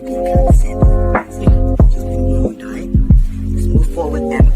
being condescending. You've been warned, alright? Let's move forward then.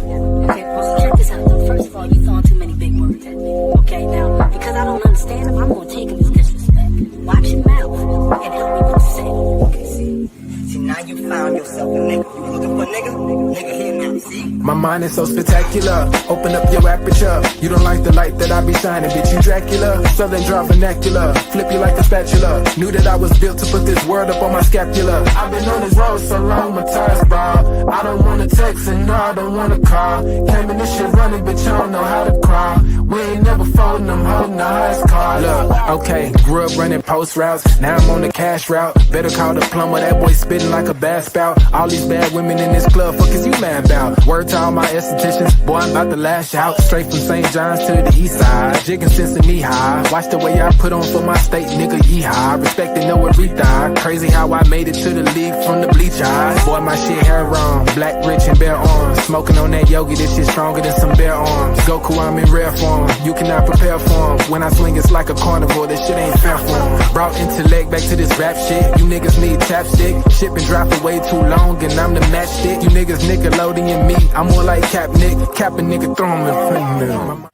Okay, well, check this out, though. First of all, you throwing too many big words at me. Okay, now, because I don't understand them, I'm gonna take them as disrespect. Watch your mouth and help me what to say. Okay, see, now you found yourself a nigga. You looking for a nigga? Nigga here now, see? My mind is so spectacular. Open up your aperture. You don't like the light that I be shining, bitch. You Dracula. Southern draw vernacular. Flip you like a spatula. Knew that I was built to put this word up on my scapula. I've been on this road so long, my tires bald. I don't wanna text and no, I don't wanna call. Came in this shit running, bitch. I don't know how to crawl. We ain't never folding, I'm holding the highest card. Look, okay, grew up running post routes. Now I'm on the cash route. Better call the plumber. That boy spitting like a bass spout. All these bad women in this club, fuck is you mad about? Word to all my estheticians, boy, I'm about to lash out. Straight from St. John's to the east side, jigging since the knee high. Watch the way I put on for my state, nigga, yeehaw. Respect and know what we die. Crazy how I made it to the league from the bleach eyes. Boy, my shit hair on, black, rich, and bare arms. Smoking on that yogi, this shit stronger than some bare arms. Goku, I'm in rare form, you cannot prepare for him. When I swing, it's like a carnivore, this shit ain't fair for him. Brought intellect back to this rap shit. You niggas need chapstick. Ship and drop for way too long, and I'm the matchstick. You niggas Nickelodeon me, I'm more like Cap Nick. Cap a nigga, throw him in front of me.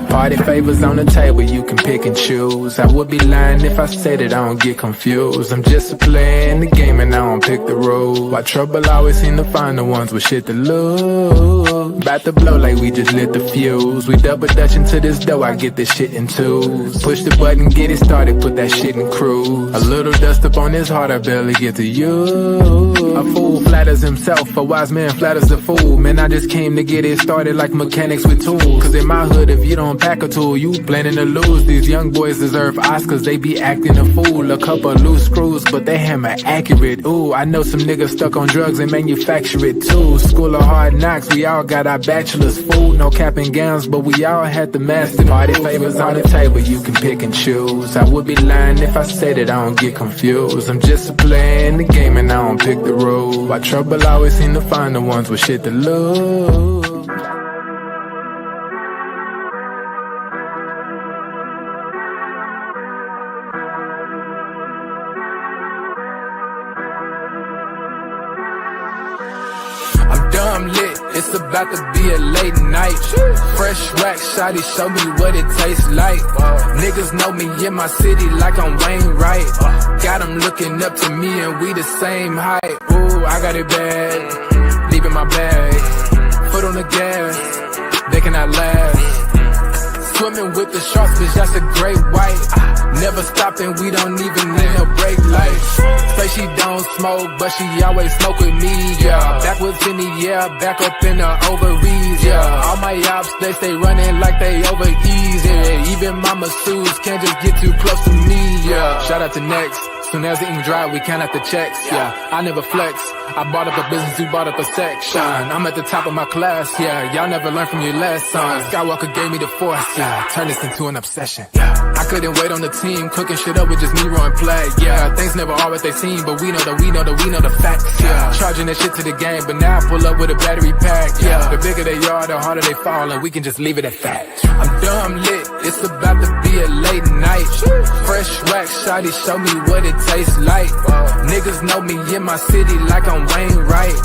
Party favors on the table, you can pick and choose. I would be lying if I said that I don't get confused. I'm just a player in the game and I don't pick the rules. Why trouble always seem to find the ones with shit to lose. About to blow like we just lit the fuse. We double dutch into this dough, I get this shit in twos. Push the button, get it started, put that shit in cruise. A little dust up on his heart, I barely get to use. A fool flatters himself, a wise man flatters a fool. Man, I just came to get it started like mechanics with tools. Cause in my hood, if you don't pack a tool, you planning to lose. These young boys deserve Oscars, they be acting a fool. A couple loose screws, but they hammer accurate. Ooh, I know some niggas stuck on drugs and manufacture it too. School of hard knocks, we all got our bachelor's food. No cap and gowns, but we all had the master. Party favors on the table, you can pick and choose. I would be lying if I said that I don't get confused. I'm just a player in the game and I don't pick the rules. Why trouble always seem to find the ones with shit to lose. I'm lit, it's about to be a late night. Fresh rack, shawty, show me what it tastes like. Niggas know me in my city like I'm Wayne Wright. Got them looking up to me and we the same height. Ooh, I got it bad, leaving my bag. Foot on the gas, they cannot last. Swimming with the sharks, bitch, that's a great white. Never stopping, we don't even need no brake lights. Say she don't smoke, but she always smoke with me, yeah. Backwards in the air, back up in the ovaries, yeah. All my ops, they stay running like they over easy, yeah. Even my masseurs can't just get too close to me, yeah. Shout out to Next. Soon as the ink dry, we count out the checks, yeah. I never flex. I bought up a business, you bought up a section. I'm at the top of my class, yeah. Y'all never learned from your lesson. Skywalker gave me the force, yeah. Turn this into an obsession, yeah. I couldn't wait on the team, cooking shit up with just me rowing flag, yeah. Things never are what they seem, but we know the facts, yeah. Charging that shit to the game, but now I pull up with a battery pack, yeah. The bigger they are, the harder they fall, and we can just leave it at that. I'm dumb lit, it's about to be a late night. Fresh rack, shawty, show me what it tastes like. Niggas know me in my city like I'm Wayne Wright.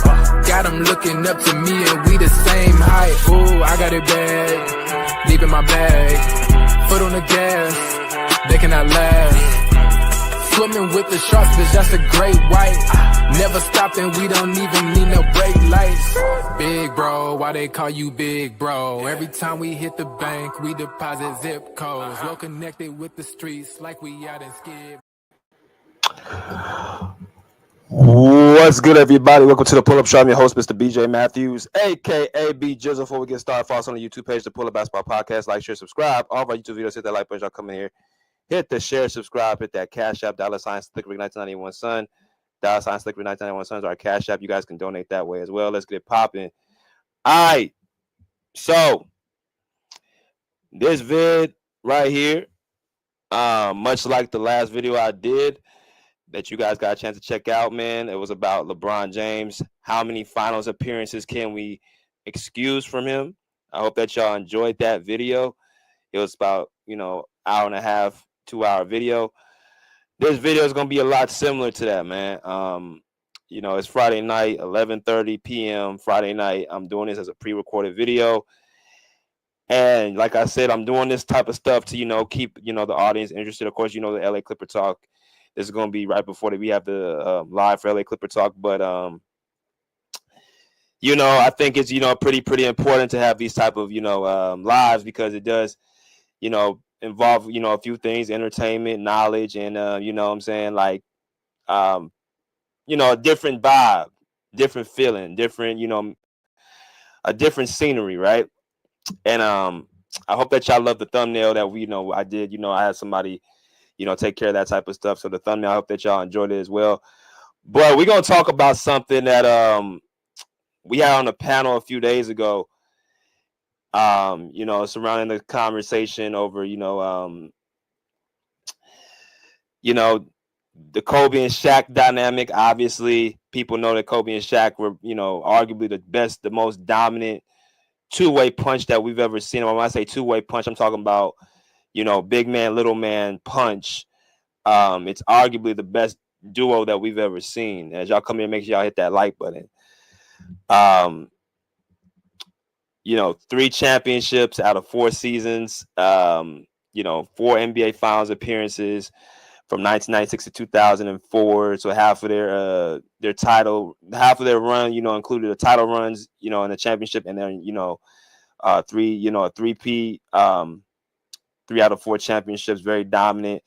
Got them looking up to me and we the same height. Ooh, I got it bad, leaving my bag. Foot on the gas, they cannot last. Swimming with the sharks, bitch, that's a great white. Never stopping, we don't even need no brake lights. Big bro, why they call you big bro? Every time we hit the bank, we deposit zip codes. Well connected with the streets like we out in Skid. What's good, everybody? Welcome to the Pull Up Show. I'm your host, Mr. BJ Matthews, aka B Jizzle. Before we get started, follow us on the YouTube page, the Pull Up Basketball Podcast. Like, share, subscribe. All of our YouTube videos, hit that like button. Y'all come in here, hit the share, subscribe, hit that Cash App, $, Slickrick 1991 Son, $, Slickrick 1991 Son is our Cash App. You guys can donate that way as well. Let's get it popping. All right, so this vid right here. Much like the last video I did that you guys got a chance to check out, man. It was about LeBron James. How many finals appearances can we excuse from him? I hope that y'all enjoyed that video. It was about, hour and a half, 2 hour video. This video is gonna be a lot similar to that, man. It's Friday night, 11:30 p.m. Friday night. I'm doing this as a pre-recorded video. And like I said, I'm doing this type of stuff to, keep, the audience interested. Of course, the LA Clipper Talk. This is going to be right before we have the live for LA Clipper Talk. But, I think it's, pretty important to have these type of, lives because it does, involve, a few things, entertainment, knowledge, and, what I'm saying, like, a different vibe, different feeling, different, a different scenery, right? And I hope that y'all love the thumbnail that I did. I had somebody, take care of that type of stuff. So the thumbnail, I hope that y'all enjoyed it as well. But we're gonna talk about something that we had on the panel a few days ago. Surrounding the conversation over, the Kobe and Shaq dynamic. Obviously, people know that Kobe and Shaq were, arguably the best, the most dominant two-way punch that we've ever seen. When I say two-way punch, I'm talking about, big man, little man punch. It's arguably the best duo that we've ever seen. As y'all come in, make sure y'all hit that like button. 3 championships out of 4 seasons. 4 NBA Finals appearances from 1996 to 2004. So half of their run, included the title runs, in the championship, and then a three-peat, 3 out of 4 championships, very dominant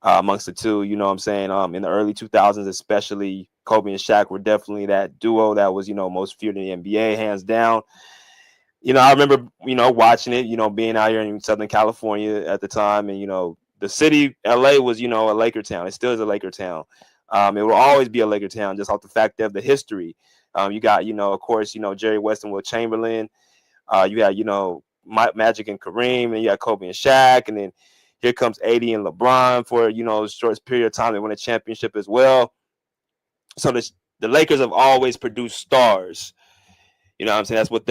amongst the two. In the early 2000s, especially Kobe and Shaq were definitely that duo that was, most feared in the NBA, hands down. I remember, watching it, being out here in Southern California at the time, and the city, LA, was, a Laker town. It still is a Laker town. It will always be a Laker town, just off the fact of the history. You got, of course, Jerry West and Will Chamberlain. You had, Magic and Kareem, and you had Kobe and Shaq, and then here comes AD and LeBron for, a short period of time. They won a championship as well. So the Lakers have always produced stars. You know what I'm saying? That's what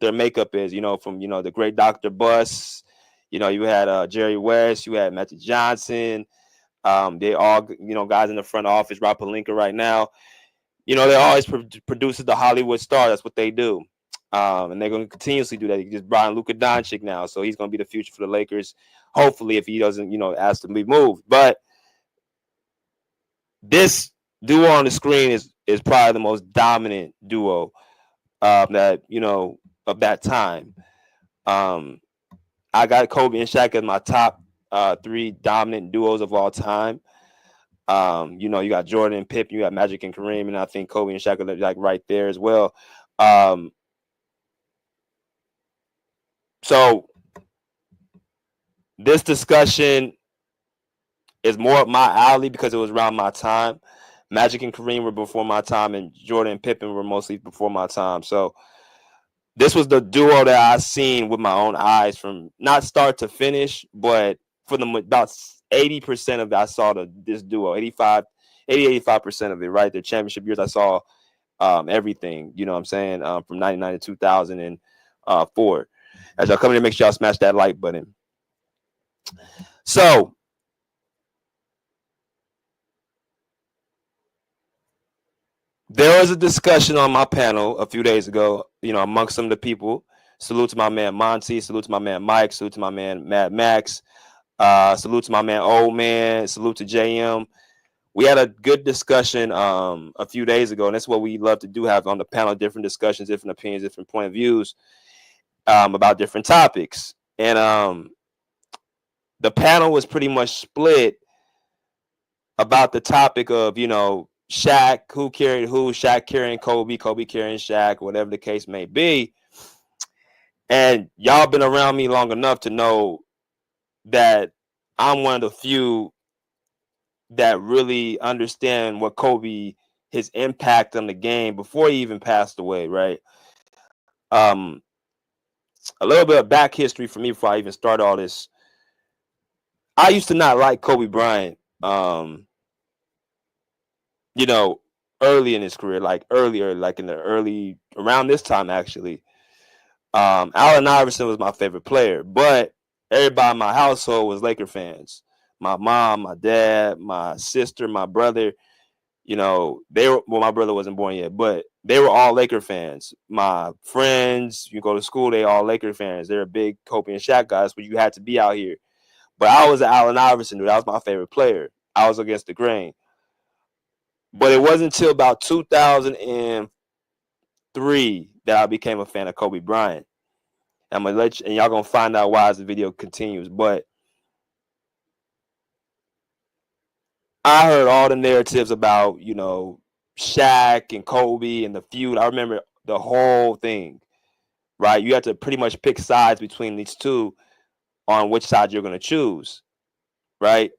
their makeup is, from, the great Dr. Buss. You had Jerry West, you had Magic Johnson. They all, guys in the front office, Rob Pelinka right now. They always produces the Hollywood star. That's what they do. And they're going to continuously do that. He just brought in Luka Doncic now, so he's going to be the future for the Lakers. Hopefully, if he doesn't, ask to be moved. But this duo on the screen is probably the most dominant duo that of that time. I got Kobe and Shaq as my top 3 dominant duos of all time. You got Jordan and Pippen, you got Magic and Kareem, and I think Kobe and Shaq are like right there as well. So this discussion is more up my alley because it was around my time. Magic and Kareem were before my time, and Jordan and Pippen were mostly before my time. So this was the duo that I seen with my own eyes from not start to finish, but for about 80% of it, I saw this duo, 85% of it, right? The championship years, I saw everything, you know what I'm saying, from 99 to 2004. As y'all come in, make sure y'all smash that like button. So, there was a discussion on my panel a few days ago, amongst some of the people. Salute to my man Monty. Salute to my man Mike. Salute to my man Mad Max. Salute to my man Old Man. Salute to JM. We had a good discussion a few days ago, and that's what we love to do, have on the panel, different discussions, different opinions, different point of views about different topics. And the panel was pretty much split about the topic of, Shaq, who carried who, Shaq carrying Kobe, Kobe carrying Shaq, whatever the case may be. And y'all been around me long enough to know that I'm one of the few that really understand what Kobe, his impact on the game before he even passed away, right? a little bit of back history for me before I even start all this. I used to not like Kobe Bryant. You know, early in his career, like earlier, like in the early around this time actually. Allen Iverson was my favorite player, but everybody in my household was Laker fans. My mom, my dad, my sister, my brother. You know, they were, well, my brother wasn't born yet, but they were all Laker fans. My friends, you go to school, they all Laker fans. They're big Kobe and Shaq guys, but you had to be out here. But I was an Allen Iverson dude. That was my favorite player. I was against the grain. But it wasn't until about 2003 that I became a fan of Kobe Bryant. I'm gonna let you, and y'all gonna find out why as the video continues. But I heard all the narratives about, you know, Shaq and Kobe and the feud. I remember the whole thing, right? You have to pretty much pick sides between these two on which side you're gonna choose, right?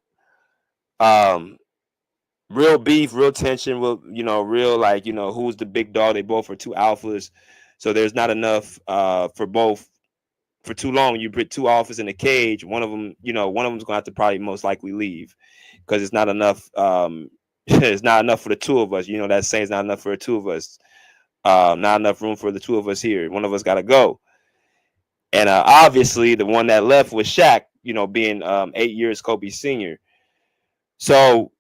Real beef, real tension, real like, who's the big dog? They both are two alphas, so there's not enough for both. For too long, you put two alphas in a cage. One of them's gonna have to probably most likely leave because it's not enough. It's not enough for the two of us. You know that saying, it's not enough for the two of us. Not enough room for the two of us here. One of us got to go. And obviously, the one that left was Shaq. You know, being 8 years Kobe senior. So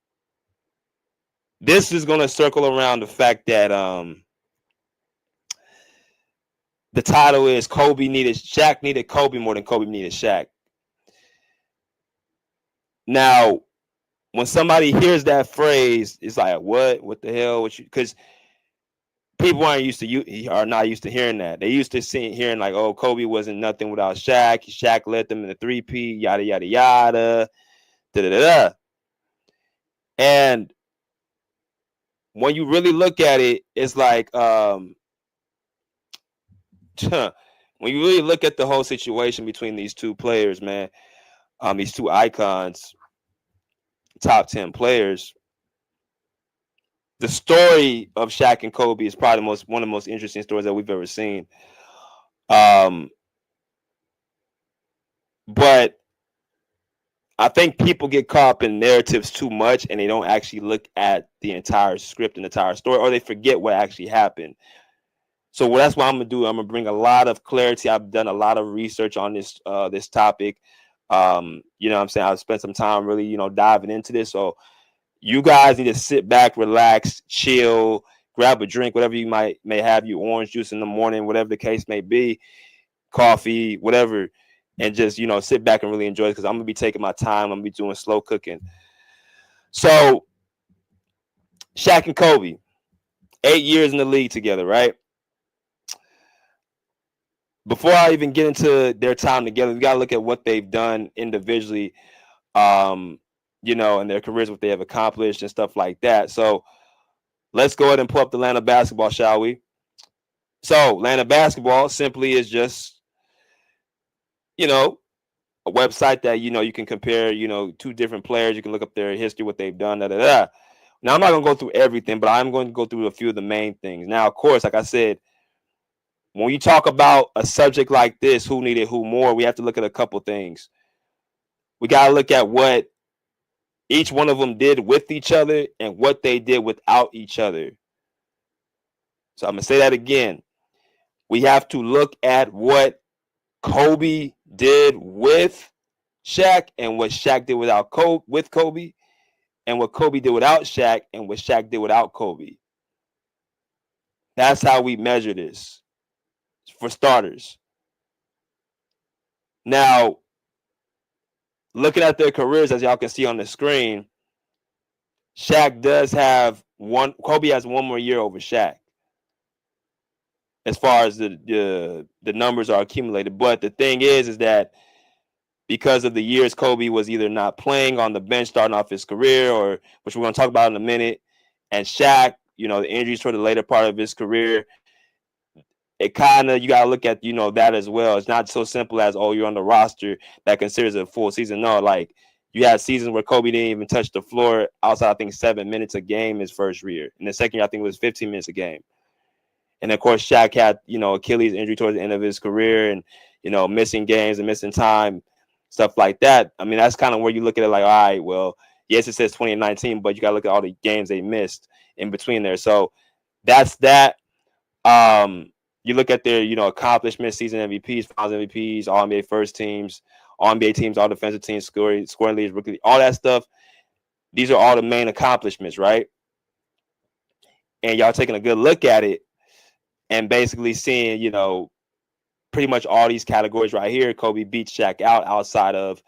this is gonna circle around the fact that the title is Shaq needed Kobe more than Kobe needed Shaq. Now, when somebody hears that phrase, it's like, what the hell? Because people are not used to hearing that. They used to hearing like, oh, Kobe wasn't nothing without Shaq. Shaq led them in the three-peat, yada, yada, yada, da-da-da-da. And when you really look at it, it's like, when you really look at the whole situation between these two players, man, these two icons, top 10 players, the story of Shaq and Kobe is probably one of the most interesting stories that we've ever seen. But I think people get caught up in narratives too much and they don't actually look at the entire script and the entire story, or they forget what actually happened. So that's what I'm gonna do. I'm gonna bring a lot of clarity. I've done a lot of research on this topic. You know what I'm saying? I've spent some time really, diving into this. So you guys need to sit back, relax, chill, grab a drink, whatever you may have, you orange juice in the morning, whatever the case may be, coffee, whatever, and just, sit back and really enjoy it because I'm going to be taking my time. I'm going to be doing slow cooking. So Shaq and Kobe, 8 years in the league together, right? Before I even get into their time together, we got to look at what they've done individually, in their careers, what they have accomplished and stuff like that. So let's go ahead and pull up the Atlanta basketball, shall we? So Atlanta basketball simply is just, a website that, you can compare, two different players. You can look up their history, what they've done, da-da-da. Now, I'm not going to go through everything, but I'm going to go through a few of the main things. Now, of course, like I said, when you talk about a subject like this, who needed who more, we have to look at a couple things. We got to look at what each one of them did with each other and what they did without each other. So I'm going to say that again. We have to look at what Kobe did with Shaq and what Shaq did with Kobe, and what Kobe did without Shaq and what Shaq did without Kobe. That's how we measure this, for starters. Now, looking at their careers, as y'all can see on the screen, Kobe has one more year over Shaq as far as the numbers are accumulated. But the thing is that because of the years Kobe was either not playing on the bench starting off his career, or which we're going to talk about in a minute, and Shaq, the injuries toward the later part of his career, it kind of, you got to look at, that as well. It's not so simple as, oh, you're on the roster that considers it a full season. No, like you had seasons where Kobe didn't even touch the floor outside, I think, 7 minutes a game his first year. In the second year, I think it was 15 minutes a game. And of course, Shaq had, Achilles injury towards the end of his career and, missing games and missing time, stuff like that. I mean, that's kind of where you look at it like, all right, well, yes, it says 2019, but you got to look at all the games they missed in between there. So that's that. You look at their, accomplishments, season MVPs, finals MVPs, all NBA first teams, all NBA teams, all defensive teams, scoring leads, rookie, all that stuff. These are all the main accomplishments, right? And y'all taking a good look at it and basically seeing, pretty much all these categories right here. Kobe beats Shaq out outside of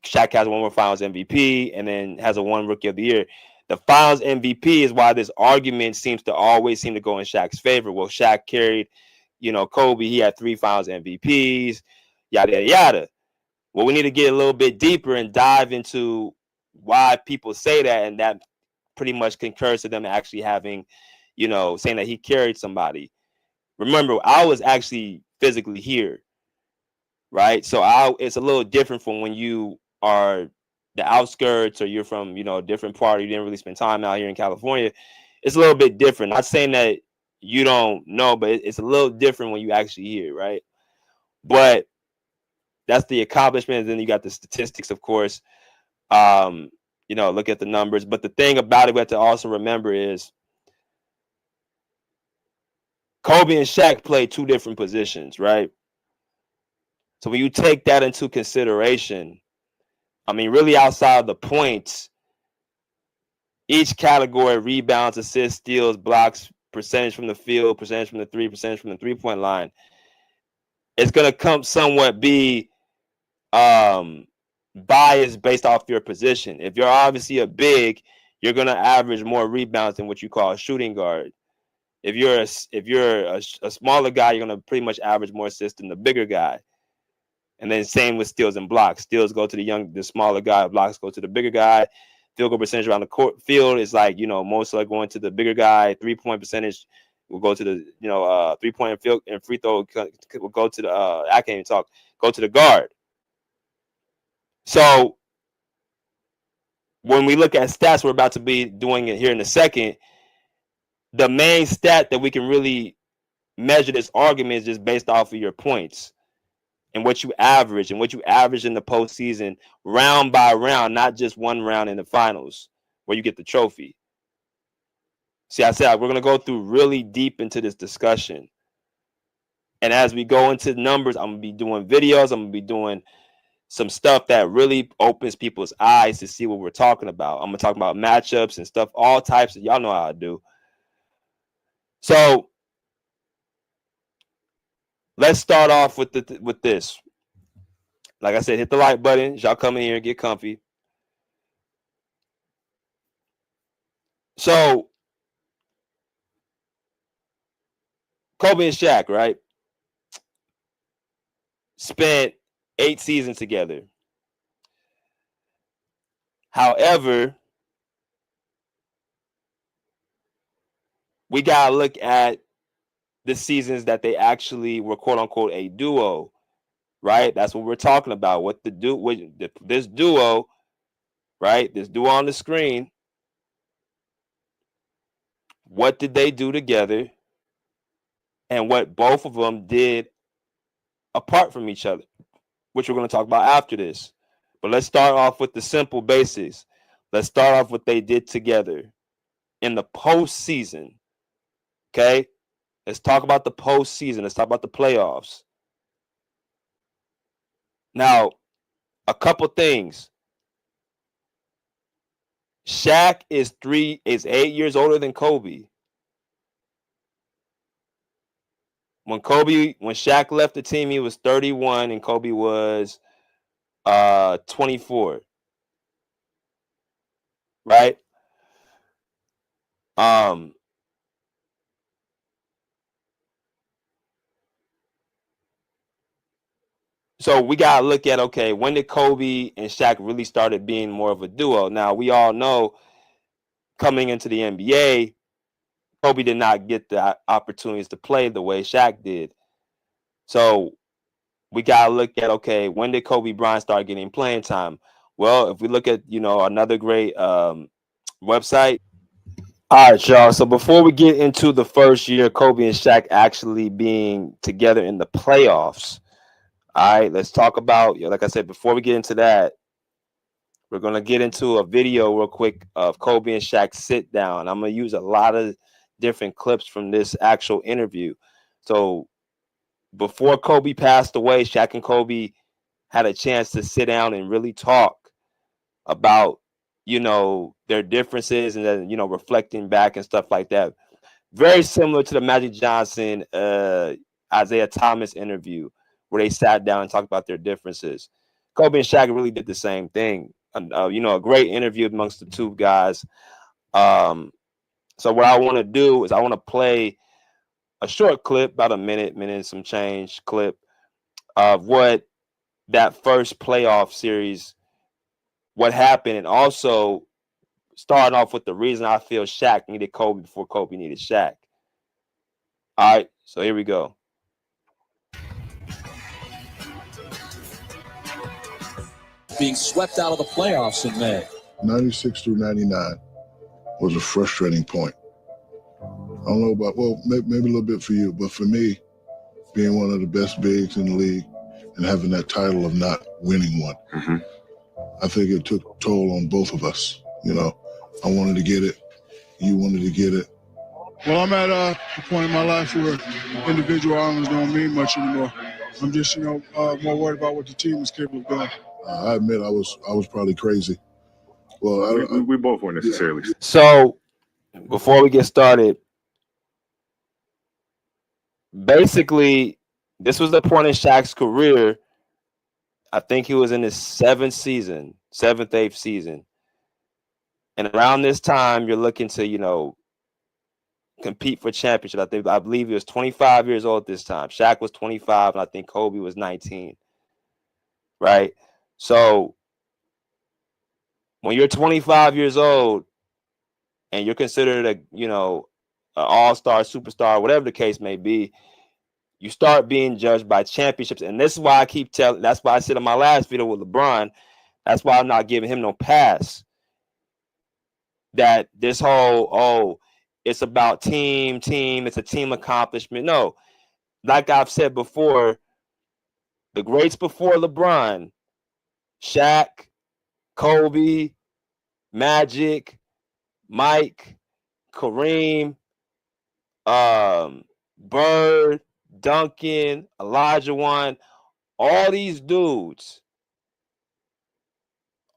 Shaq has one more finals MVP and then has a one rookie of the year. The finals MVP is why this argument seems to always seem to go in Shaq's favor. Well, Shaq carried, Kobe. He had 3 finals MVPs, yada, yada, yada. Well, we need to get a little bit deeper and dive into why people say that. And that pretty much concurs to them actually having, saying that he carried somebody. Remember, I was actually physically here, right? So it's a little different from when you are the outskirts or you're from, a different part, you didn't really spend time out here in California. It's a little bit different. Not saying that you don't know, but it's a little different when you actually hear, right? But that's the accomplishments. Then you got the statistics, of course. Look at the numbers. But the thing about it we have to also remember is Kobe and Shaq played 2 different positions, right? So when you take that into consideration, I mean, really outside of the points, each category, rebounds, assists, steals, blocks, percentage from the field, percentage from the three, percentage from the three-point line, it's going to come somewhat be biased based off your position. If you're obviously a big, you're going to average more rebounds than what you call a shooting guard. If you're a smaller guy, you're going to pretty much average more assists than the bigger guy. And then same with steals and blocks. Steals go to the smaller guy. Blocks go to the bigger guy. Field goal percentage around the court field is like, most are going to the bigger guy. 3-point percentage will go to the, 3-point and field and free throw will go to the, I can't even talk, go to the guard. So when we look at stats, we're about to be doing it here in a second. The main stat that we can really measure this argument is just based off of your points and what you average in the postseason round by round, not just one round in the finals where you get the trophy. See, I said we're going to go through really deep into this discussion. And as we go into numbers, I'm going to be doing videos. I'm going to be doing some stuff that really opens people's eyes to see what we're talking about. I'm going to talk about matchups and stuff, all types of, y'all know how I do. So let's start off with this. Like I said, hit the like button. Y'all come in here and get comfy. So Kobe and Shaq, right? Spent 8 seasons together. However, we got to look at the seasons that they actually were quote unquote a duo, right? That's what we're talking about. This duo, right? This duo on the screen. What did they do together? And what both of them did apart from each other, which we're going to talk about after this. But let's start off with the simple basics. Let's start off what they did together in the postseason. Okay? Let's talk about the postseason. Let's talk about the playoffs. Now, a couple things. Shaq is 8 years older than Kobe. When Shaq left the team, he was 31 and Kobe was 24. Right? So we got to look at, okay, when did Kobe and Shaq really started being more of a duo? Now, we all know coming into the NBA, Kobe did not get the opportunities to play the way Shaq did. So we got to look at, okay, when did Kobe Bryant start getting playing time? Well, if we look at, another great website, All right, y'all. So before we get into the first year, Kobe and Shaq actually being together in the playoffs, all right, let's talk about, like I said, before we get into that, we're going to get into a video real quick of Kobe and Shaq sit down. I'm going to use a lot of different clips from this actual interview. So before Kobe passed away, Shaq and Kobe had a chance to sit down and really talk about, their differences and then, reflecting back and stuff like that. Very similar to the Magic Johnson, Isaiah Thomas interview where they sat down and talked about their differences. Kobe and Shaq really did the same thing. A great interview amongst the two guys. So what I want to do is I want to play a short clip, about a minute and some change clip of what that first playoff series, what happened, and also starting off with the reason I feel Shaq needed Kobe before Kobe needed Shaq. All right, so here we go. Being swept out of the playoffs in May. 96 through 99 was a frustrating point. I don't know about, maybe a little bit for you, but for me, being one of the best bigs in the league and having that title of not winning one, I think it took a toll on both of us. I wanted to get it. You wanted to get it. Well, I'm at a point in my life where individual honors don't mean much anymore. I'm just, more worried about what the team is capable of doing. I admit I was probably crazy. Well, we both weren't necessarily. Yeah. So before we get started, basically, this was the point in Shaq's career. I think he was in his seventh, eighth season. And around this time, you're looking to, compete for championship. I believe he was 25 years old at this time. Shaq was 25, and I think Kobe was 19. Right? So when you're 25 years old and you're considered an all-star, superstar, whatever the case may be, you start being judged by championships. And this is why I keep telling, that's why I said in my last video with LeBron, that's why I'm not giving him no pass. That this whole, it's about team, it's a team accomplishment. No, like I've said before, the greats before LeBron, Shaq, Kobe, Magic, Mike, Kareem, Bird, Duncan, Olajuwon, all these dudes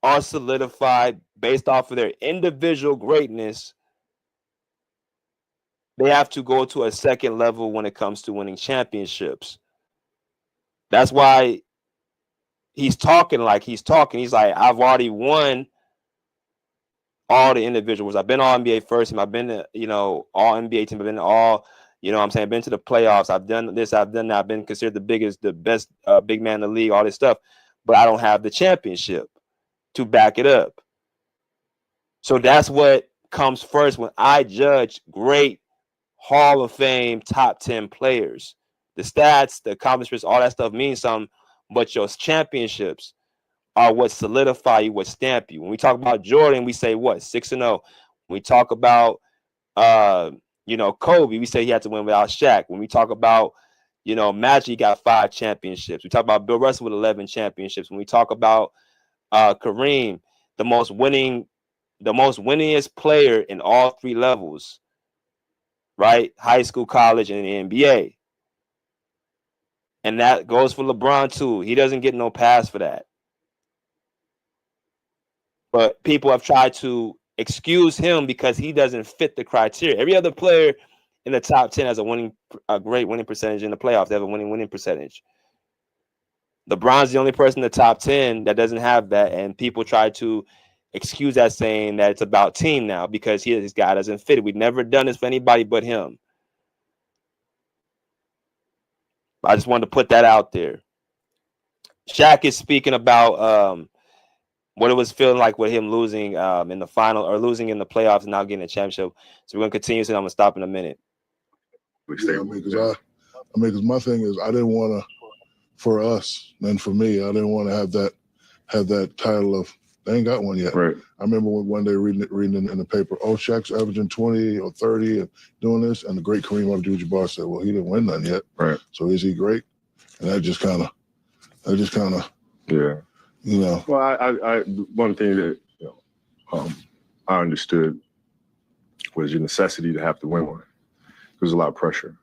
are solidified based off of their individual greatness. They have to go to a second level when it comes to winning championships. That's why he's talking like he's talking. He's like, I've already won all the individuals. I've been all NBA first team. I've been to, all NBA team. I've been to all, I've been to the playoffs. I've done this. I've done that. I've been considered the best big man in the league, all this stuff. But I don't have the championship to back it up. So that's what comes first when I judge great Hall of Fame top 10 players. The stats, the accomplishments, all that stuff means something, but your championships are what solidify you, what stamp you. When we talk about Jordan, we say what? 6-0. When we talk about Kobe, we say he had to win without Shaq. When we talk about Magic, he got 5 championships. We talk about Bill Russell with 11 championships. When we talk about Kareem, the most winningest player in all 3 levels, right? High school, college, and the NBA. And that goes for LeBron too. He doesn't get no pass for that. But people have tried to excuse him because he doesn't fit the criteria. Every other player in the top 10 has a great winning percentage in the playoffs. They have a winning percentage. LeBron's the only person in the top 10 that doesn't have that, and people try to excuse that, saying that it's about team now because his guy doesn't fit it. We've never done this for anybody but him. I just wanted to put that out there. Shaq is speaking about what it was feeling like with him losing in the final or losing in the playoffs and not getting a championship. So we're going to continue, so I'm going to stop in a minute. Yeah, because my thing is I didn't want to, for us and for me, I didn't want to have that title of They ain't got one yet. Right. I remember one day reading in the paper, Shaq's averaging 20 or 30 and doing this, and the great Kareem Abdul-Jabbar said, well, he didn't win none yet. Right. So is he great? And that just kind of, yeah. You know. Well, I one thing that I understood was your necessity to have to win one. There's a lot of pressure,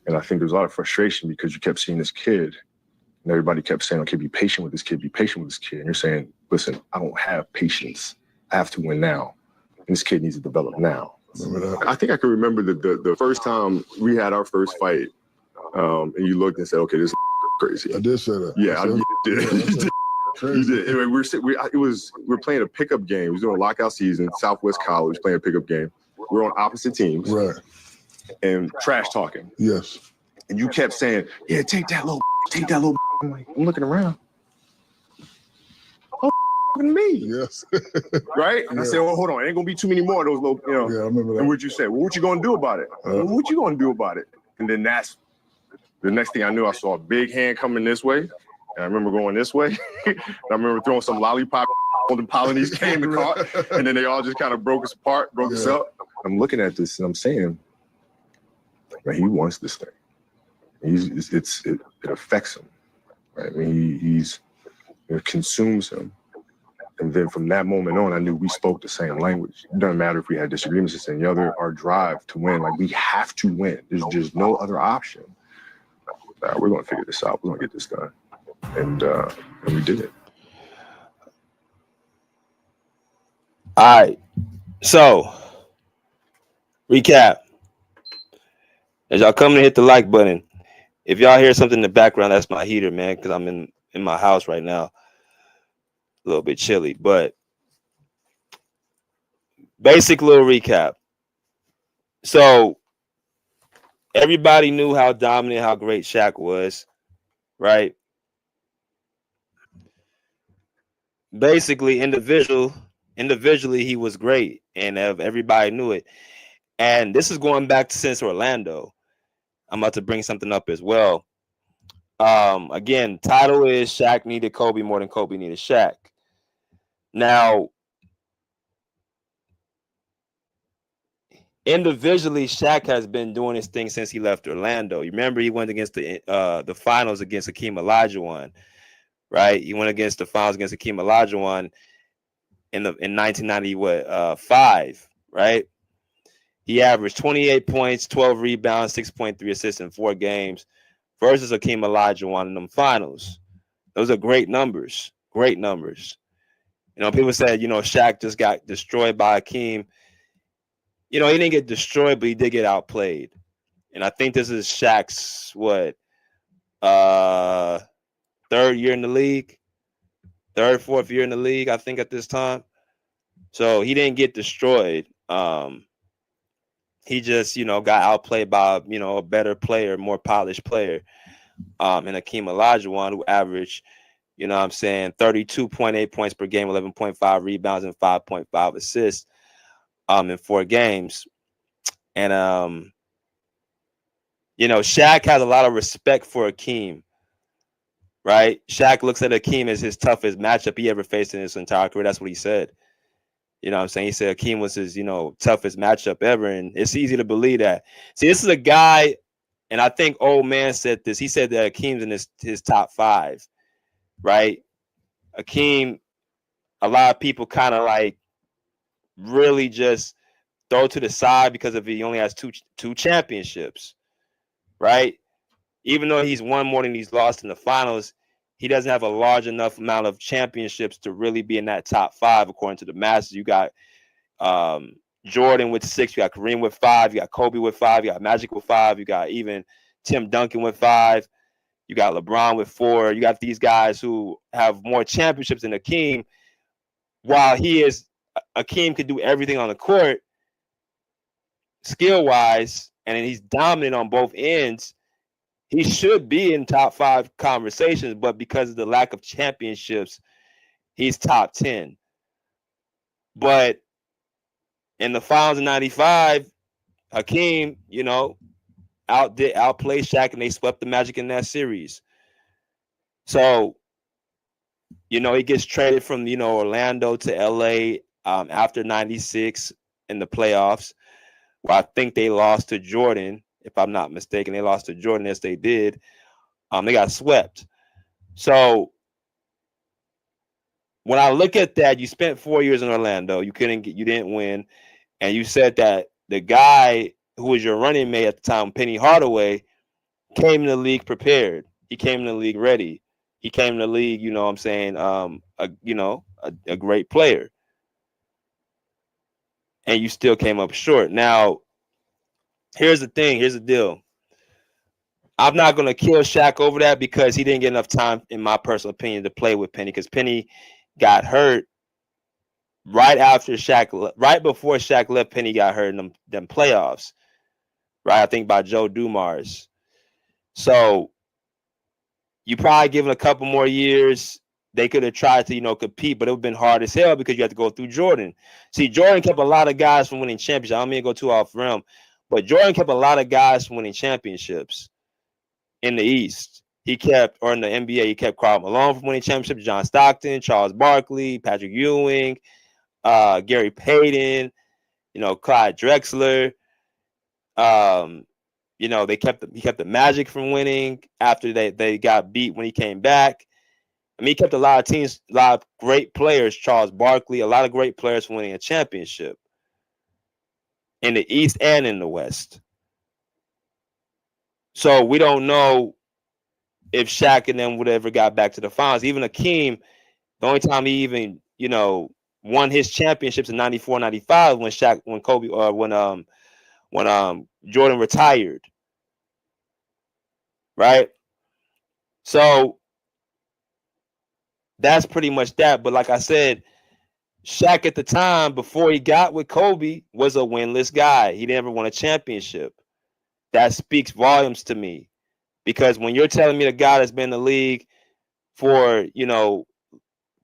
and I think there's a lot of frustration because you kept seeing this kid, and everybody kept saying, "Okay, be patient with this kid. Be patient with this kid." And you're saying, "Listen, I don't have patience. I have to win now, and this kid needs to develop now." Remember that? I think I can remember the first time we had our first fight, and you looked and said, "Okay, this is crazy." I did say that. Yeah, you did. Crazy. You did. Anyway, we were playing a pickup game. We was doing a lockout season, Southwest College, playing a pickup game. We were on opposite teams, Right. and trash talking. Yes. And you kept saying, "Yeah, take that little." I'm like, I'm looking around. Oh, me. Yes. Right? And I said, "Well, hold on, ain't gonna be too many more of those little, Yeah, I remember that. And what'd you say? Well, what you gonna do about it? What you gonna do about it? And then that's the next thing I knew. I saw a big hand coming this way, and I remember going this way. And I remember throwing some lollipop. All the Polynesians came and caught, and then they all just kind of broke us apart, broke us up. I'm looking at this and I'm saying, man, he wants this thing. It affects him, right? I mean, it consumes him. And then from that moment on, I knew we spoke the same language. It doesn't matter if we had disagreements this and the other. Our drive to win, like we have to win. There's just no other option. We're going to figure this out. We're going to get this done, and we did it. All right. So, recap. As y'all come to hit the like button, if y'all hear something in the background, that's my heater, man, because I'm in my house right now. A little bit chilly, but basic little recap. So, everybody knew how dominant, how great Shaq was, right? Basically, individually, he was great, and everybody knew it. And this is going back to since Orlando. I'm about to bring something up as well. Again, title is Shaq needed Kobe more than Kobe needed Shaq. Now, individually, Shaq has been doing his thing since he left Orlando. You remember he went against the finals against Hakeem Olajuwon, right? He went against the finals against Hakeem Olajuwon in 1995, right? He averaged 28 points, 12 rebounds, 6.3 assists in 4 games versus Hakeem Olajuwon in them finals. Those are great numbers. Great numbers. You know, people said, Shaq just got destroyed by Hakeem. He didn't get destroyed, but he did get outplayed. And I think this is Shaq's, third year in the league? Third, fourth year in the league, I think, at this time. So he didn't get destroyed. He just, got outplayed by, a better player, more polished player. And Hakeem Olajuwon, who averaged, 32.8 points per game, 11.5 rebounds, and 5.5 assists in 4 games. And, Shaq has a lot of respect for Hakeem, right? Shaq looks at Hakeem as his toughest matchup he ever faced in his entire career. That's what he said. You know what I'm saying? He said Hakeem was his, toughest matchup ever. And it's easy to believe that. See, this is a guy, and I think old man said this. He said that Hakeem's in his top 5, right? Hakeem, a lot of people kind of like really just throw to the side because he only has two championships, right? Even though he's won more than he's lost in the finals, he doesn't have a large enough amount of championships to really be in that top 5, according to the Masters. You got Jordan with 6, you got Kareem with 5, you got Kobe with 5, you got Magic with 5, you got even Tim Duncan with 5, you got LeBron with 4. You got these guys who have more championships than Hakeem. While Hakeem could do everything on the court, skill-wise, and he's dominant on both ends. He should be in top 5 conversations, but because of the lack of championships, he's top 10. But in the finals of 95, Hakeem, outplayed Shaq, and they swept the Magic in that series. So he gets traded from, Orlando to LA after 96 in the playoffs, where I think they lost to Jordan, if I'm not mistaken. They lost to Jordan, as they did. They got swept. So when I look at that, you spent 4 years in Orlando. You didn't win. And you said that the guy who was your running mate at the time, Penny Hardaway, came in the league prepared. He came in the league ready. He came in the league, a great player. And you still came up short. Now, here's the thing. Here's the deal. I'm not going to kill Shaq over that because he didn't get enough time, in my personal opinion, to play with Penny, because Penny got hurt right before Shaq left. Penny got hurt in them playoffs, right? I think by Joe Dumars. So you probably give him a couple more years. They could have tried to, compete, but it would have been hard as hell because you had to go through Jordan. See, Jordan kept a lot of guys from winning championships. I don't mean to go too off realm, but Jordan kept a lot of guys from winning championships in the East. In the NBA, he kept Karl Malone from winning championships, John Stockton, Charles Barkley, Patrick Ewing, Gary Payton, Clyde Drexler. He kept the Magic from winning after they got beat when he came back. I mean, he kept a lot of teams, a lot of great players, Charles Barkley, a lot of great players from winning a championship in the East and in the West. So we don't know if Shaq and them would ever got back to the finals. Even Hakeem, the only time he even, won his championships in 94, 95 when Jordan retired. Right? So that's pretty much that. But like I said, Shaq at the time, before he got with Kobe, was a winless guy. He never won a championship. That speaks volumes to me. Because when you're telling me the guy that's been in the league for,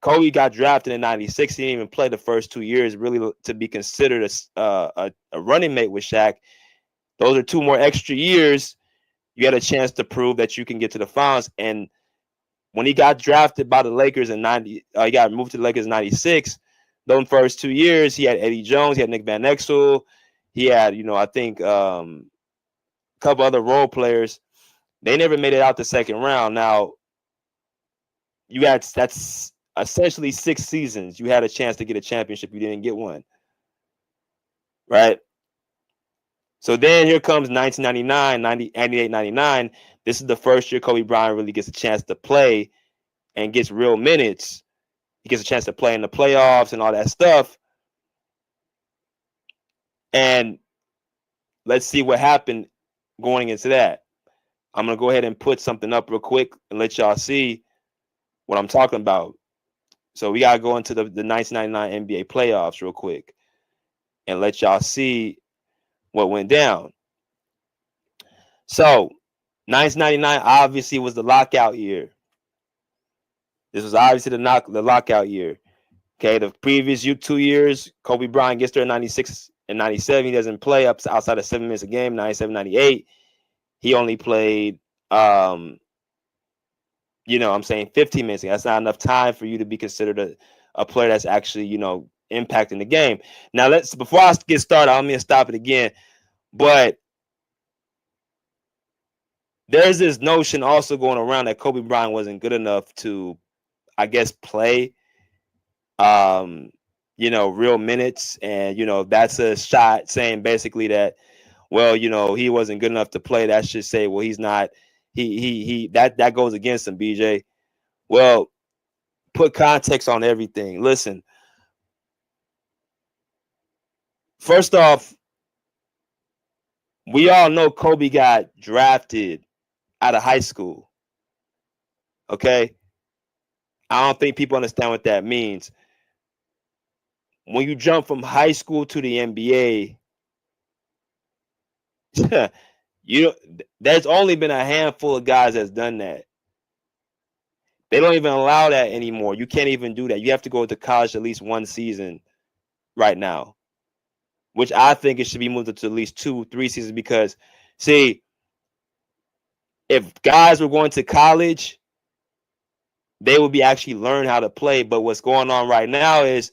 Kobe got drafted in 96. He didn't even play the first 2 years really to be considered a running mate with Shaq. Those are 2 more extra years. You had a chance to prove that you can get to the finals. And when he got drafted by the Lakers in he got moved to the Lakers in 96. Those first 2 years, he had Eddie Jones, he had Nick Van Exel, he had, I think a couple other role players. They never made it out the second round. Now, that's essentially 6 seasons. You had a chance to get a championship. You didn't get one. Right? So then here comes 1999, 98, 99. This is the first year Kobe Bryant really gets a chance to play and gets real minutes. He gets a chance to play in the playoffs and all that stuff. And let's see what happened going into that. I'm going to go ahead and put something up real quick and let y'all see what I'm talking about. So we got to go into the 1999 NBA playoffs real quick and let y'all see what went down. So 1999 obviously was the lockout year. This was obviously the lockout year. Okay, the previous 2 years, Kobe Bryant gets there in 96 and 97. He doesn't play outside of 7 minutes a game. 97, 98. He only played, 15 minutes. That's not enough time for you to be considered a player that's actually, impacting the game. Now, before I get started, I'm going to stop it again. But there's this notion also going around that Kobe Bryant wasn't good enough to, I guess, play, real minutes. And, that's a shot saying basically that, well, he wasn't good enough to play. That should say, well, he's not. That goes against him, BJ. Well, put context on everything. Listen, first off, we all know Kobe got drafted out of high school. Okay? I don't think people understand what that means. When you jump from high school to the NBA, there's only been a handful of guys that's done that. They don't even allow that anymore. You can't even do that. You have to go to college at least 1 season right now, which I think it should be moved to at least 2-3 seasons because, see, if guys were going to college, they will be actually learn how to play. But what's going on right now is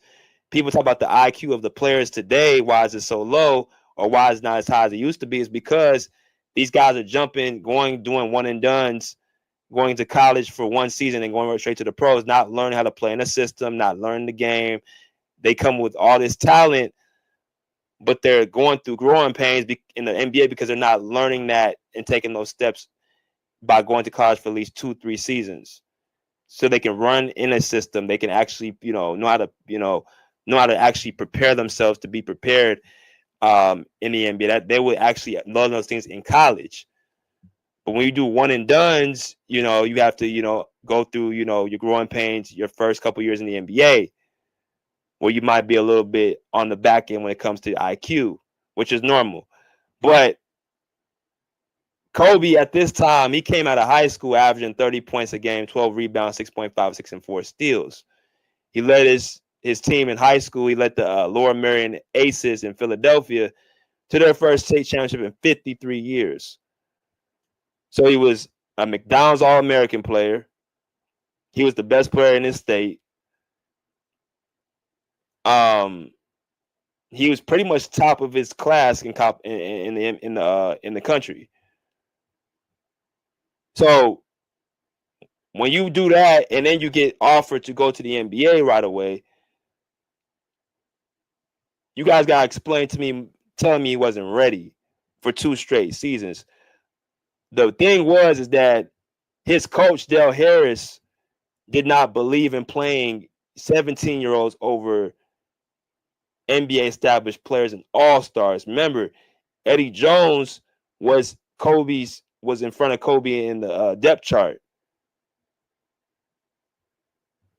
people talk about the IQ of the players today. Why is it so low, or why is it not as high as it used to be? Is because these guys are jumping, doing one and dones, going to college for one season and going right straight to the pros, not learning how to play in a system, not learning the game. They come with all this talent, but they're going through growing pains in the NBA because they're not learning that and taking those steps by going to college for at least 2-3 seasons, so they can run in a system. They can actually, know how to actually prepare themselves to be prepared in the NBA. That they would actually learn those things in college. But when you do one and dones, you have to, go through, your growing pains your first couple years in the NBA, where you might be a little bit on the back end when it comes to IQ, which is normal. But Kobe at this time, he came out of high school averaging 30 points a game, 12 rebounds, 6.5, 6 and 4 steals. He led his team in high school. He led the Lower Merion Aces in Philadelphia to their first state championship in 53 years. So he was a McDonald's All-American player. He was the best player in his state. He was pretty much top of his class in the country. So when you do that and then you get offered to go to the NBA right away, you guys gotta explain to me, telling me he wasn't ready for 2 straight seasons. The thing is that his coach Del Harris did not believe in playing 17-year-olds over NBA established players and all-stars. Remember, Eddie Jones was in front of Kobe in the depth chart.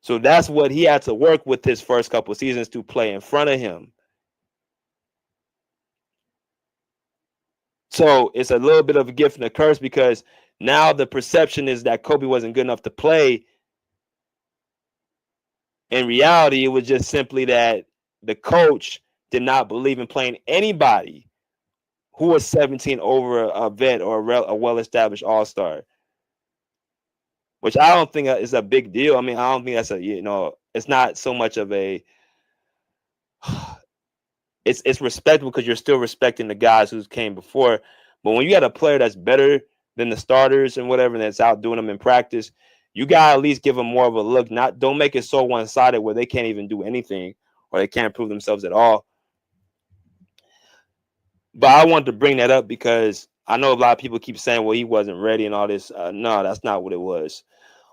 So that's what he had to work with his first couple of seasons to play in front of him. So it's a little bit of a gift and a curse, because now the perception is that Kobe wasn't good enough to play. In reality, it was just simply that the coach did not believe in playing anybody who was 17 over a vet or a well-established all-star, which I don't think is a big deal. I mean, I don't think that's it's not so much of a, it's respectable because you're still respecting the guys who came before. But when you got a player that's better than the starters and whatever, and that's out doing them in practice, you got to at least give them more of a look. Don't make it so one-sided where they can't even do anything or they can't prove themselves at all. But I wanted to bring that up because I know a lot of people keep saying, well, he wasn't ready and all this. No, that's not what it was.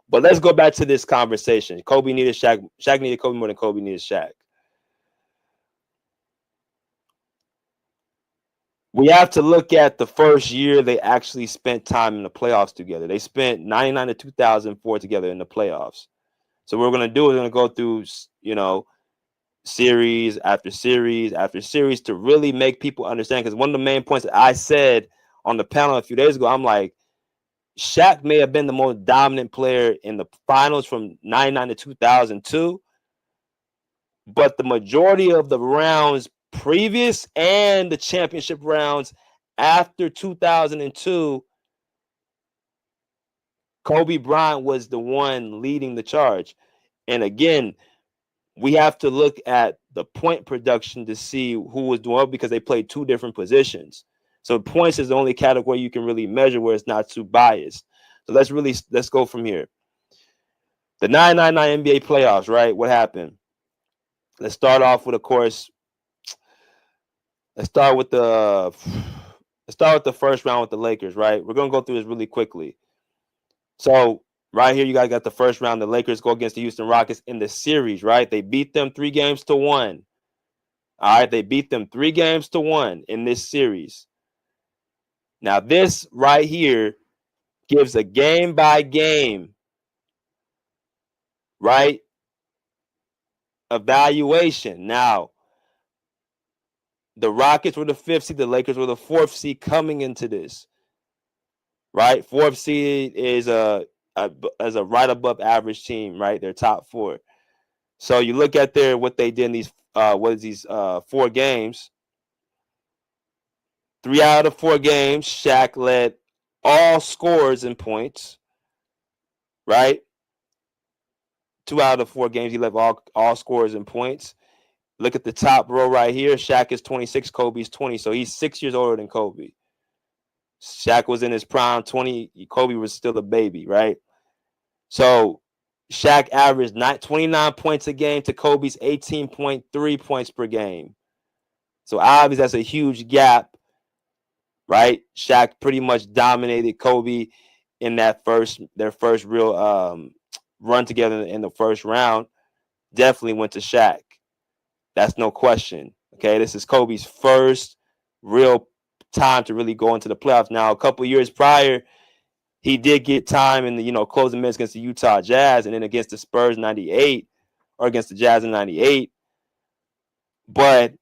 But let's go back to this conversation. Kobe needed Shaq. Shaq needed Kobe more than Kobe needed Shaq. We have to look at the first year they actually spent time in the playoffs together. They spent 99 to 2004 together in the playoffs. So what we're going to do is we're going to go through, series after series after series to really make people understand. Because one of the main points that I said on the panel a few days ago, I'm like, Shaq may have been the most dominant player in the finals from 99 to 2002, but the majority of the rounds previous and the championship rounds after 2002, Kobe Bryant was the one leading the charge. And again, we have to look at the point production to see who was doing well, because they played 2 different positions. So points is the only category you can really measure where it's not too biased. So let's go from here. The 1999 NBA playoffs, right? What happened? Let's start off with, of course, let's start with the first round with the Lakers, right? We're going to go through this really quickly. So right here, you guys got the first round. The Lakers go against the Houston Rockets in the series, right? They beat them 3-1. All right, they beat them 3-1 in this series. Now, this right here gives a game-by-game, right, evaluation. Now, the Rockets were the 5th seed. The Lakers were the 4th seed coming into this, right? 4th seed is a right above average team, right? They're top 4. So you look at what they did in these 4 games. 3 out of 4 games, Shaq led all scorers in points, right? 2 out of the 4 games, he led all scorers in points. Look at the top row right here. Shaq is 26, Kobe's 20. So he's 6 years older than Kobe. Shaq was in his prime 20. Kobe was still a baby, right? So Shaq averaged 29 points a game to Kobe's 18.3 points per game. So obviously that's a huge gap, right? Shaq pretty much dominated Kobe in their first real run together in the first round. Definitely went to Shaq. That's no question. Okay, this is Kobe's first real time to really go into the playoffs. Now, a couple years prior, he did get time in the closing minutes against the Utah Jazz and then against the Spurs in '98 or against the Jazz in '98. But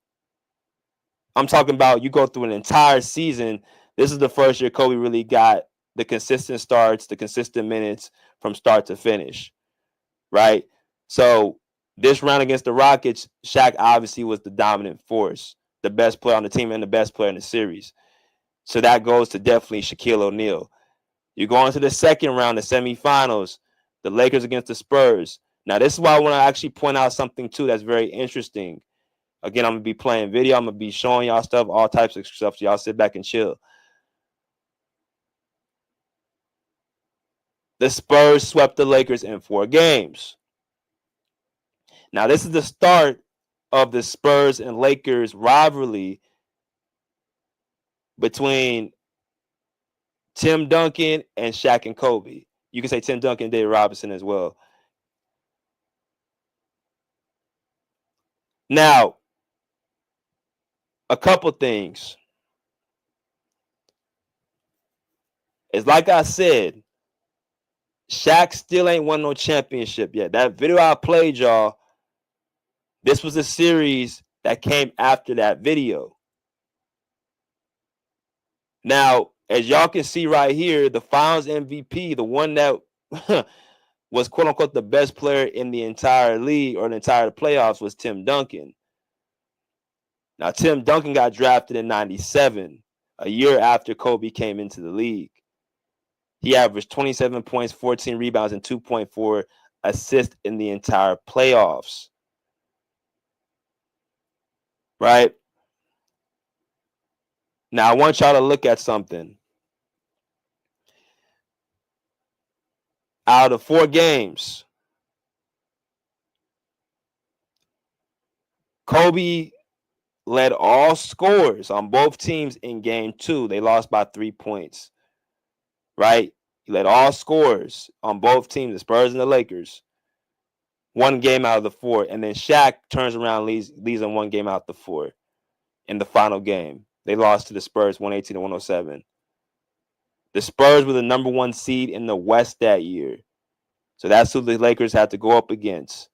I'm talking about you go through an entire season. This is the first year Kobe really got the consistent starts, the consistent minutes from start to finish, right? So this round against the Rockets, Shaq obviously was the dominant force, the best player on the team and the best player in the series. So that goes to definitely Shaquille O'Neal. You go into the second round, the semifinals, the Lakers against the Spurs. Now, this is why I want to actually point out something, too, that's very interesting. Again, I'm going to be playing video. I'm going to be showing y'all stuff, all types of stuff, so y'all sit back and chill. The Spurs swept the Lakers in 4 games. Now, this is the start of the Spurs and Lakers rivalry between Tim Duncan and Shaq and Kobe. You can say Tim Duncan and David Robinson as well. Now, a couple things. It's like I said, Shaq still ain't won no championship yet. That video I played, y'all, this was a series that came after that video. Now, as y'all can see right here, the Finals MVP, the one that was quote-unquote the best player in the entire league or the entire playoffs was Tim Duncan. Now, Tim Duncan got drafted in '97, a year after Kobe came into the league. He averaged 27 points, 14 rebounds, and 2.4 assists in the entire playoffs. Right? Now, I want y'all to look at something. Out of 4 games, Kobe led all scorers on both teams in game 2. They lost by 3 points. Right? He led all scorers on both teams, the Spurs and the Lakers. 1 game out of the 4. And then Shaq turns around, leads on 1 game out of the 4 in the final game. They lost to the Spurs 118-107. The Spurs were the number 1 seed in the West that year. So that's who the Lakers had to go up against.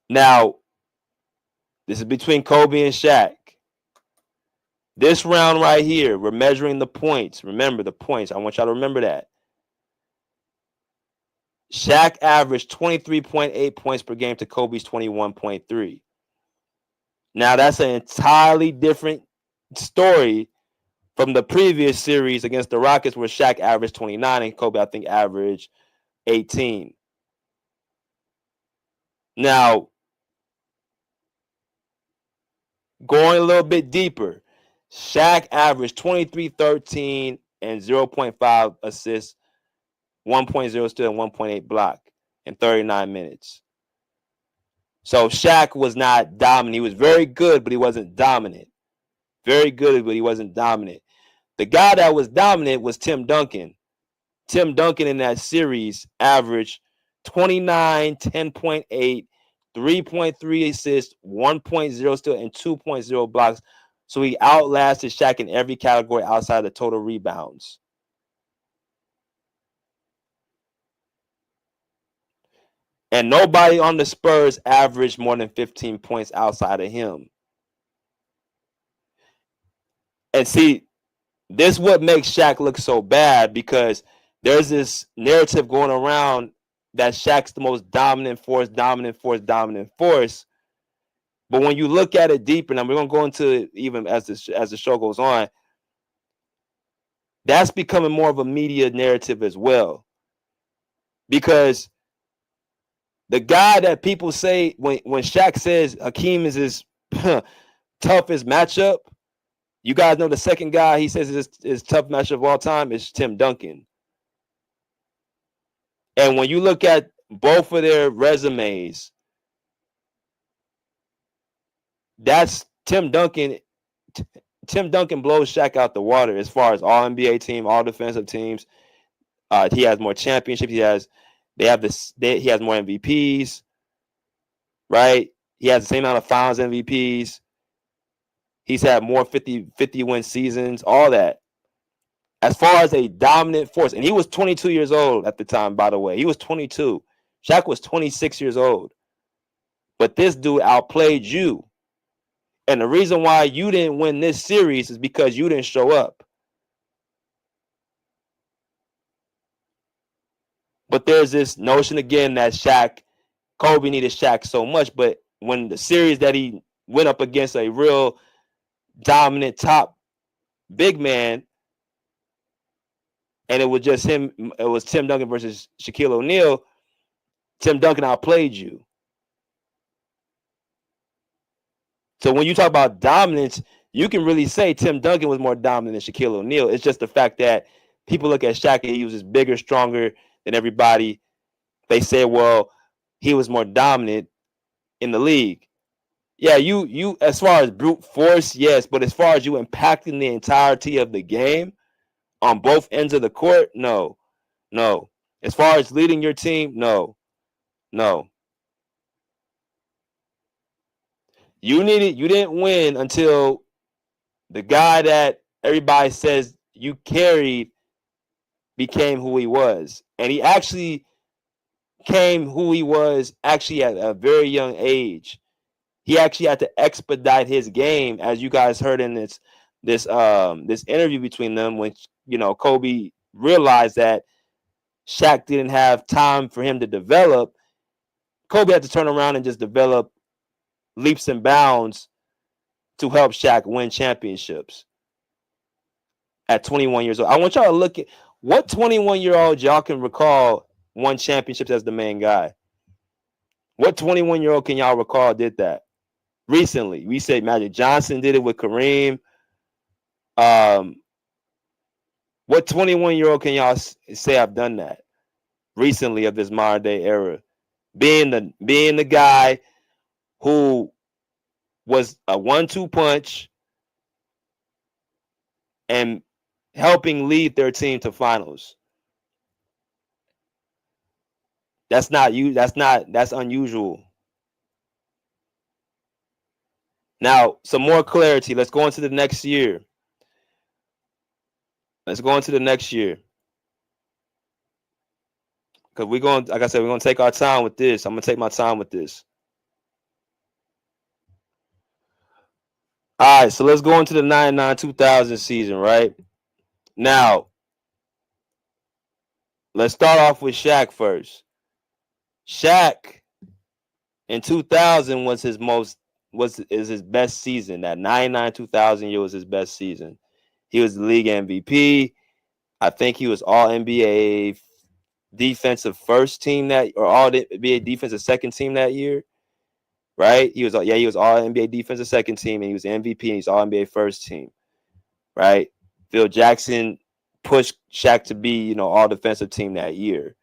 Now, this is between Kobe and Shaq. This round right here, we're measuring the points. Remember the points. I want y'all to remember that. Shaq averaged 23.8 points per game to Kobe's 21.3. Now, that's an entirely different story from the previous series against the Rockets where Shaq averaged 29 and Kobe, I think, averaged 18. Now, going a little bit deeper, Shaq averaged 23, 13, and 0.5 assists, 1.0 steal, and 1.8 block in 39 minutes. So Shaq was not dominant. He was very good, but he wasn't dominant. Very good, but he wasn't dominant. The guy that was dominant was Tim Duncan. Tim Duncan in that series averaged 29, 10.8, 3.3 assists, 1.0 steal, and 2.0 blocks. So he outlasted Shaq in every category outside of total rebounds. And nobody on the Spurs averaged more than 15 points outside of him. And see, this is what makes Shaq look so bad, because there's this narrative going around that Shaq's the most dominant force. But when you look at it deeper, and we're going to go into it even as the show goes on, that's becoming more of a media narrative as well. Because the guy that people say when Shaq says Hakeem is his toughest matchup, you guys know the second guy he says is his tough matchup of all time is Tim Duncan. And when you look at both of their resumes, that's Tim Duncan. Tim Duncan blows Shaq out the water as far as all NBA team, all defensive teams. He has more championships. He has more MVPs, right? He has the same amount of finals MVPs. He's had more 50 win seasons, all that. As far as a dominant force, and he was 22 years old at the time, by the way. He was 22. Shaq was 26 years old. But this dude outplayed you. And the reason why you didn't win this series is because you didn't show up. But there's this notion again that Kobe needed Shaq so much. But when the series that he went up against a real dominant top big man, and it was just him, it was Tim Duncan versus Shaquille O'Neal, Tim Duncan outplayed you. So when you talk about dominance, you can really say Tim Duncan was more dominant than Shaquille O'Neal. It's just the fact that people look at Shaq and he was just bigger, stronger than everybody. They say, well, he was more dominant in the league. Yeah, you as far as brute force, yes, but as far as you impacting the entirety of the game on both ends of the court, no. As far as leading your team, no. You didn't win until the guy that everybody says you carried became who he was. And he actually became who he was actually at a very young age. He actually had to expedite his game, as you guys heard in this interview between them, when Kobe realized that Shaq didn't have time for him to develop. Kobe had to turn around and just develop leaps and bounds to help Shaq win championships at 21 years old. I want y'all to look at what 21-year-old y'all can recall won championships as the main guy. What 21-year-old can y'all recall did that recently? We said Magic Johnson did it with Kareem. What 21-year-old can y'all say I've done that recently of this modern day era? Being the guy who was a 1-2 punch and helping lead their team to finals. That's unusual. Now, some more clarity. Let's go into the next year. Because we're going, like I said, we're going to take our time with this. I'm going to take my time with this. All right, so let's go into the 99-2000 season, right? Now, let's start off with Shaq first. Shaq in 2000 was his best season. That 99-2000 year was his best season. He was the league MVP. I think he was all NBA defensive first team or all NBA defensive second team that year. Right? He was all NBA defensive second team, and he was MVP, and he's all NBA first team. Right? Phil Jackson pushed Shaq to be, all defensive team that year.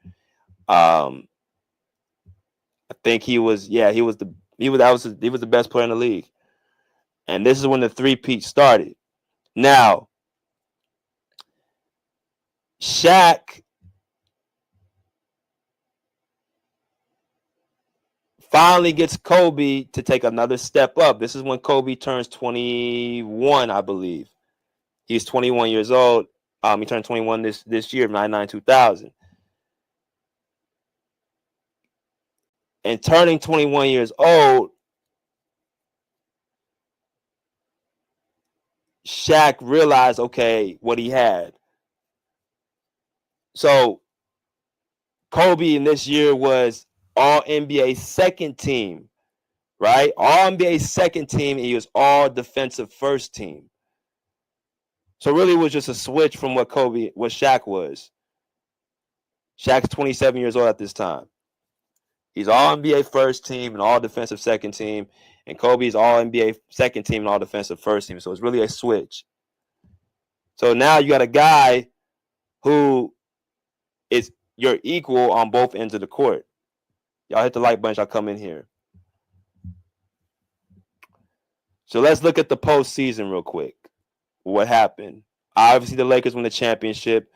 I think he was the best player in the league. And this is when the three-peat started. Now, Shaq finally gets Kobe to take another step up. This is when Kobe turns 21, I believe. He's 21 years old. He turned 21 this year, 99-2000. And turning 21 years old, Shaq realized, okay, what he had. So Kobe in this year was all NBA second team, right? All NBA second team, and he was all defensive first team. So really it was just a switch from what Shaq was. Shaq's 27 years old at this time. He's all NBA first team and all defensive second team. And Kobe's all NBA second team and all defensive first team. So it's really a switch. So now you got a guy who is your equal on both ends of the court. Y'all hit the like button. Y'all come in here. So let's look at the postseason real quick. What happened? Obviously, the Lakers win the championship.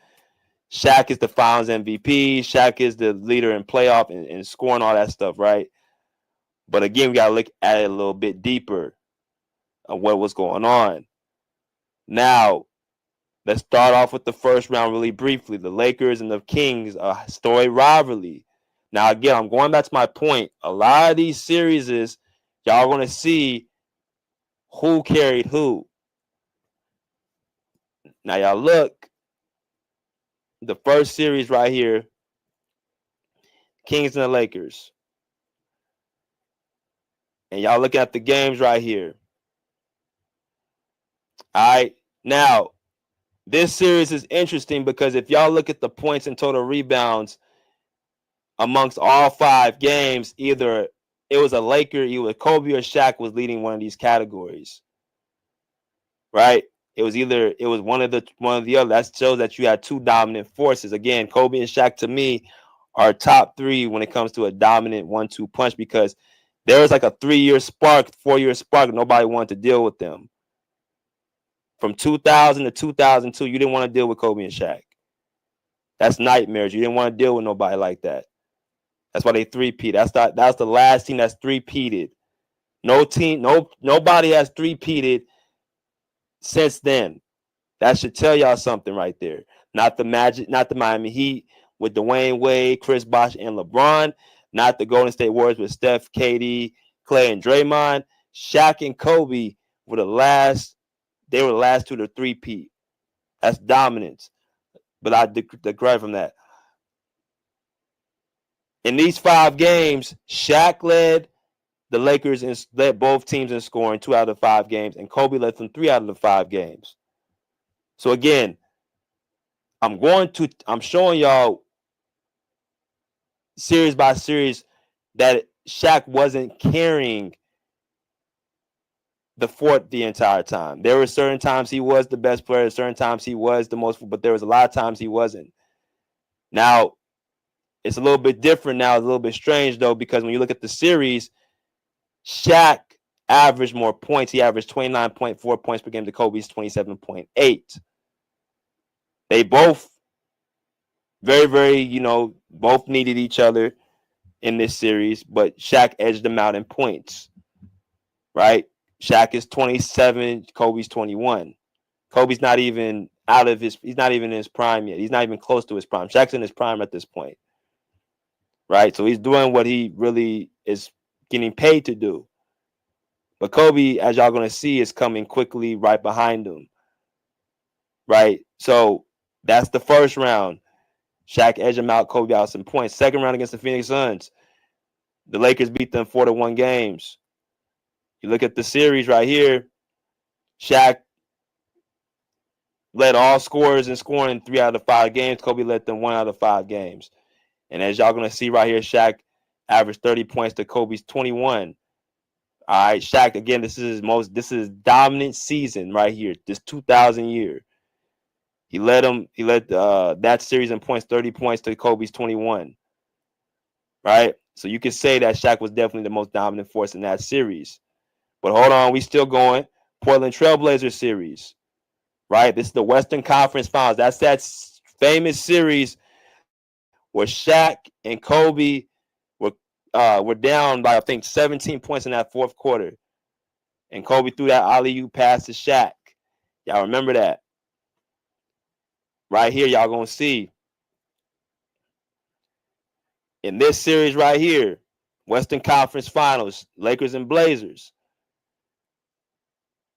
Shaq is the Finals MVP. Shaq is the leader in playoff and scoring all that stuff, right? But again, we got to look at it a little bit deeper of what was going on. Now, let's start off with the first round really briefly. The Lakers and the Kings, a storied rivalry. Now, again, I'm going back to my point. A lot of these series is y'all going to see who carried who. Now, y'all look. The first series right here, Kings and the Lakers. And y'all looking at the games right here. All right. Now, this series is interesting because if y'all look at the points and total rebounds amongst all 5 games, either it was a Laker, either Kobe or Shaq was leading one of these categories. Right? It was one of the other. That shows that you had 2 dominant forces. Again, Kobe and Shaq to me are top 3 when it comes to a dominant 1-2 punch because there was like a 3-year spark, 4-year spark. Nobody wanted to deal with them. From 2000 to 2002, you didn't want to deal with Kobe and Shaq. That's nightmares. You didn't want to deal with nobody like that. That's why they three-peat. That's the last team that's three-peated. Nobody has three-peated since then. That should tell y'all something right there. Not the Magic, not the Miami Heat with Dwayne Wade, Chris Bosh, and LeBron. Not the Golden State Warriors with Steph, KD, Clay, and Draymond. Shaq and Kobe were the last. They were the last 2 to three-peat. That's dominance. But I digress from that. In these 5 games, Shaq led the Lakers and led both teams in scoring 2 out of 5 games, and Kobe led them 3 out of the 5 games. So again, I'm showing y'all series by series that Shaq wasn't carrying the fort the entire time. There were certain times he was the best player, certain times he was the most, but there was a lot of times he wasn't. Now, it's a little bit different now. It's a little bit strange, though, because when you look at the series, Shaq averaged more points. He averaged 29.4 points per game to Kobe's 27.8. They both very, very, both needed each other in this series, but Shaq edged them out in points, right? Shaq is 27, Kobe's 21. Kobe's not even he's not even in his prime yet. He's not even close to his prime. Shaq's in his prime at this point, right? So he's doing what he really is getting paid to do. But Kobe, as y'all going to see, is coming quickly right behind him, right? So that's the first round. Shaq edged him out, Kobe out some points. Second round against the Phoenix Suns. The Lakers beat them 4-1 games. You look at the series right here. Shaq led all scorers in scoring 3 out of 5 games. Kobe led them 1 out of 5 games. And as y'all going to see right here, Shaq averaged 30 points to Kobe's 21. All right, Shaq, again, this is his dominant season right here, this 2000 year. He led that series in points, 30 points to Kobe's 21. Right? So you could say that Shaq was definitely the most dominant force in that series. But hold on, we still going. Portland Trailblazers series. Right? This is the Western Conference Finals. That's that famous series where Shaq and Kobe were down by, I think, 17 points in that fourth quarter. And Kobe threw that alley-oop pass to Shaq. Y'all remember that? Right here, y'all going to see. In this series right here, Western Conference Finals, Lakers and Blazers.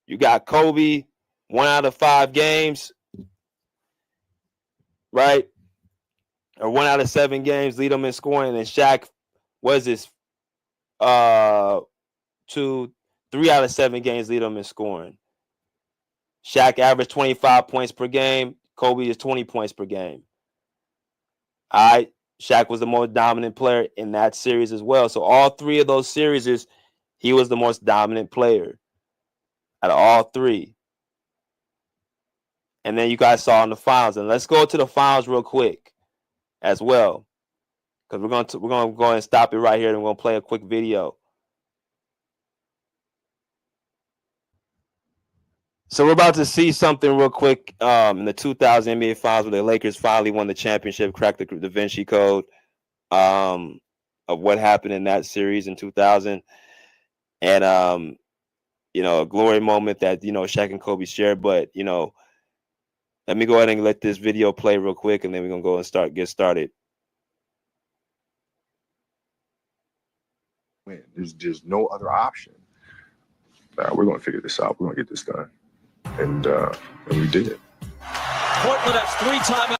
You got Kobe, 1 out of 5 games, right? Or 1 out of 7 games, lead them in scoring. And then Shaq was this 3 out of 7 games, lead them in scoring. Shaq averaged 25 points per game. Kobe is 20 points per game. All right. Shaq was the most dominant player in that series as well. So all three of those series, he was the most dominant player out of all three. And then you guys saw in the finals. And let's go to the finals real quick as well, because we're gonna go ahead and stop it right here, and we're gonna play a quick video. So we're about to see something real quick in the 2000 NBA Finals, where the Lakers finally won the championship, cracked the Da Vinci Code of what happened in that series in 2000, and a glory moment that Shaq and Kobe shared. But let me go ahead and let this video play real quick, and then we're gonna go and get started. There's just no other option. We're gonna figure this out. We're gonna get this done. And we did it. Portland has 3 timeouts.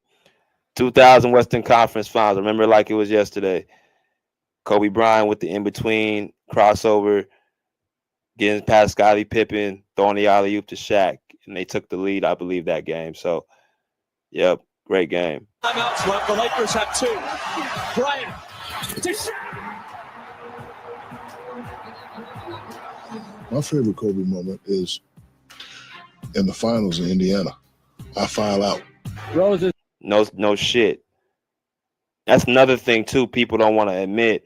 2000 Western Conference Finals. Remember it like it was yesterday. Kobe Bryant with the in-between crossover, getting past Scottie Pippen, throwing the alley-oop to Shaq, and they took the lead, I believe, that game. So, yep, great game. Timeouts left. The Lakers have 2. Bryant to Shaq. My favorite Kobe moment is in the finals in Indiana. I foul out. Roses. No shit. That's another thing too. People don't want to admit.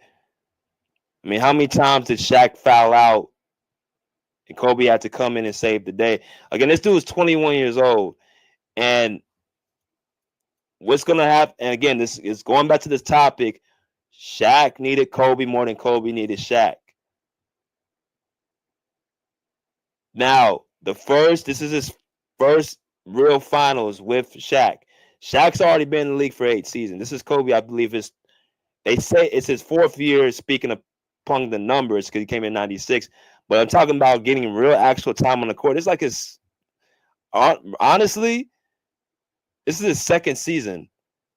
I mean, how many times did Shaq foul out and Kobe had to come in and save the day? Again, this dude is 21 years old, and what's gonna happen? And again, this is going back to this topic. Shaq needed Kobe more than Kobe needed Shaq. Now, this is his first real finals with Shaq. Shaq's already been in the league for 8 seasons. This is Kobe, I believe, they say it's his 4th year, speaking upon the numbers, because he came in 96. But I'm talking about getting real actual time on the court. It's like honestly, this is his 2nd season.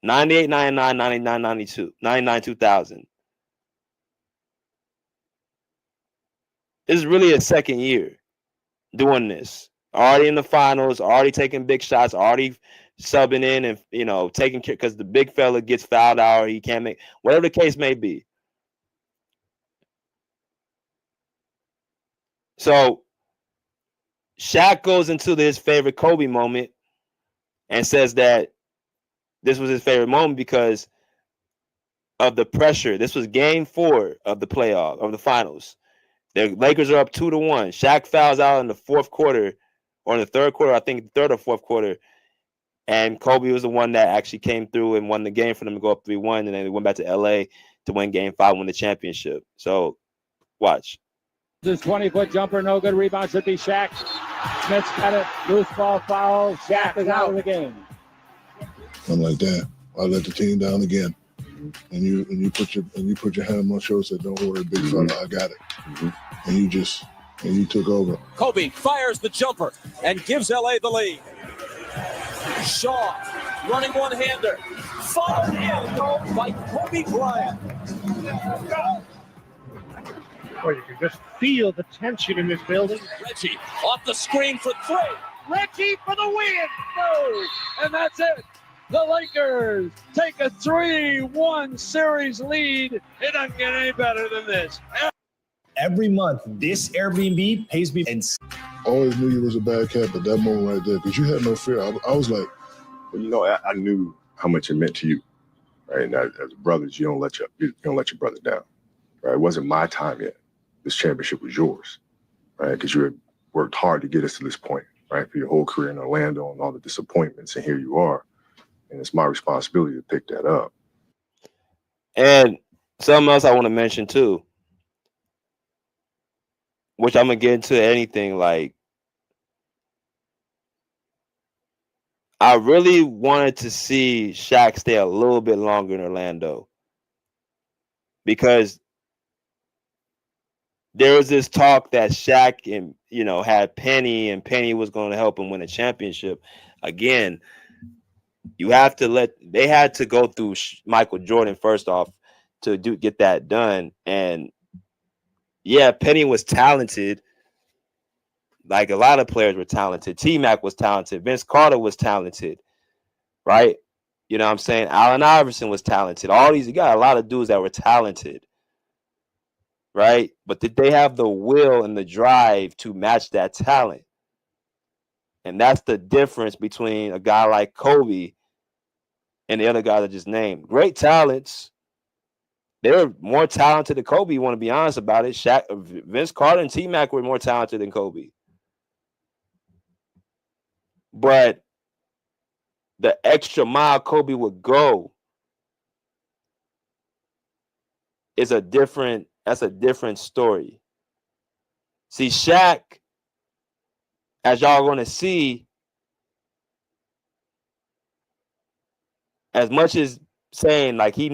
98, 99, 99, 92, 99, 2000. This is really his 2nd year doing this. Already in the finals, already taking big shots, already subbing in and taking care, because the big fella gets fouled out or he can't make, whatever the case may be. So Shaq goes into his favorite Kobe moment and says that this was his favorite moment because of the pressure. This was game 4 of the playoff, of the finals. The Lakers are up 2-1. Shaq fouls out in the 4th quarter, or in the 3rd quarter, I think 3rd or 4th quarter. And Kobe was the one that actually came through and won the game for them to go up 3-1. And then they went back to LA to win game 5, win the championship. So watch. This 20-foot jumper, no good. Rebound should be Shaq. Smith's got it. Loose ball foul. Shaq is out of the game. I'm like, damn, I let the team down again. And you put your hand on my shoulder and said, don't worry, big fella, I got it. And you took over. Kobe fires the jumper and gives LA the lead. Shaw running one-hander. Followed in by Kobe Bryant. Well, you can just feel the tension in this building. Reggie off the screen for 3. Reggie for the win! No! And that's it! The Lakers take a 3-1 series lead. It doesn't get any better than this. Every month, this Airbnb pays me. I always knew you was a bad cat, but that moment right there, because you had no fear. I was like, I knew how much it meant to you, right? And as brothers, you don't let your brother down, right? It wasn't my time yet. This championship was yours, right? Because you had worked hard to get us to this point, right? For your whole career in Orlando and all the disappointments, and here you are. And it's my responsibility to pick that up. And something else I want to mention too, which I'm going to get into anything, like, I really wanted to see Shaq stay a little bit longer in Orlando, because there was this talk that Shaq and had Penny, and Penny was going to help him win a championship. Again, they had to go through Michael Jordan first off to get that done. And yeah, Penny was talented. Like a lot of players were talented. T-Mac was talented. Vince Carter was talented, right? You know what I'm saying? Allen Iverson was talented. All these, you got a lot of dudes that were talented, right? But did they have the will and the drive to match that talent? And that's the difference between a guy like Kobe and the other guys I just named. Great talents. They were more talented than Kobe, you want to be honest about it. Vince Carter and T-Mac were more talented than Kobe. But the extra mile Kobe would go that's a different story. See, Shaq, as y'all going to see, as much as saying like he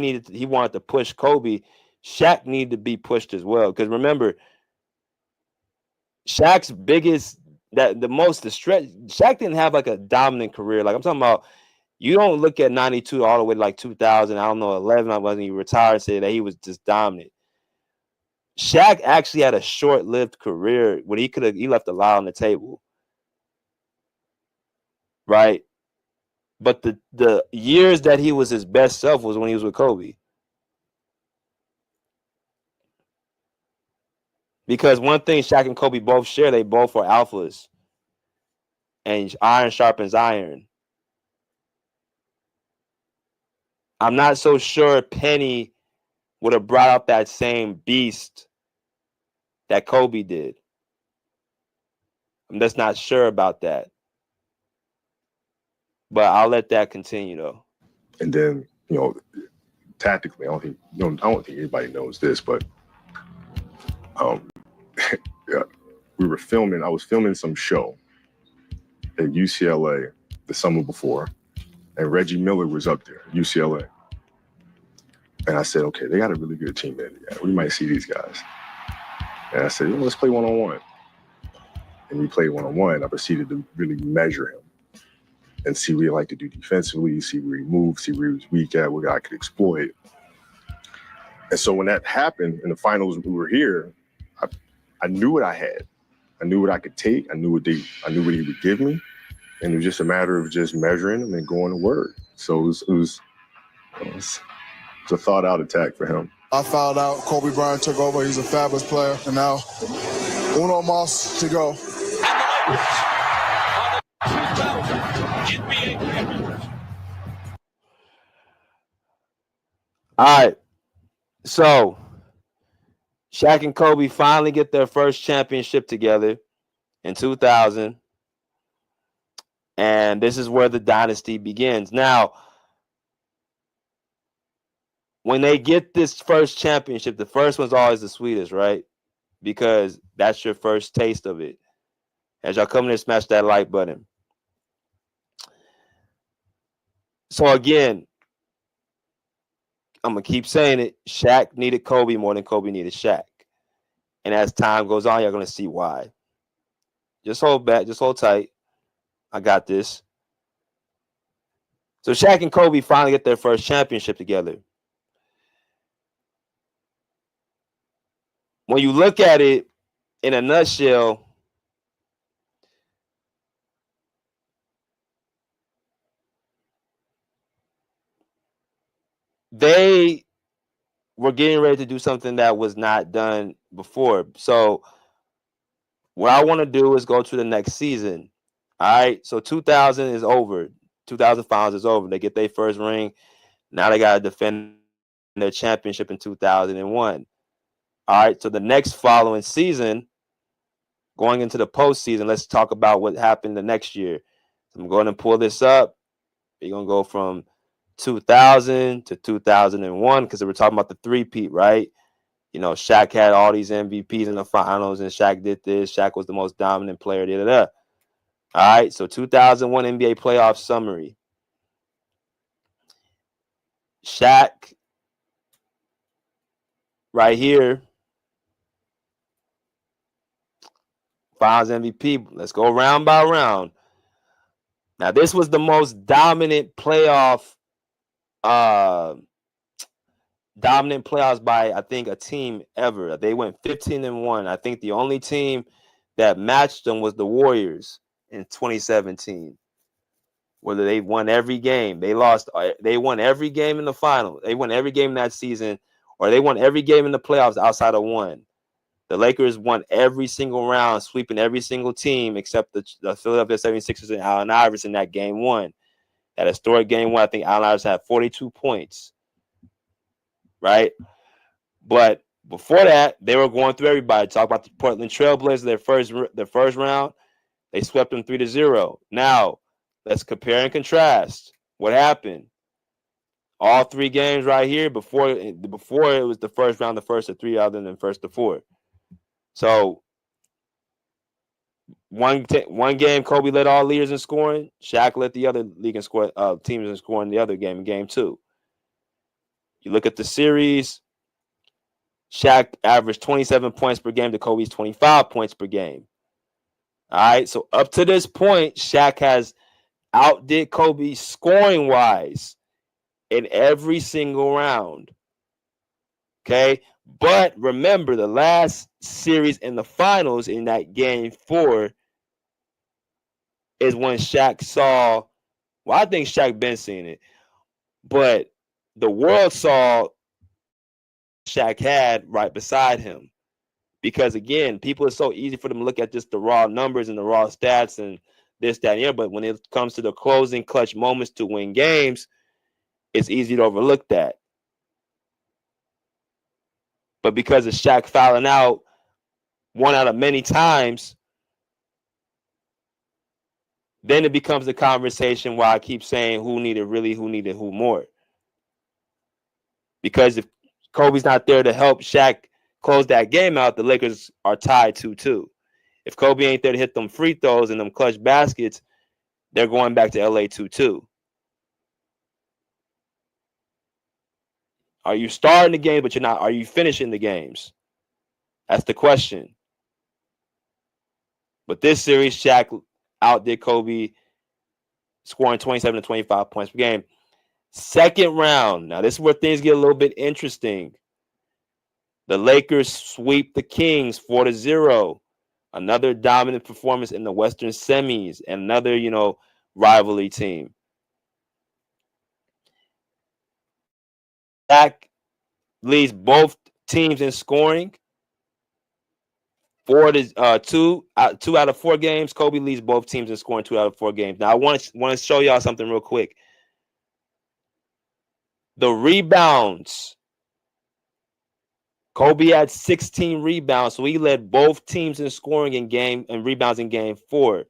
wanted to push Kobe, Shaq needed to be pushed as well. Because remember, Shaq's biggest Shaq didn't have like a dominant career. Like I'm talking about, you don't look at 92 all the way to like 2000, I don't know, 11, I wasn't even retired, and say that he was just dominant. Shaq actually had a short-lived career when he left a lot on the table. Right? But the years that he was his best self was when he was with Kobe. Because one thing Shaq and Kobe both share, they both were alphas. And iron sharpens iron. I'm not so sure Penny would have brought out that same beast that Kobe did. I'm just not sure about that. But I'll let that continue though. And then, tactically, I don't think anybody knows this, but yeah, I was filming some show at UCLA the summer before, and Reggie Miller was up there, UCLA. And I said, okay, they got a really good team there. We might see these guys. And I said, let's play one-on-one. And we played one-on-one. I proceeded to really measure him and see what he liked to do defensively, see where he moved, see where he was weak at, what I could exploit. And so when that happened in the finals, we were here, I knew what I had. I knew what I could take. I knew what he would give me. And it was just a matter of just measuring him and going to work. So it was a thought-out attack for him. I found out Kobe Bryant took over. He's a fabulous player. And now, uno más to go. All right. So, Shaq and Kobe finally get their first championship together in 2000. And this is where the dynasty begins. Now, when they get this first championship, the first one's always the sweetest, right? Because that's your first taste of it. As y'all come in and smash that like button. So again, I'm going to keep saying it. Shaq needed Kobe more than Kobe needed Shaq. And as time goes on, you're going to see why. Just hold back. Just hold tight. I got this. So Shaq and Kobe finally get their first championship together. When you look at it in a nutshell, they were getting ready to do something that was not done before. So what I want to do is go to the next season. All right. So 2000 is over. 2000 finals is over. They get their first ring. Now they got to defend their championship in 2001. All right. So the next following season, going into the postseason, let's talk about what happened the next year. So I'm going to pull this up. You're going to go from 2000 to 2001 because we're talking about the three-peat, right? Shaq had all these MVPs in the finals, and Shaq did this. Shaq was the most dominant player. Da-da-da. All right, so 2001 NBA playoff summary. Shaq, right here, finals MVP. Let's go round by round. Now, this was the most dominant playoffs by, I think, a team ever. They went 15-1. I think the only team that matched them was the Warriors in 2017. whether they won every game, they lost, they won every game in the final, they won every game that season, or they won every game in the playoffs outside of one. The Lakers won every single round, sweeping every single team except the Philadelphia 76ers and Allen Iverson that game one. That historic game one, I think Allen Iverson had 42 points. Right? But before that, they were going through everybody. Talk about the Portland Trailblazers, their first round. They swept them 3-0. Now, let's compare and contrast. What happened? All three games right here, before it was the first round, the first to three, other than first to four. So one game, Kobe led all leaders in scoring. Shaq led the other league in score teams in scoring the other game in game two. You look at the series, Shaq averaged 27 points per game to Kobe's 25 points per game. All right, so up to this point, Shaq has outdid Kobe scoring-wise in every single round. Okay? But remember, the last series in the finals in that game 4 is when Shaq saw, well, I think Shaq been seeing it, but the world saw Shaq had right beside him. Because, again, people, it's so easy for them to look at just the raw numbers and the raw stats and this, that, and the other. But when it comes to the closing clutch moments to win games, it's easy to overlook that. But because of Shaq fouling out one out of many times, then it becomes a conversation where I keep saying who needed who more. Because if Kobe's not there to help Shaq close that game out, the Lakers are tied 2-2. If Kobe ain't there to hit them free throws and them clutch baskets, they're going back to LA 2-2. Are you starting the game, but you're not? Are you finishing the games? That's the question. But this series, Shaq outdid Kobe, scoring 27 to 25 points per game. Second round. Now, this is where things get a little bit interesting. The Lakers sweep the Kings 4-0. Another dominant performance in the Western semis, and another, rivalry team. Shaq leads both teams in scoring. 2 out of 4 games. Kobe leads both teams in scoring 2 out of 4 games. Now, I want to show y'all something real quick. The rebounds. Kobe had 16 rebounds, so he led both teams in scoring and rebounds in game 4.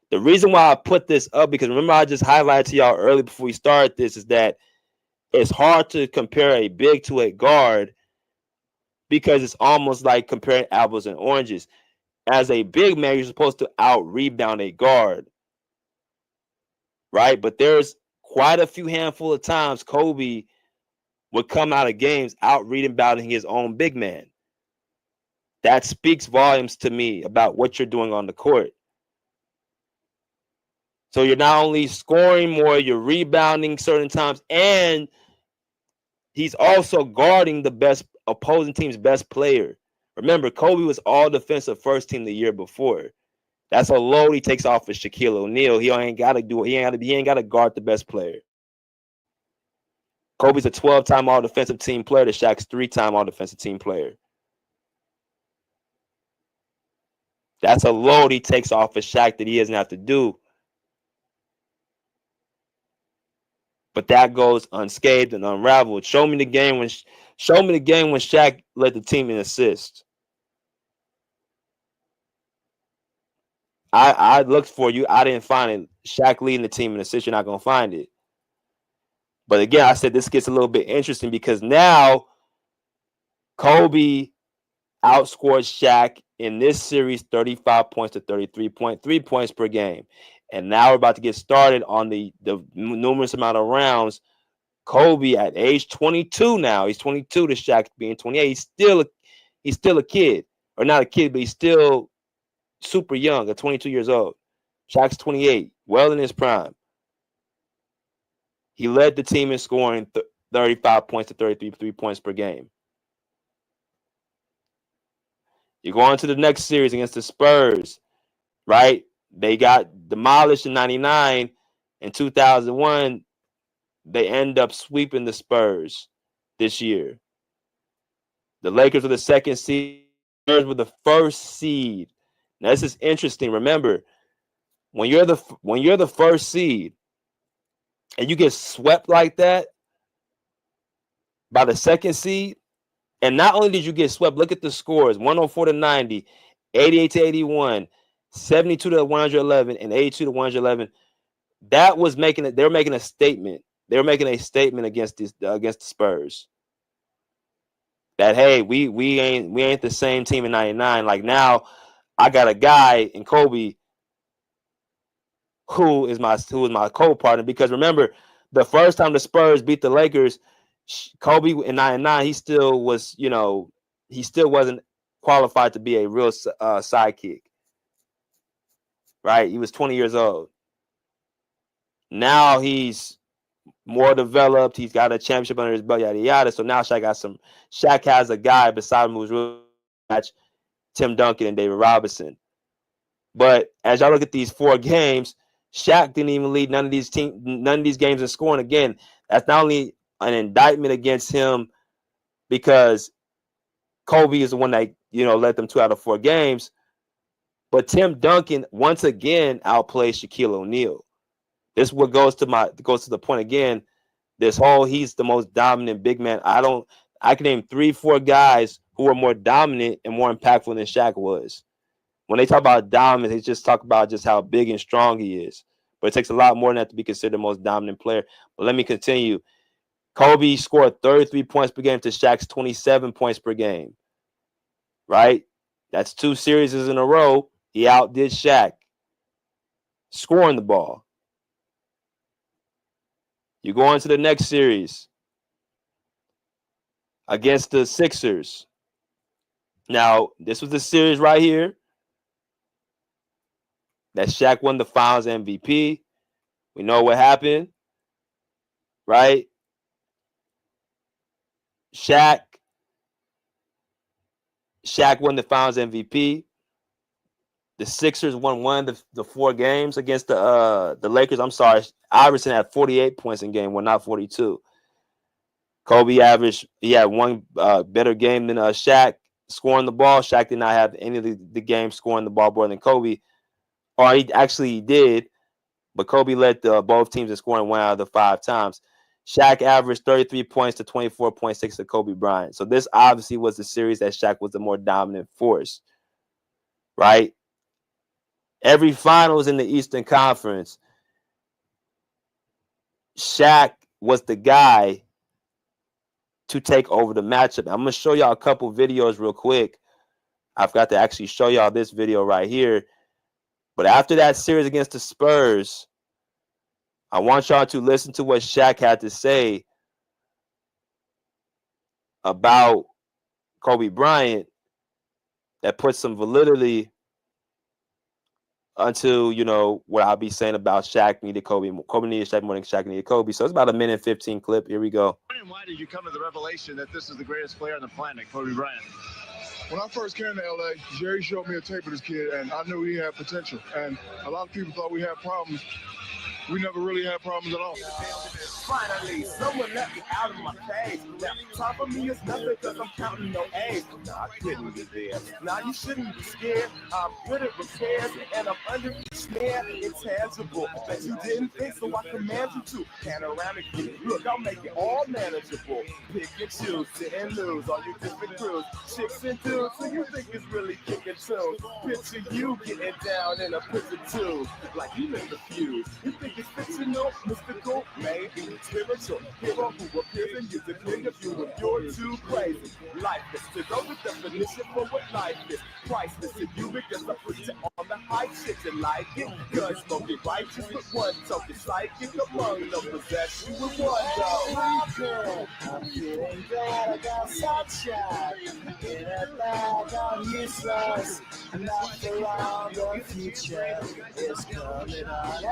The reason why I put this up, because remember I just highlighted to y'all early before we started this, is that it's hard to compare a big to a guard because it's almost like comparing apples and oranges. As a big man, you're supposed to out-rebound a guard, right? But there's quite a few handful of times Kobe would come out of games out-rebounding his own big man. That speaks volumes to me about what you're doing on the court. So you're not only scoring more, you're rebounding certain times, and he's also guarding the best opposing team's best player. Remember, Kobe was all defensive first team the year before. That's a load he takes off of Shaquille O'Neal. He ain't got to do it. He ain't got to guard the best player. Kobe's a 12-time all-defensive team player to Shaq's 3-time all-defensive team player. That's a load he takes off of Shaq that he doesn't have to do. But that goes unscathed and unraveled. Show me the game when Shaq led the team in assists. I looked for you. I didn't find it. Shaq leading the team in assists. You're not gonna find it. But again, I said this gets a little bit interesting because now Kobe outscored Shaq in this series 35 points to 33.3 points per game. And now we're about to get started on the numerous amount of rounds. Kobe at age 22 now. He's 22 to Shaq being 28. He's still a kid. Or not a kid, but he's still super young at 22 years old. Shaq's 28, well in his prime. He led the team in scoring 35 points to 33 points per game. You go on to the next series against the Spurs, right? They got demolished in 99, In 2001, they end up sweeping the Spurs this year. The Lakers were the second seed. Spurs were the first seed. Now, this is interesting. Remember, when you're the first seed and you get swept like that by the second seed, and not only did you get swept, look at the scores: 104-90, 88-81, 72-111, and 82-111. That was making it. They were making a statement. They were making a statement against the Spurs. That, hey, we ain't the same team in '99. Like, now, I got a guy in Kobe who is my co-partner. Because remember, the first time the Spurs beat the Lakers, Kobe in '99, he still wasn't qualified to be a real sidekick. Right? He was 20 years old. Now he's more developed. He's got a championship under his belt, yada yada. So now Shaq has a guy beside him who's really match Tim Duncan and David Robinson. But as y'all look at these 4 games, Shaq didn't even lead none of these games in scoring. Again, that's not only an indictment against him because Kobe is the one that led them 2 out of 4 games, but Tim Duncan once again outplayed Shaquille O'Neal. This is what goes to the point again. He's the most dominant big man. I can name 3-4 guys who are more dominant and more impactful than Shaq was. When they talk about dominance, they just talk about just how big and strong he is. But it takes a lot more than that to be considered the most dominant player. But let me continue. Kobe scored 33 points per game to Shaq's 27 points per game. Right? That's 2 series in a row. He outdid Shaq scoring the ball. You go on to the next series against the Sixers. Now, this was the series right here that Shaq won the Finals MVP. We know what happened, right? Shaq won the Finals MVP. The Sixers won one of the 4 games against the Lakers. I'm sorry, Iverson had 48 points in game 1, not 42. Kobe he had one better game than Shaq scoring the ball. Shaq did not have any of the games scoring the ball more than Kobe. Or he did, but Kobe led both teams in scoring 1 out of the 5 times. Shaq averaged 33 points to 24.6 to Kobe Bryant. So this obviously was the series that Shaq was the more dominant force, right? Every finals in the Eastern Conference, Shaq was the guy to take over the matchup. I'm going to show y'all a couple videos real quick. I forgot to actually show y'all this video right here. But after that series against the Spurs, I want y'all to listen to what Shaq had to say about Kobe Bryant that puts some validity until, what I'll be saying about Shaq needed Kobe. Kobe needed Shaq more than Shaq needed Kobe. So it's about a 1:15 clip. Here we go. Why did you come to the revelation that this is the greatest player on the planet, Kobe Bryant? When I first came to LA, Jerry showed me a tape of this kid, and I knew he had potential. And a lot of people thought we had problems. We never really had problems at all. Finally, someone let me out of my cage. Now, top of me is nothing because I'm counting no A's. Nah, I couldn't be there. Now, you shouldn't be scared. I'm good at repairs, and I'm under the snare. Intangible, but you didn't think, so I command you to. Panoramic view. Look, I'll make it all manageable. Pick and choose, sit and lose. All you different crews, chicks and dudes. So you think it's really kicking tunes. Picture you getting down in a picture too. Like you in the fuse. You think it's fictional, mystical, maybe spiritual hero who appears in you to clear of you if you're too crazy. Lifeless to know the definition for what life is. Priceless to you because I put you on the high shit you like it. Gun smoking righteous with one token psychic among them possess you with one though. I'm feeling glad I got sunshine in a bag. I'm useless, not for long. The future is coming on.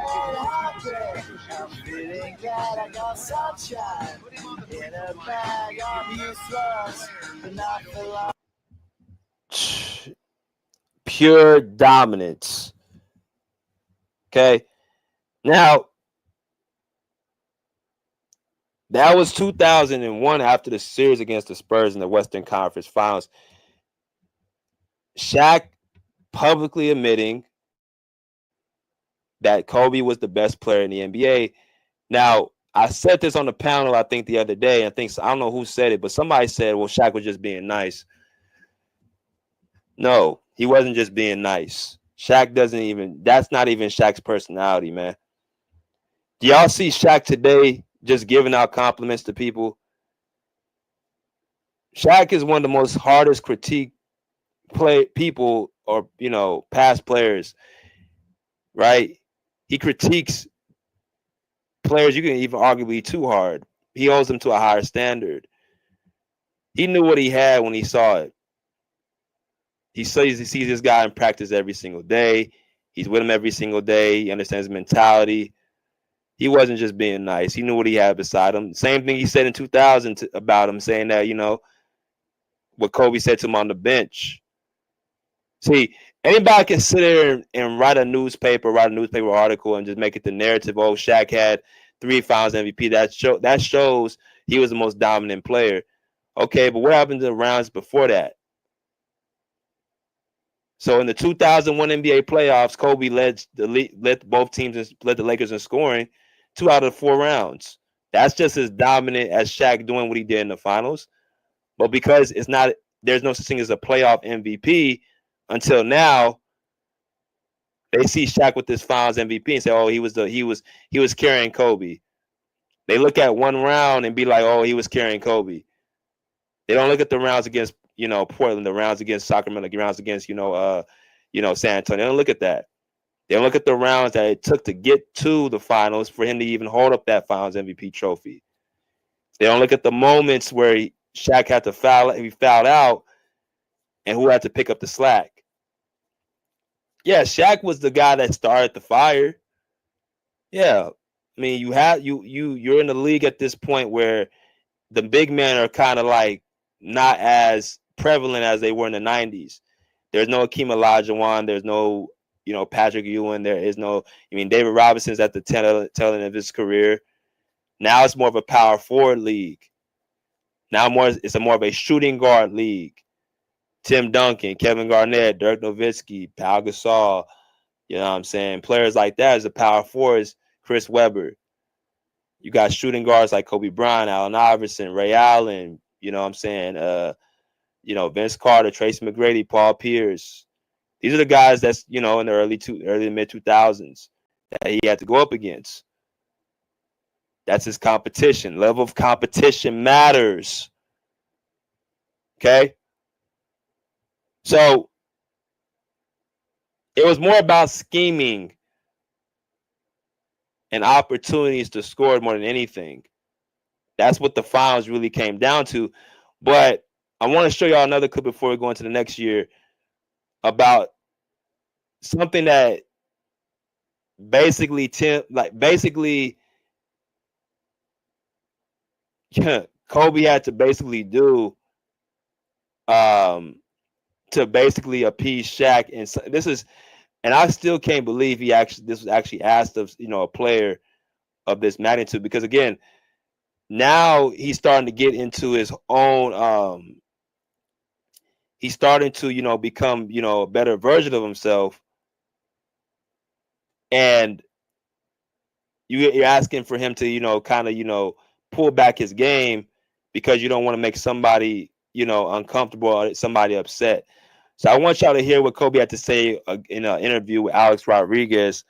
I'm feeling glad I got sunshine in a bag. I'm useless, but not for long. Pure dominance. Okay. Now, That was 2001 after the series against the Spurs in the Western Conference Finals. Shaq publicly admitting that Kobe was the best player in the NBA. Now, I said this on the panel, I think, the other day. I don't know who said it, but somebody said, well, Shaq was just being nice. No, he wasn't just being nice. That's not even Shaq's personality, man. Do y'all see Shaq today just giving out compliments to people? Shaq is one of the most hardest critique people or, past players, right? He critiques players you can even arguably too hard. He holds them to a higher standard. He knew what he had when he saw it. He sees this guy in practice every single day. He's with him every single day. He understands his mentality. He wasn't just being nice. He knew what he had beside him. Same thing he said in 2000 about him, saying that, what Kobe said to him on the bench. See, anybody can sit there and write a newspaper article and just make it the narrative. Oh, Shaq had 3 Finals MVP. That shows he was the most dominant player. Okay, but what happened to the rounds before that? So in the 2001 NBA playoffs, Kobe led both teams and led the Lakers in scoring 2 out of 4 rounds. That's just as dominant as Shaq doing what he did in the finals. But because there's no such thing as a playoff MVP until now, they see Shaq with this Finals MVP and say, "Oh, he was carrying Kobe." They look at one round and be like, "Oh, he was carrying Kobe." They don't look at the rounds against Portland, the rounds against Sacramento, the rounds against San Antonio. They don't look at that. They don't look at the rounds that it took to get to the finals for him to even hold up that Finals MVP trophy. They don't look at the moments where Shaq had to he fouled out, and who had to pick up the slack. Yeah, Shaq was the guy that started the fire. Yeah, I mean, you're in the league at this point where the big men are kind of like not as prevalent as they were in the 90s. There's no Akeem Olajuwon. There's no, Patrick Ewing. There is no, David Robinson's at the tail end of his career. Now it's more of a power forward league. Now it's more of a shooting guard league. Tim Duncan, Kevin Garnett, Dirk Nowitzki, Pau Gasol, players like that as a power forwards, Chris Webber. You got shooting guards like Kobe Bryant, Allen Iverson, Ray Allen, Vince Carter, Tracy McGrady, Paul Pierce. These are the guys that's, in the early to mid 2000s that he had to go up against. That's his competition. Level of competition matters. Okay? So it was more about scheming and opportunities to score more than anything. That's what the finals really came down to. But I want to show y'all another clip before we go into the next year about something that basically Kobe had to basically do to basically appease Shaq. And I still can't believe this was actually asked of a player of this magnitude, because again, now he's starting to get into his own he's starting to become a better version of himself, and you're asking for him to kind of pull back his game because you don't want to make somebody uncomfortable or somebody upset. So I want y'all to hear what Kobe had to say in an interview with Alex Rodriguez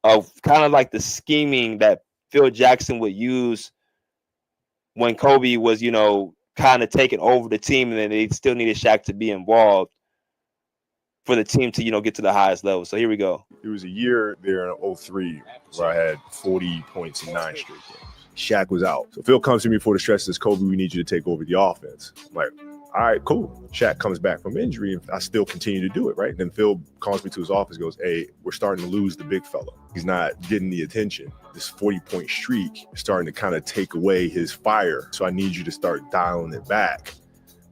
of kind of like the scheming that Phil Jackson would use when Kobe was, kind of taking over the team, and then they still needed Shaq to be involved for the team to, get to the highest level. So here we go. It was a year there in 03 where I had 40 points in 9 straight games. Shaq was out. So Phil comes to me before the stretch, says, "Kobe, we need you to take over the offense." I'm like, all right, cool. Shaq comes back from injury, and I still continue to do it, right? And then Phil calls me to his office, goes, "Hey, we're starting to lose the big fella. He's not getting the attention. This 40-point streak is starting to kind of take away his fire. So I need you to start dialing it back."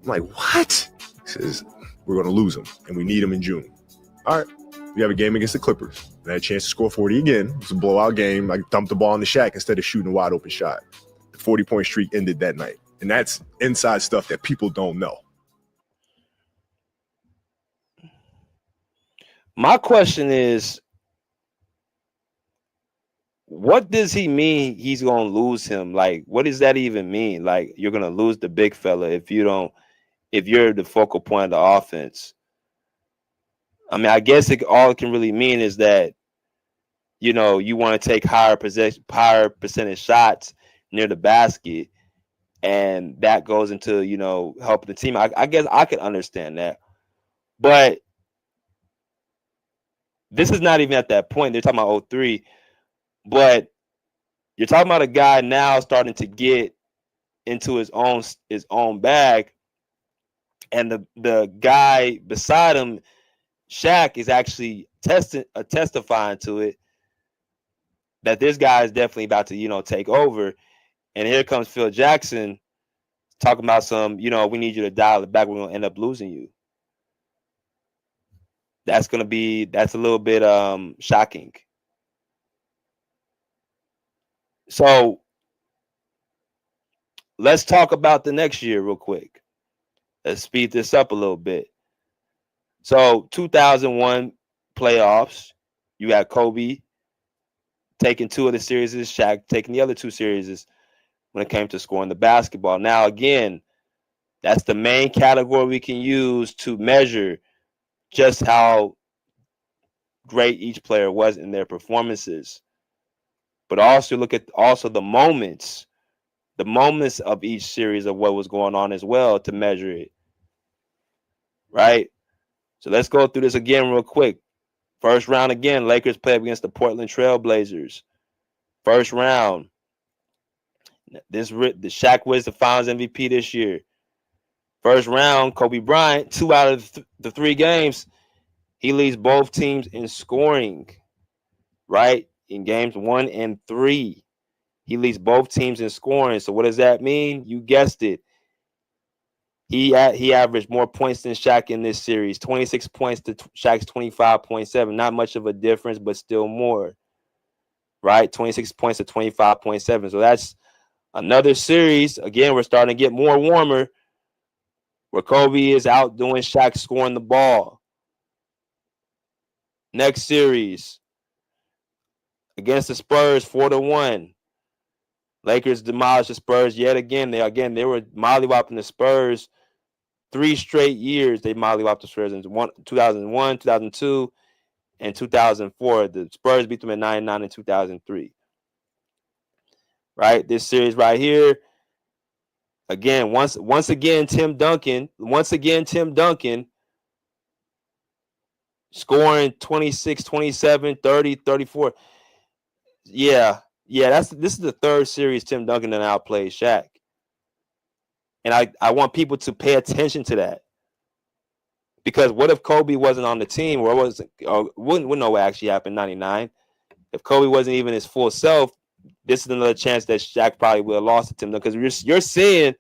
I'm like, what? He says, "We're going to lose him, and we need him in June." All right. We have a game against the Clippers. And I had a chance to score 40 again. It was a blowout game. I dumped the ball on the Shaq instead of shooting a wide open shot. 40-point streak ended that night. And that's inside stuff that people don't know. My question is, what does he mean he's going to lose him? Like, what does that even mean? Like, you're going to lose the big fella if you're the focal point of the offense. I mean, I guess all it can really mean is that, you know, you want to take higher percentage shots near the basket, and that goes into, you know, helping the team. I guess I could understand that. But this is not even at that point. They're talking about 03. But you're talking about a guy now starting to get into his own bag, and the guy beside him, Shaq, is actually testifying to it, that this guy is definitely about to, you know, take over. And here comes Phil Jackson talking about some, you know, we need you to dial it back. We're going to end up losing you. That's a little bit shocking. So let's talk about the next year real quick. Let's speed this up a little bit. So 2001 playoffs, you had Kobe taking 2 of the series, Shaq taking the other 2 series when it came to scoring the basketball. Now, again, that's the main category we can use to measure just how great each player was in their performances. But also look at the moments of each series of what was going on as well to measure it. Right? So let's go through this again real quick. First round again, Lakers play against the Portland Trail Blazers. First round. The Shaq wins the Finals MVP this year. First round, Kobe Bryant, 2 out of the 3 games, he leads both teams in scoring. Right? In games 1 and 3, he leads both teams in scoring. So what does that mean? You guessed it. He averaged more points than Shaq in this series. 26 points to Shaq's 25.7. Not much of a difference, but still more. Right? 26 points to 25.7. So that's another series. Again, we're starting to get more warmer, where Kobe is outdoing Shaq scoring the ball. Next series, against the Spurs, 4-1. Lakers demolished the Spurs yet again. They were mollywopping the Spurs 3 straight years. They mollywopped the Spurs in 2001, 2002, and 2004. The Spurs beat them in 99 and 2003. Right? This series right here. Again, once again, Tim Duncan scoring 26, 27, 30, 34. Yeah, this is the 3rd series Tim Duncan and outplayed Shaq. And I want people to pay attention to that. Because what if Kobe wasn't on the team, or wouldn't know what actually happened in 99? If Kobe wasn't even his full self, this is another chance that Shaq probably would have lost to Tim Duncan. Because you're seeing,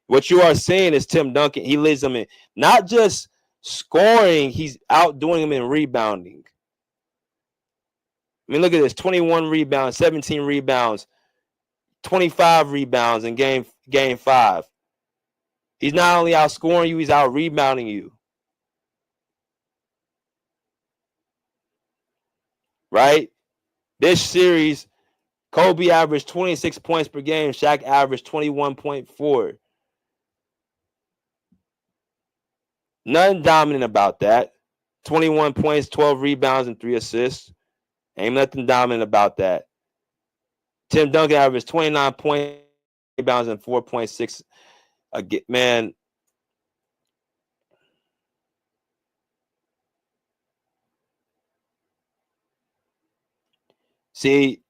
what you are seeing is Tim Duncan, he leads them in not just scoring, he's outdoing them in rebounding. I mean, look at this: 21 rebounds, 17 rebounds, 25 rebounds in game 5. He's not only outscoring you, he's out rebounding you. Right? This series, Kobe averaged 26 points per game. Shaq averaged 21.4. Nothing dominant about that. 21 points, 12 rebounds, and 3 assists. Ain't nothing dominant about that. Tim Duncan averaged 29 points, rebounds, and 4.6. Man, see,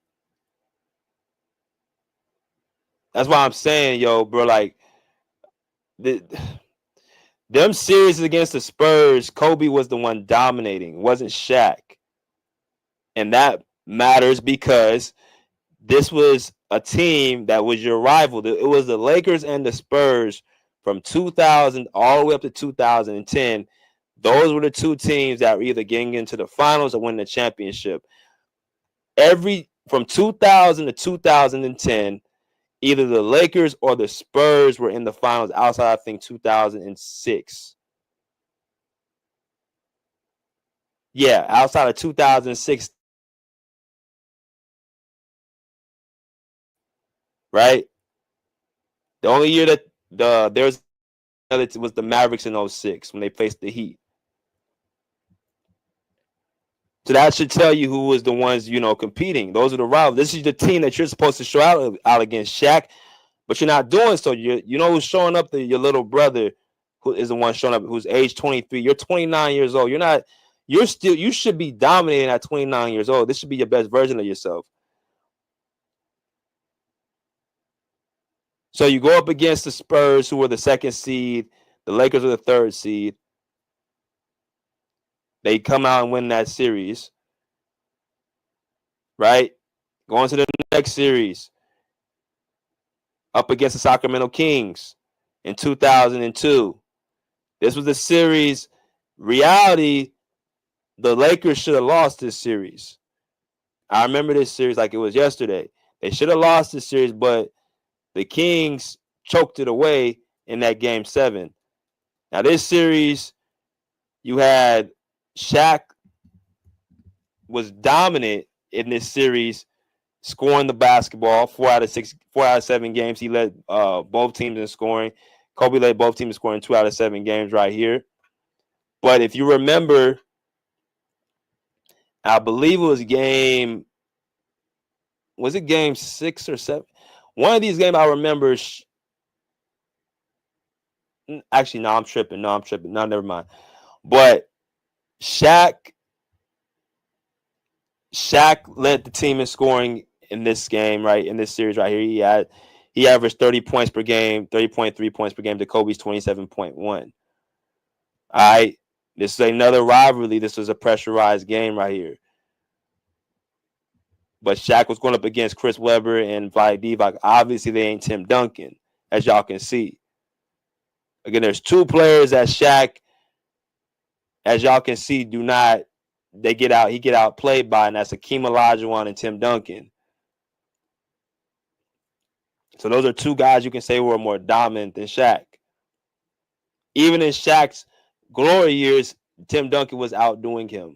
that's why I'm saying, yo, bro, like, them series against the Spurs, Kobe was the one dominating. It wasn't Shaq. And that matters because this was a team that was your rival. It was the Lakers and the Spurs from 2000 all the way up to 2010. Those were the 2 teams that were either getting into the finals or winning the championship. From 2000 to 2010, either the Lakers or the Spurs were in the finals outside, I think, 2006. Yeah, outside of 2006. Right? The only year that there's another was the Mavericks in 06 when they faced the Heat. So that should tell you who was the ones, competing. Those are the rivals. This is the team that you're supposed to show out against, Shaq, but you're not doing so. You know who's showing up? Your little brother, who is the one showing up, who's age 23. You're 29 years old. You should be dominating at 29 years old. This should be your best version of yourself. So you go up against the Spurs, who were the second seed. The Lakers are the third seed. They come out and win that series. Right? Going to the next series. Up against the Sacramento Kings in 2002. This was the series. Reality, the Lakers should have lost this series. I remember this series like it was yesterday. They should have lost this series, but the Kings choked it away in that game 7. Now, this series, you had Shaq was dominant in this series, scoring the basketball 4 out of 7 games. He led both teams in scoring. Kobe led both teams in scoring 2 out of 7 games right here. But if you remember, I believe it was game 6 or 7? One of these games I remember. Actually, no, I'm tripping. No, never mind. But Shaq led the team in scoring in this game, right? In this series right here. He averaged 30 points per game, 30.3 points per game to Kobe's 27.1. All right. This is another rivalry. This was a pressurized game right here. But Shaq was going up against Chris Webber and Vlade Divac. Obviously, they ain't Tim Duncan, as y'all can see. Again, there's 2 players that Shaq, as y'all can see, he get outplayed by, and that's Hakeem Olajuwon and Tim Duncan. So those are 2 guys you can say were more dominant than Shaq. Even in Shaq's glory years, Tim Duncan was outdoing him.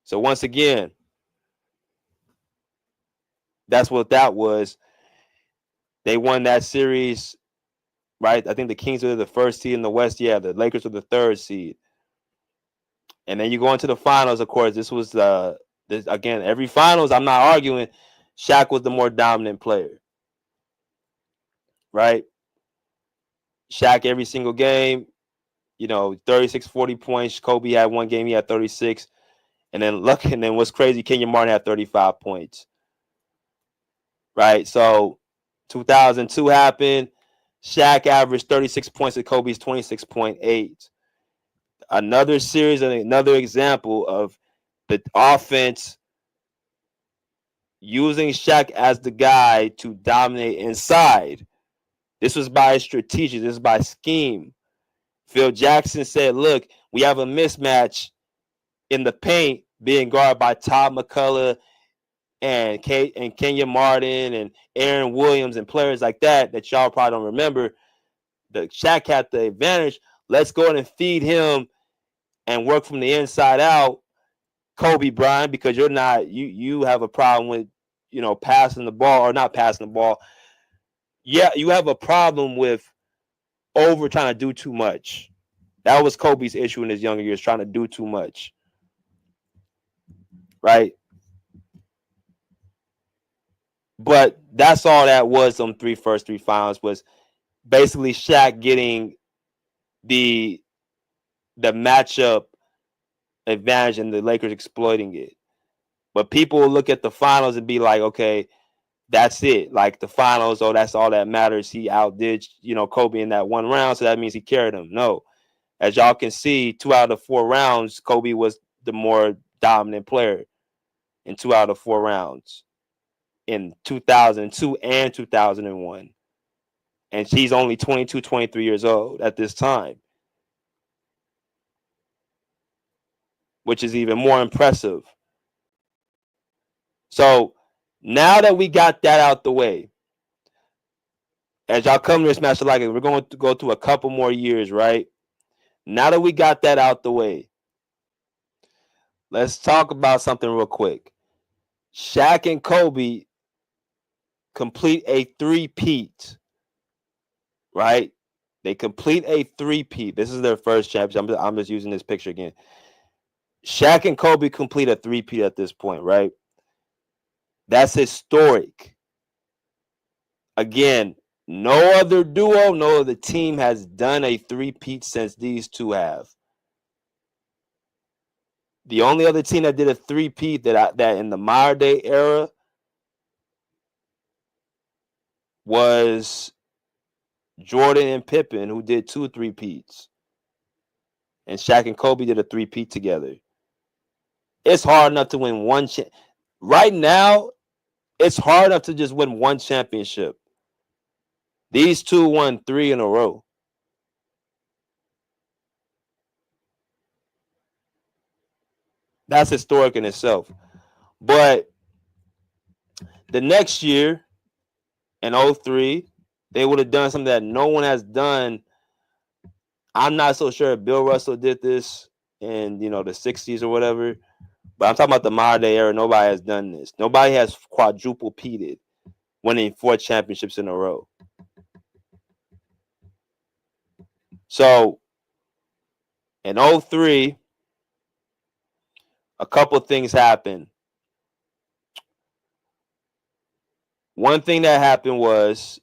So once again, that's what that was. They won that series, right? I think the Kings were the first seed in the West. Yeah, the Lakers were the third seed. And then you go into the finals, of course. This was again, every finals, I'm not arguing, Shaq was the more dominant player. Right? Shaq every single game, 36, 40 points. Kobe had one game, he had 36. And then what's crazy, Kenyon Martin had 35 points. Right? So 2002 happened. Shaq averaged 36 points to Kobe's 26.8. Another series and another example of the offense using Shaq as the guy to dominate inside. This was by strategy. This is by scheme. Phil Jackson said, look, we have a mismatch in the paint being guarded by Todd McCullough and Kenyon Martin and Aaron Williams and players like that y'all probably don't remember. The Shaq had the advantage. Let's go ahead and feed him and work from the inside out, Kobe Bryant, because you have a problem with, passing the ball or not passing the ball. Yeah, you have a problem with trying to do too much. That was Kobe's issue in his younger years, trying to do too much. Right? But that's all that was on first three finals, was basically Shaq getting the matchup advantage and the Lakers exploiting it. But people will look at the finals and be like, okay, that's it. Like the finals, that's all that matters. He outdid, Kobe in that one round, so that means he carried him. No. As y'all can see, 2 out of 4 rounds, Kobe was the more dominant player in 2 out of 4 rounds in 2002 and 2001. And he's only 22, 23 years old at this time, which is even more impressive. So now that we got that out the way, as y'all come to this match, like we're going to go through a couple more years, right? Now that we got that out the way, let's talk about something real quick. Shaq and Kobe complete a three-peat, right? They complete a three-peat. This is their first championship. I'm just using this picture again. Shaq and Kobe complete a three-peat at this point, right? That's historic. Again, no other duo, no other team has done a three-peat since these two have. The only other team that did a three-peat that in the modern day era was Jordan and Pippen, who did 2 three-peats. And Shaq and Kobe did a three-peat together. It's hard enough to win one. Right now, it's hard enough to just win one championship. These two won 3 in a row. That's historic in itself. But the next year, in 03, they would have done something that no one has done. I'm not so sure if Bill Russell did this in the 60s or whatever. But I'm talking about the modern day era. Nobody has done this. Nobody has quadruple-peated, winning 4 championships in a row. So, in 03, a couple things happened. One thing that happened was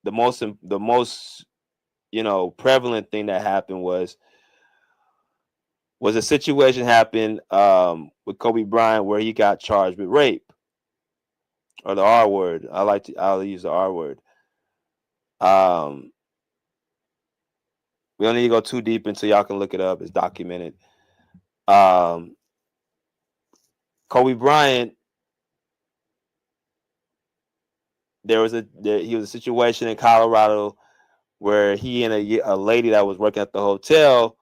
the most prevalent thing that happened was a situation happened with Kobe Bryant where he got charged with rape, or the R word. I'll use the R word. We don't need to go too deep into. Y'all can look it up. It's documented. Kobe Bryant. He was a situation in Colorado where he and a lady that was working at the hotel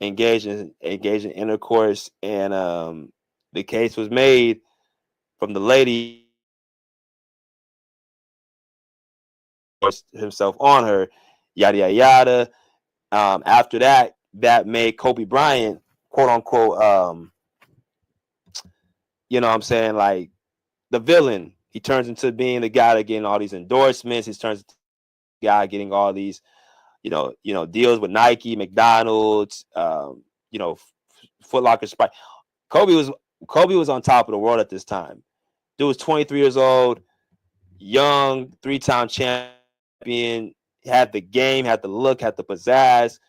engaged in intercourse, and the case was made from the lady himself on her, yada yada yada. After that made Kobe Bryant, quote unquote, like the villain. He turns into being the guy that getting all these endorsements. He turns into the guy getting all these, deals with Nike, McDonald's, Foot Locker, Sprite. Kobe was on top of the world at this time. Dude was 23 years old, young, 3-time champion, had the game, had the look, had the pizzazz.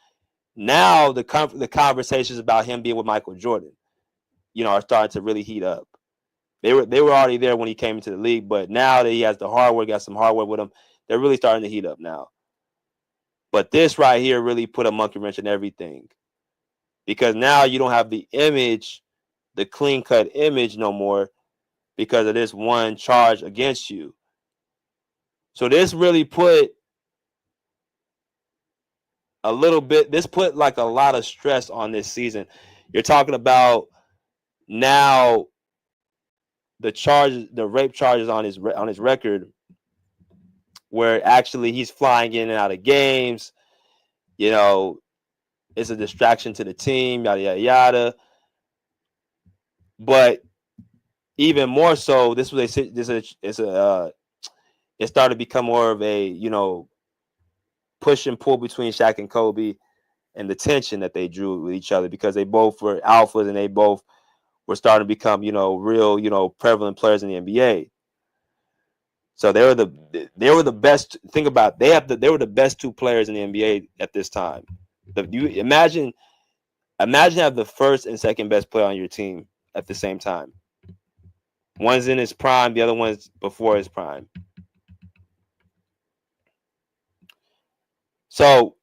Now the conversations about him being with Michael Jordan, are starting to really heat up. They were already there when he came into the league, but now that he has the hardware, got some hardware with him, they're really starting to heat up now. But this right here really put a monkey wrench in everything, because now you don't have the image, the clean-cut image no more, because of this one charge against you. So this really put like a lot of stress on this season. You're talking about now the rape charges on his record, where actually he's flying in and out of games. It's a distraction to the team, yada yada yada. But even more so, it started to become more of a push and pull between Shaq and Kobe, and the tension that they drew with each other, because they both were alphas and they both were starting to become real prevalent players in the NBA. So they were the best. Think about it. They were the best 2 players in the NBA at this time. You imagine have the first and second best player on your team at the same time. One's in his prime, the other one's before his prime. So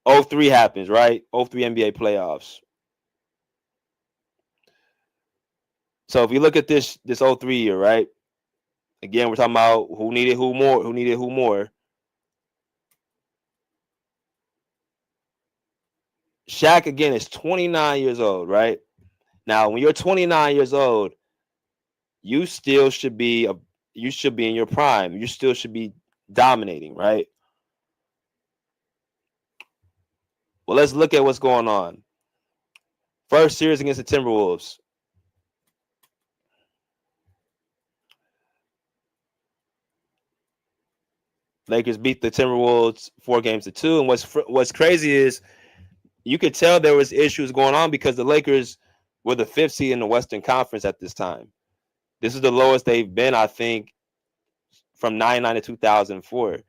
03 happens, right? 03 NBA playoffs. So if you look at this 03 year, right? Again, we're talking about who needed who more. Shaq, again, is 29 years old, right? Now, when you're 29 years old, you still should be in your prime. You still should be dominating, right? Well, let's look at what's going on. First series against the Timberwolves. Lakers beat the Timberwolves 4-2. And what's crazy is you could tell there was issues going on because the Lakers were the 5th seed in the Western Conference at this time. This is the lowest they've been, I think, from 99 to 2004.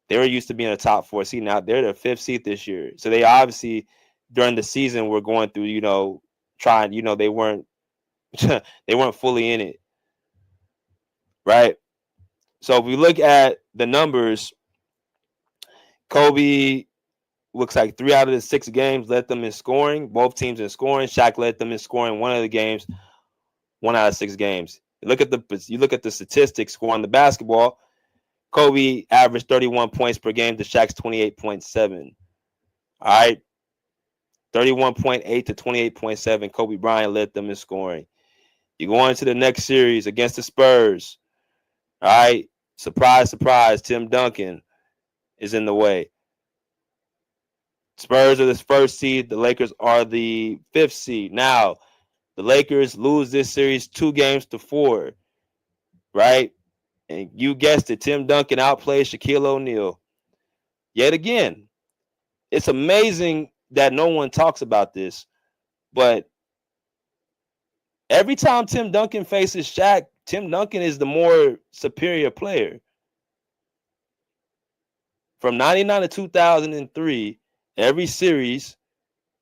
They were used to being a top 4 seed. Now they're the 5th seed this year. So they obviously during the season were going through, trying, they weren't they weren't fully in it. Right? So if we look at the numbers, Kobe looks like 3 out of the 6 games led them in scoring. Both teams in scoring. Shaq led them in scoring 1 of the games, 1 out of 6 games. You look at the statistics scoring the basketball. Kobe averaged 31 points per game to Shaq's 28.7. All right. 31.8 to 28.7. Kobe Bryant led them in scoring. You go into the next series against the Spurs. All right. Surprise, surprise. Tim Duncan is in the way. Spurs are the 1st seed. The Lakers are the 5th seed. Now, the Lakers lose this series 2-4. Right? And you guessed it, Tim Duncan outplays Shaquille O'Neal. Yet again, it's amazing that no one talks about this, but every time Tim Duncan faces Shaq, Tim Duncan is the more superior player. From 99 to 2003, every series,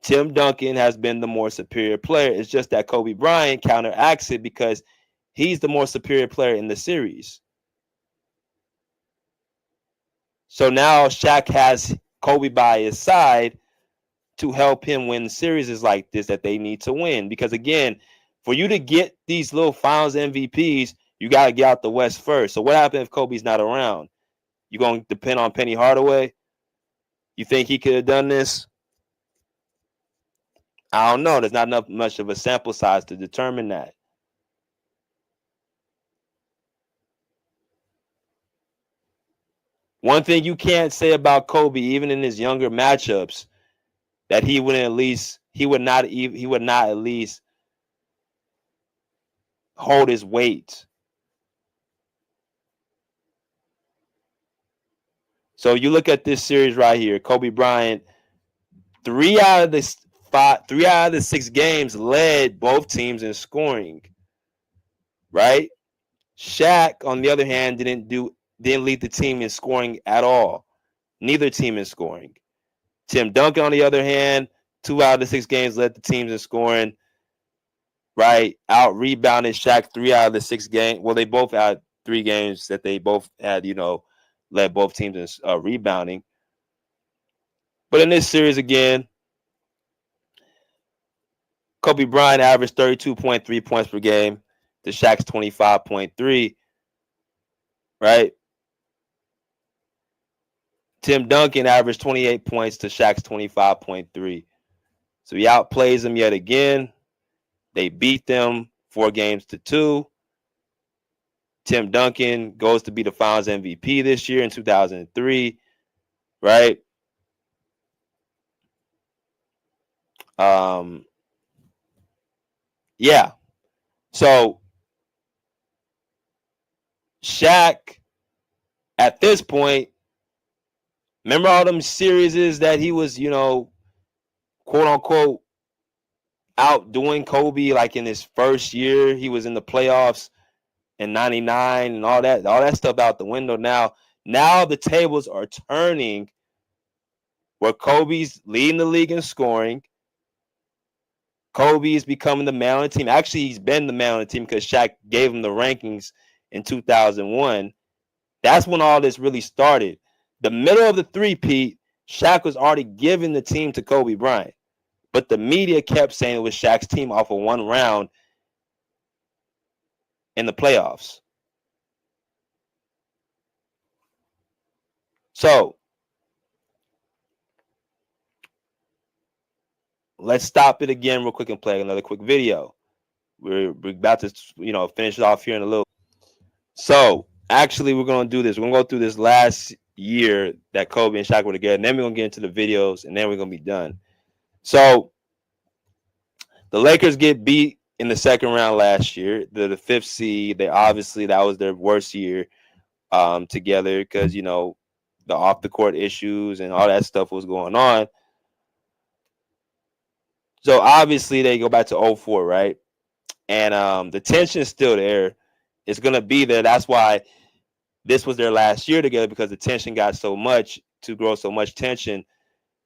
Tim Duncan has been the more superior player. It's just that Kobe Bryant counteracts it because he's the more superior player in the series. So now Shaq has Kobe by his side to help him win series like this that they need to win. Because again, for you to get these little finals MVPs, you got to get out the West first. So what happens if Kobe's not around? You going to depend on Penny Hardaway? You think he could have done this? I don't know. There's not much of a sample size to determine that. One thing you can't say about Kobe, even in his younger matchups, that he would not at least hold his weight. So you look at this series right here, Kobe Bryant, 3 out of the 6 games led both teams in scoring. Right? Shaq, on the other hand, didn't lead the team in scoring at all. Neither team in scoring. Tim Duncan, on the other hand, 2 out of the 6 games led the teams in scoring. Right? Out rebounded Shaq 3 out of the 6 games. Well, they both had 3 games that they both had, led both teams in rebounding. But in this series again, Kobe Bryant averaged 32.3 points per game to Shaq's 25.3. Right? Tim Duncan averaged 28 points to Shaq's 25.3. So he outplays them yet again. They beat them 4-2. Tim Duncan goes to be the Finals MVP this year in 2003. Right? Yeah. So Shaq, at this point, remember all them series that he was, quote unquote, outdoing Kobe, like in his first year. He was in the playoffs in 99 and all that stuff out the window now. Now the tables are turning where Kobe's leading the league in scoring. Kobe is becoming the man on the team. Actually, he's been the man on the team because Shaq gave him the rankings in 2001. That's when all this really started. The middle of the three-peat, Shaq was already giving the team to Kobe Bryant. But the media kept saying it was Shaq's team off of one round in the playoffs. So let's stop it again real quick and play another quick video. we're about to, finish it off here in a little. So actually, we're gonna do this. We're gonna go through this last year that Kobe and Shaq were together, and then we're gonna get into the videos, and then we're gonna be done. So the Lakers get beat in the second round last year. They're the 5th seed. They obviously, that was their worst year together because the off the court issues and all that stuff was going on. So obviously they go back to 0-4, right? And the tension is still there. It's gonna be there. That's why this was their last year together, because the tension got so much to grow so much tension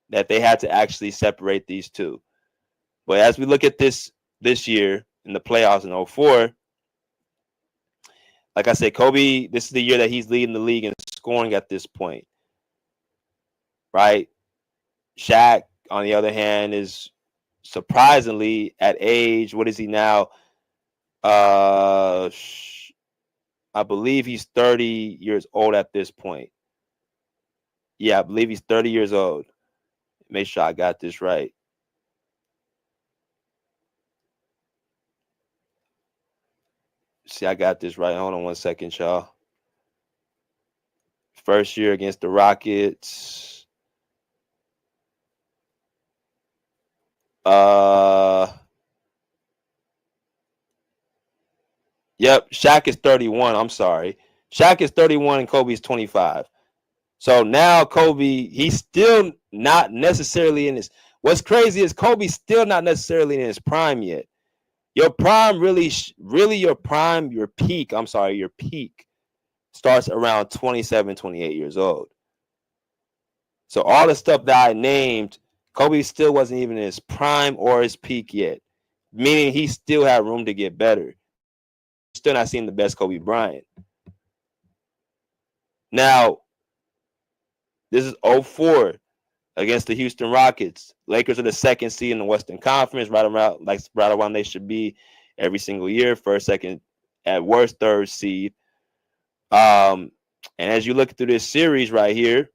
that they had to actually separate these two. But as we look at this year in the playoffs in 0-4, like I said, Kobe, this is the year that he's leading the league in scoring at this point, right? Shaq, on the other hand, is surprisingly at age, what is he now? I believe he's 30 years old at this point. Yeah, I believe he's 30 years old. Make sure I got this right. See, I got this right. Hold on one second, y'all. First year against the Rockets. Yep, Shaq is 31. I'm sorry. Shaq is 31 and Kobe is 25. So now Kobe, he's still not necessarily in his. What's crazy is Kobe's still not necessarily in his prime yet. Your prime really your prime, your peak starts around 27, 28 years old. So all the stuff that I named, Kobe still wasn't even in his prime or his peak yet, meaning he still had room to get better. Still not seeing the best Kobe Bryant. Now, this is 0-4 against the Houston Rockets. Lakers are the 2nd seed in the Western Conference, right around they should be every single year. First, second, at worst, 3rd seed. And as you look through this series right here,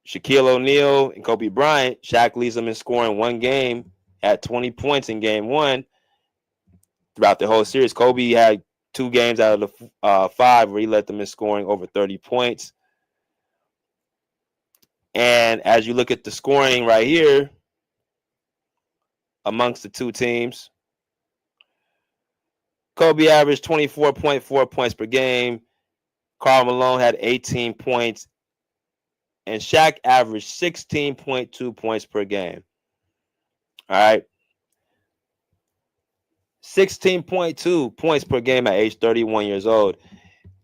Shaquille O'Neal and Kobe Bryant, Shaq leads them in scoring one game at 20 points in game 1. Throughout the whole series, Kobe had 2 games out of the 5 where he led them in scoring over 30 points. And as you look at the scoring right here amongst the two teams, Kobe averaged 24.4 points per game. Karl Malone had 18 points. And Shaq averaged 16.2 points per game. All right. 16.2 points per game at age 31 years old.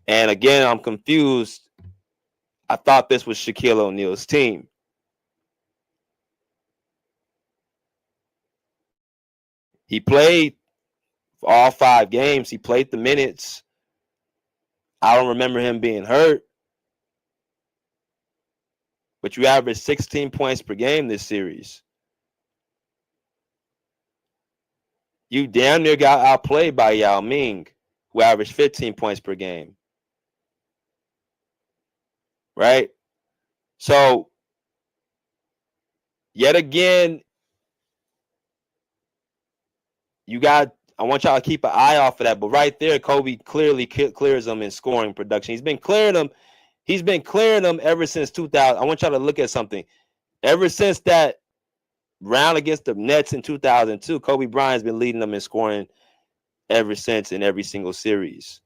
And again, I'm confused. I thought this was Shaquille O'Neal's team. He played for all 5 games. He played the minutes. I don't remember him being hurt. But you averaged 16 points per game this series. You damn near got outplayed by Yao Ming, who averaged 15 points per game. Right? So, yet again, I want y'all to keep an eye off of that. But right there, Kobe clearly clears them in scoring production. He's been clearing them ever since 2000. I want y'all to look at something. Ever since that round against the Nets in 2002, Kobe Bryant's been leading them in scoring ever since in every single series,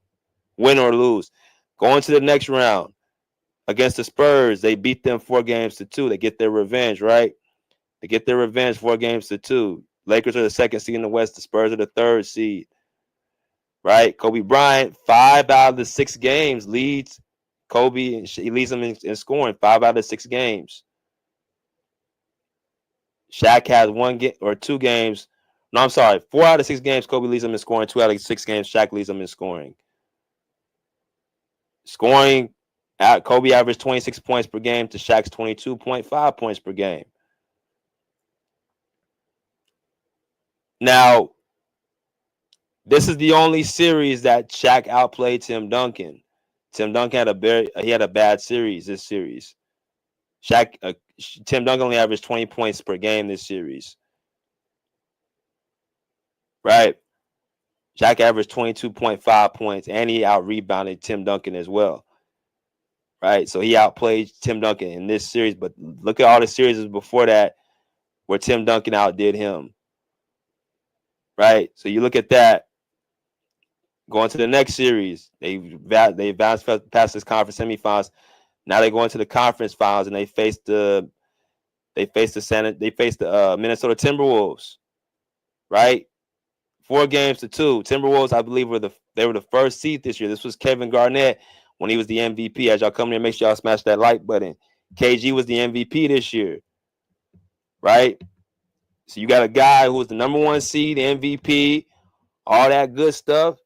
win or lose. Going to the next round against the Spurs, they beat them 4-2. They get their revenge, right? They get their revenge 4-2. Lakers are the 2nd seed in the West. The Spurs are the 3rd seed, right? Kobe Bryant, 5 out of the 6 games leads Kobe, and he leads them in scoring 5 out of 6 games. Shaq has 1 game or 2 games. No, I'm sorry. 4 out of 6 games, Kobe leads them in scoring. 2 out of 6 games, Shaq leads them in scoring. Scoring, Kobe averaged 26 points per game to Shaq's 22.5 points per game. Now, this is the only series that Shaq outplayed Tim Duncan. Tim Duncan had a bad series this series. Tim Duncan only averaged 20 points per game this series. right? Shaq averaged 22.5 points, and he out-rebounded Tim Duncan as well, right? So he outplayed Tim Duncan in this series, but look at all the series before that where Tim Duncan outdid him, right? So you look at that. Going to the next series, they advanced past this conference semifinals. Now they go into the conference finals and they face the Minnesota Timberwolves, right? 4-2. Timberwolves, I believe, were the first seed this year. This was Kevin Garnett when he was the MVP. As y'all come here, make sure y'all smash that like button. KG was the MVP this year, right? So you got a guy who was the number 1 seed, MVP, all that good stuff.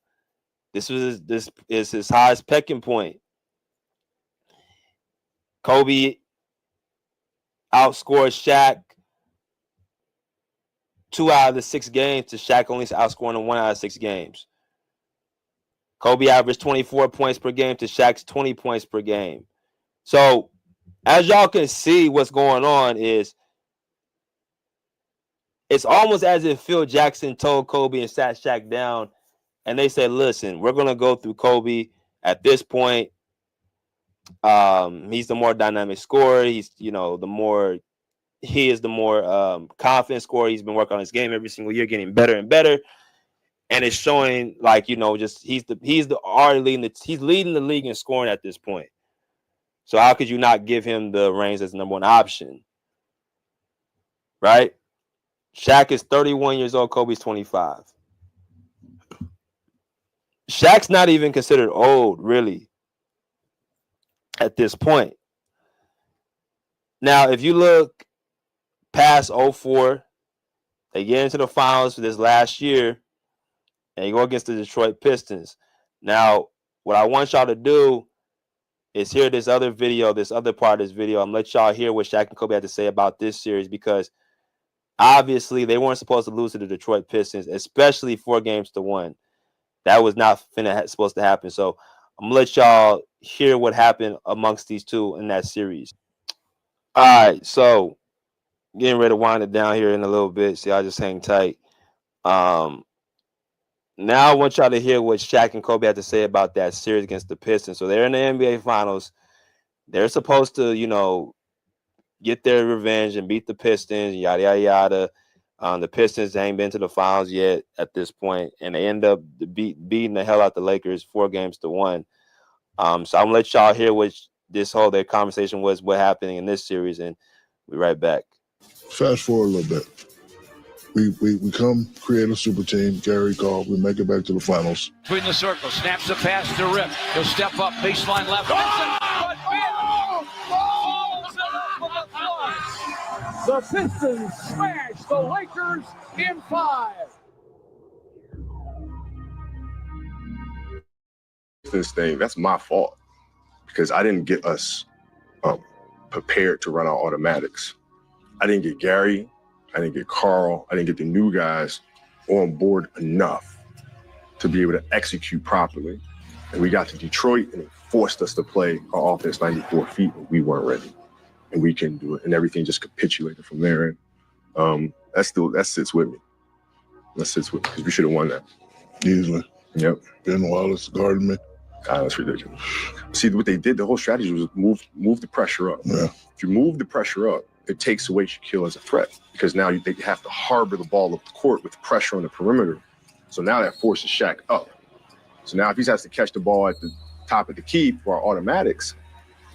This is his highest pecking point. Kobe outscored Shaq 2 out of the 6 games to Shaq only outscoring him 1 out of 6 games. Kobe averaged 24 points per game to Shaq's 20 points per game. So as y'all can see, what's going on is it's almost as if Phil Jackson told Kobe and sat Shaq down and they said, listen, we're going to go through Kobe at this point. He's the more dynamic scorer. He's, the more confident scorer. He's been working on his game every single year, getting better and better. And it's showing just he's leading the league in scoring at this point. So how could you not give him the reins as the number 1 option? Right? Shaq is 31 years old, Kobe's 25. Shaq's not even considered old, really, at this point. Now, if you look past 04, they get into the finals for this last year, and you go against the Detroit Pistons. Now, what I want y'all to do is hear this other part of this video. I'm going to let y'all hear what Shaq and Kobe had to say about this series, because obviously they weren't supposed to lose to the Detroit Pistons, especially 4-1. That was not supposed to happen. So I'm going to let y'all hear what happened amongst these two in that series. All right, so getting ready to wind it down here in a little bit, so y'all just hang tight. Now I want y'all to hear what Shaq and Kobe had to say about that series against the Pistons. So they're in the NBA Finals. They're supposed to, get their revenge and beat the Pistons, yada, yada, yada. The Pistons ain't been to the finals yet at this point, and they end up beating the hell out the Lakers 4-1. So I'm going to let y'all hear what their conversation was, what happened in this series, and we'll be right back. Fast forward a little bit. We come create a super team. Gary called. We make it back to the finals. Between the circles, snaps the pass to Rip. He'll step up, baseline left. The Pistons smash the Lakers in 5. This thing, that's my fault, because I didn't get us prepared to run our automatics. I didn't get Gary, I didn't get Carl, I didn't get the new guys on board enough to be able to execute properly. And we got to Detroit and it forced us to play our offense 94 feet when we weren't ready. And we couldn't do it. And everything just capitulated from there. And that sits with me. That sits with me, because we should have won that. Easily. Yep. Ben Wallace guarding me. God, that's ridiculous. See, what they did, the whole strategy was move the pressure up. Yeah. If you move the pressure up, it takes away Shaquille as a threat, because now they have to harbor the ball up the court with pressure on the perimeter. So now that forces Shaq up. So now if he has to catch the ball at the top of the key for our automatics,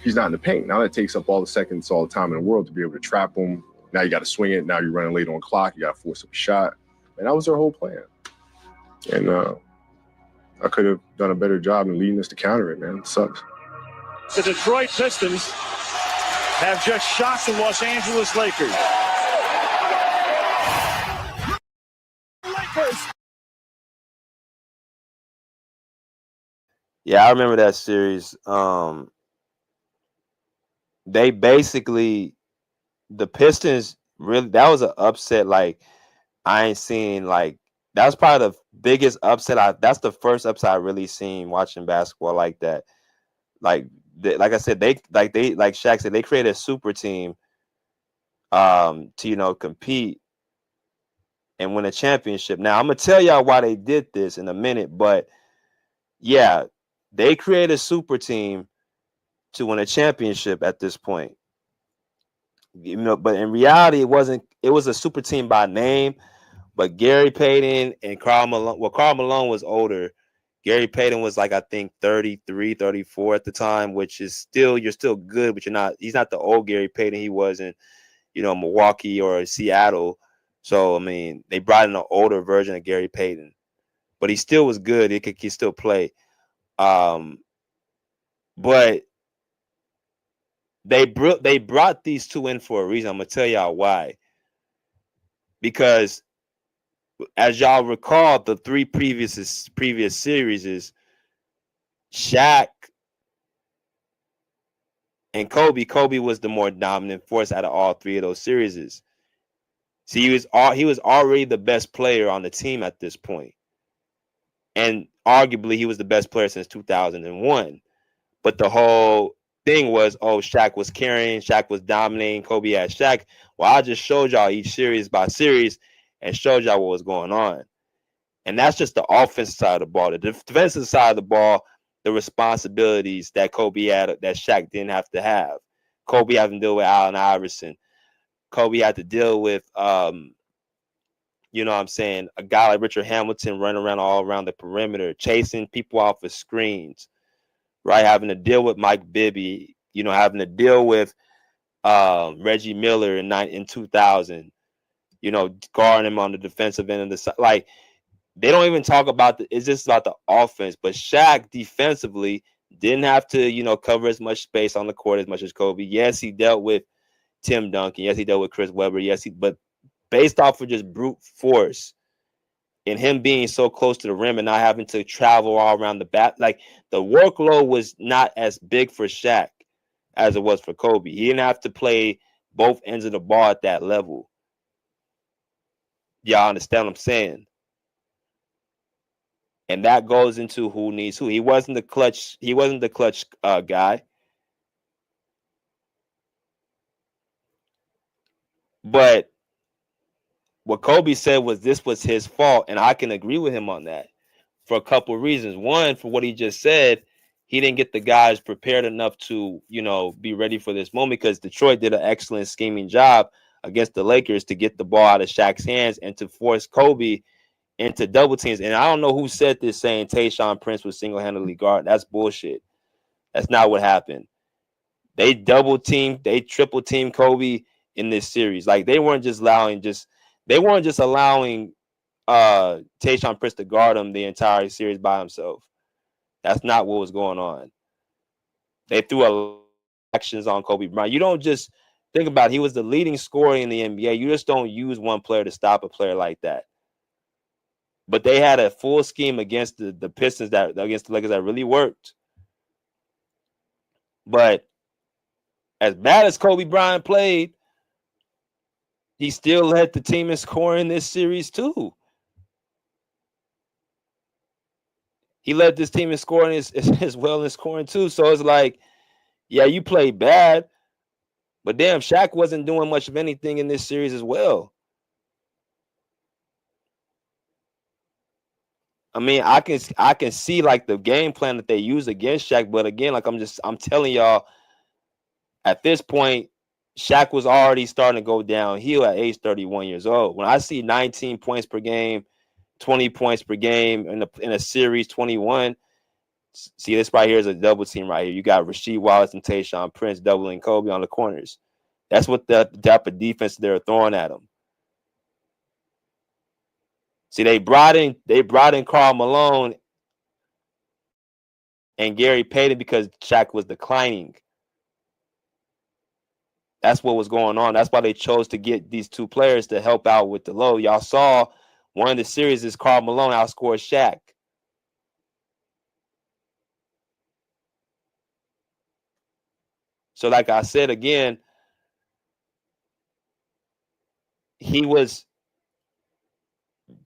he's not in the paint. Now that takes up all the seconds, all the time in the world to be able to trap him. Now you got to swing it. Now you're running late on clock. You got to force up a shot. And that was their whole plan. And I could have done a better job in leading us to counter it, man. It sucks. The Detroit Pistons have just shocked the Los Angeles Lakers. Yeah, I remember that series. They basically, the Pistons, really, that was an upset like I ain't seen. Like, that was probably the biggest upset. That's the first upset I really seen watching basketball like that. Like I said, like Shaq said, they created a super team to compete. and win a championship. Now, I'm going to tell y'all why they did this in a minute, but yeah, they created a super team to win a championship at this point. You know, but in reality, it wasn't. It was a super team by name, but Gary Payton and Karl Malone. Well, Karl Malone was older. Gary Payton was like, I think 33, 34 at the time, which is still, you're still good, but he's not the old Gary Payton he was in, Milwaukee or Seattle. So, I mean, they brought in an older version of Gary Payton, but he still was good. He could still play. But they brought these two in for a reason. I'm going to tell y'all why. Because as y'all recall, the three previous series is Shaq and Kobe. Kobe was the more dominant force out of all three of those series. See, he was already the best player on the team at this point. And arguably he was the best player since 2001. But the whole thing was, Shaq was carrying, Shaq was dominating, Kobe had Shaq. Well, I just showed y'all each series by series and showed y'all what was going on. And that's just the offensive side of the ball. The defensive side of the ball, the responsibilities that Kobe had, that Shaq didn't have to have. Kobe had to deal with Allen Iverson. Kobe had to deal with, a guy like Richard Hamilton running around all around the perimeter, chasing people off of screens, right? Having to deal with Mike Bibby, having to deal with Reggie Miller in 2000, guarding him on the defensive end of the side. Like, they don't even talk about it's just about the offense. But Shaq defensively didn't have to, cover as much space on the court as much as Kobe. Yes, he dealt with Tim Duncan. Yes, he dealt with Chris Webber. But based off of just brute force and him being so close to the rim and not having to travel all around the back, like, the workload was not as big for Shaq as it was for Kobe. He didn't have to play both ends of the ball at that level. Y'all understand what I'm saying? And that goes into who needs who. He wasn't the clutch guy. But what Kobe said was this was his fault, and I can agree with him on that for a couple of reasons. One, for what he just said, he didn't get the guys prepared enough to, be ready for this moment, because Detroit did an excellent scheming job against the Lakers to get the ball out of Shaq's hands and to force Kobe into double teams. And I don't know who said this, saying Tayshaun Prince was single-handedly guarded. That's bullshit. That's not what happened. They triple team Kobe in this series. Like, they weren't just allowing Tayshaun Prince to guard him the entire series by himself. That's not what was going on. They threw actions on Kobe Bryant. You don't just think about it. He was the leading scorer in the NBA. You just don't use one player to stop a player like that. But they had a full scheme against the Pistons, against the Lakers, that really worked. But as bad as Kobe Bryant played, he still led the team in scoring this series too. He led this team in scoring as well in scoring too. So it's like, yeah, you played bad, but damn, Shaq wasn't doing much of anything in this series as well. I mean, I can see like the game plan that they use against Shaq, but again, like I'm telling y'all, at this point, Shaq was already starting to go downhill at age 31 years old. When I see 19 points per game, 20 points per game in a series, 21. See, this right here is a double team right here. You got Rasheed Wallace and Tayshaun Prince doubling Kobe on the corners. That's what the type of defense they're throwing at him. See, they brought in Karl Malone and Gary Payton because Shaq was declining. That's what was going on. That's why they chose to get these two players to help out with the load. Y'all saw one of the series is Karl Malone outscored Shaq. So like I said again,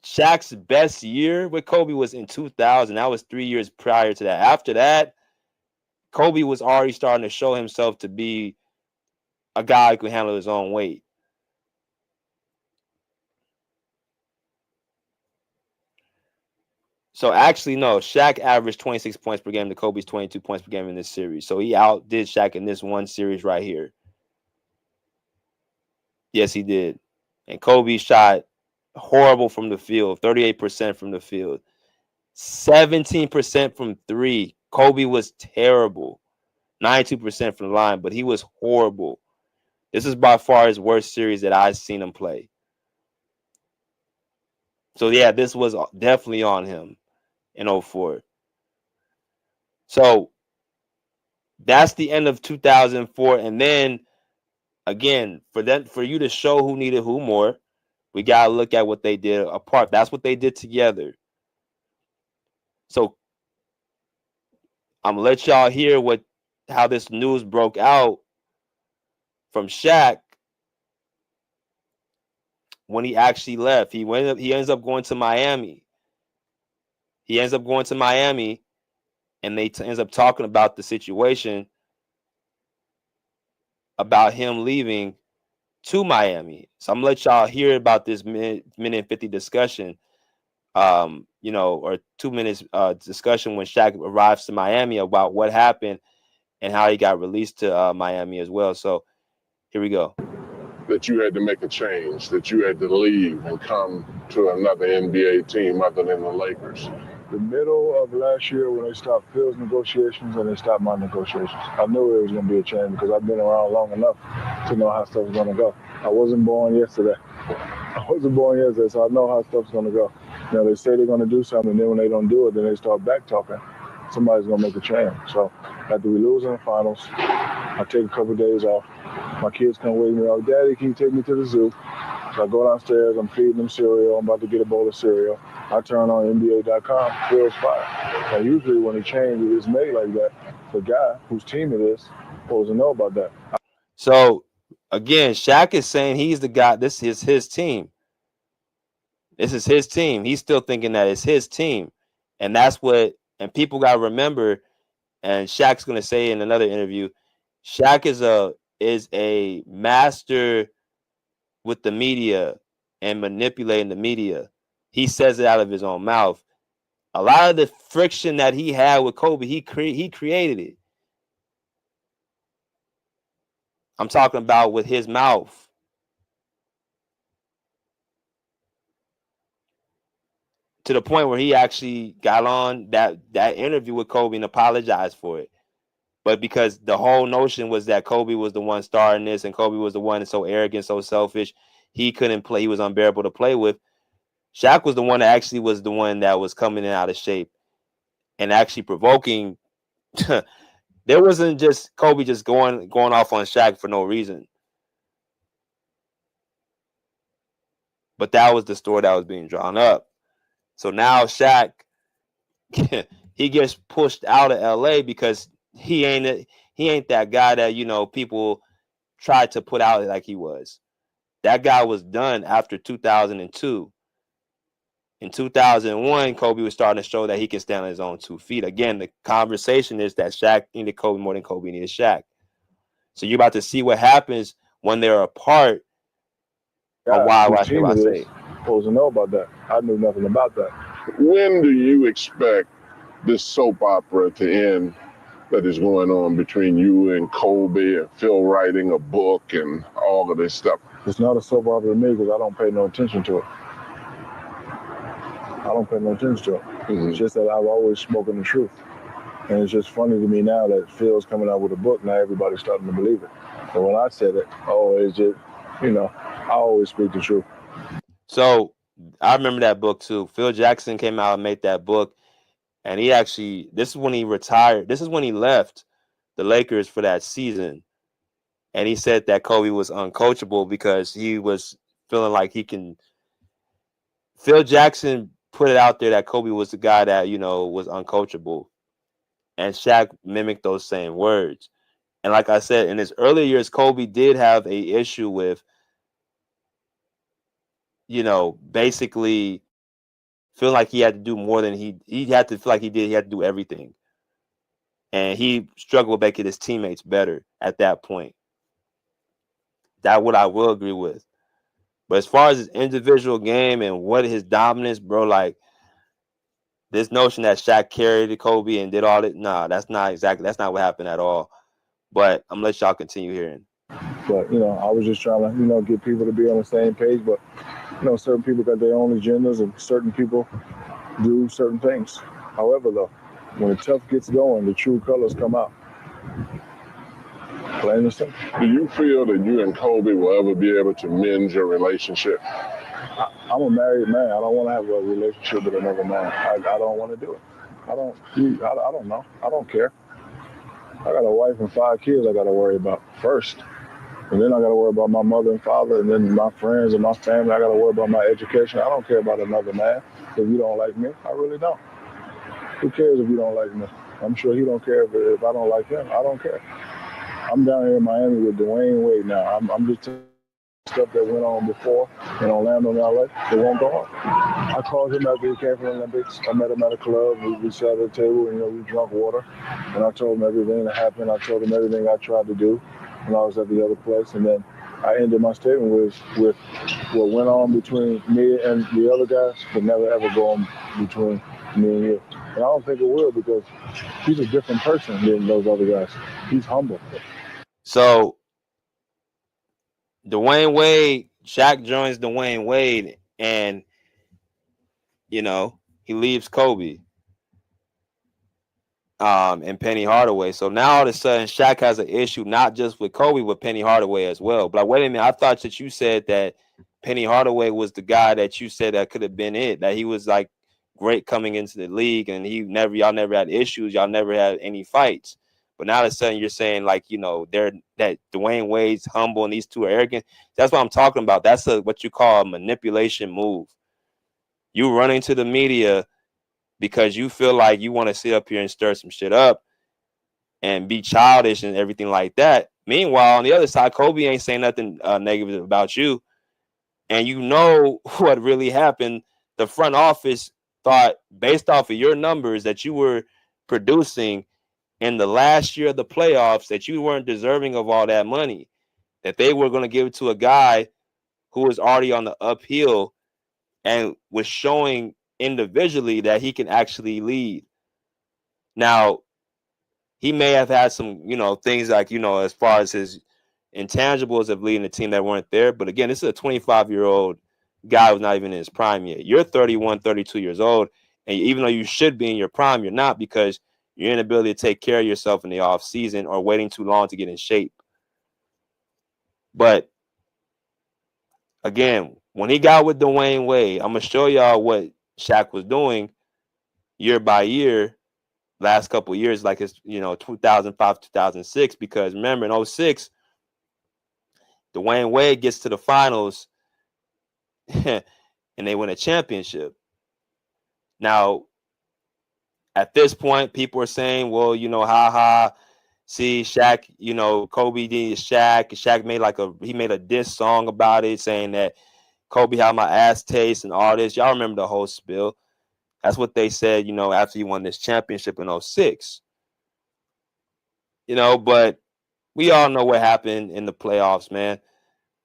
Shaq's best year with Kobe was in 2000. That was 3 years prior to that. After that, Kobe was already starting to show himself to be a guy who could handle his own weight. So actually, no, Shaq averaged 26 points per game to Kobe's 22 points per game in this series. So he outdid Shaq in this one series right here. Yes, he did. And Kobe shot horrible from the field, 38% from the field, 17% from three. Kobe was terrible, 92% from the line, but he was horrible. This is by far his worst series that I've seen him play. So, yeah, this was definitely on him in 04. So that's the end of 2004. And then again, for you to show who needed who more, we gotta look at what they did apart. That's what they did together. So I'm gonna let y'all hear how this news broke out from Shaq when he actually left. He ends up going to Miami. And they ends up talking about the situation about him leaving to Miami. So I'm gonna let y'all hear about this minute and 50 discussion, or 2 minutes discussion when Shaq arrives to Miami about what happened and how he got released to Miami as well. So here we go. That you had to make a change, that you had to leave and come to another NBA team other than the Lakers. The middle of last year when they stopped Phil's negotiations and they stopped my negotiations, I knew it was going to be a change because I've been around long enough to know how stuff was going to go. I wasn't born yesterday. So I know how stuff's going to go. They say they're going to do something, and then when they don't do it, then they start back talking. Somebody's going to make a change. So after we lose in the finals, I take a couple of days off. My kids come wake me up, Daddy, can you take me to the zoo? So I go downstairs, I'm feeding them cereal, I'm about to get a bowl of cereal. I turn on NBA.com, Phil's fired. And usually when a change is made like that, the guy whose team it is supposed to know about that. So again, Shaq is saying he's the guy, this is his team. This is his team. He's still thinking that it's his team. And and people got to remember, and Shaq's going to say in another interview, Shaq is a master with the media and manipulating the media. He says it out of his own mouth. A lot of the friction that he had with Kobe, he created it. I'm talking about with his mouth. To the point where he actually got on that interview with Kobe and apologized for it. But because the whole notion was that Kobe was the one starting this and Kobe was the one so arrogant, so selfish, he couldn't play. He was unbearable to play with. Shaq was the one that actually was the one that was coming in out of shape and actually provoking. There wasn't just Kobe just going off on Shaq for no reason. But that was the story that was being drawn up. So now Shaq, he gets pushed out of LA because he ain't that guy that people tried to put out like he was. That guy was done after 2002. In 2001, Kobe was starting to show that he can stand on his own 2 feet. Again, the conversation is that Shaq needed Kobe more than Kobe needed Shaq. So you're about to see what happens when they're apart. Or why I say supposed to know about that. I knew nothing about that. When do you expect this soap opera to end that is going on between you and Kobe and Phil writing a book and all of this stuff? It's not a soap opera to me because I don't pay no attention to it. It's just that I've always spoken the truth. And it's just funny to me now that Phil's coming out with a book. Now everybody's starting to believe it. But when I said it, it's just, I always speak the truth. So I remember that book too. Phil Jackson came out and made that book. And this is when he retired. This is when he left the Lakers for that season. And he said that Kobe was uncoachable because he was feeling like he can. Phil Jackson put it out there that Kobe was the guy that, was uncoachable. And Shaq mimicked those same words. And like I said, in his earlier years, Kobe did have an issue with, basically feeling like he had to do more than he had to feel like he did. He had to do everything. And he struggled with making his teammates better at that point. That's what I will agree with. But as far as his individual game and what his dominance, bro, like this notion that Shaq carried Kobe and did all that, nah, that's not what happened at all. But I'm gonna let y'all continue hearing. But, I was just trying to, get people to be on the same page. But, certain people got their own agendas and certain people do certain things. However, though, when the tough gets going, the true colors come out. Plain and simple. Do you feel that you and Kobe will ever be able to mend your relationship? I'm a married man. I don't want to have a relationship with another man. I don't want to do it. I don't know. I don't care. I got a wife and 5 kids I got to worry about first. And then I got to worry about my mother and father and then my friends and my family. I got to worry about my education. I don't care about another man. If you don't like me, I really don't. Who cares if you don't like me? I'm sure he don't care if I don't like him. I don't care. I'm down here in Miami with Dwayne Wade now. I'm just telling stuff that went on before in Orlando and LA. It won't go on. I called him after he came from the Olympics. I met him at a club. We sat at a table and we drank water. And I told him everything that happened. I told him everything I tried to do when I was at the other place. And then I ended my statement with what went on between me and the other guys could never ever go on between me and you. And I don't think it will because he's a different person than those other guys. He's humble. So Dwayne Wade, Shaq joins Dwayne Wade, and he leaves Kobe. And Penny Hardaway. So now all of a sudden Shaq has an issue not just with Kobe, with Penny Hardaway as well. But wait a minute, I thought that you said that Penny Hardaway was the guy that you said that could have been it, that he was like great coming into the league and y'all never had issues, y'all never had any fights. But now all of a sudden you're saying like, that Dwayne Wade's humble and these two are arrogant. That's what I'm talking about. That's what you call a manipulation move. You running to the media because you feel like you want to sit up here and stir some shit up and be childish and everything like that. Meanwhile, on the other side, Kobe ain't saying nothing negative about you. And you know what really happened. The front office thought, based off of your numbers that you were producing in the last year of the playoffs, that you weren't deserving of all that money, that they were going to give it to a guy who was already on the uphill and was showing individually that he can actually lead. Now, he may have had some, things like, as far as his intangibles of leading the team that weren't there. But again, this is a 25-year-old guy who's not even in his prime yet. You're 31, 32 years old. And even though you should be in your prime, you're not, because your inability to take care of yourself in the off season or waiting too long to get in shape. But again, when he got with Dwayne Wade, I'm going to show y'all what Shaq was doing year by year, last couple of years, like his, 2005, 2006, because remember in 2006, Dwayne Wade gets to the finals and they win a championship. Now, at this point, people are saying, well, see, Shaq, Kobe did Shaq. Shaq made a diss song about it, saying that Kobe had my ass taste and all this. Y'all remember the whole spill. That's what they said, after he won this championship in 2006. But we all know what happened in the playoffs, man.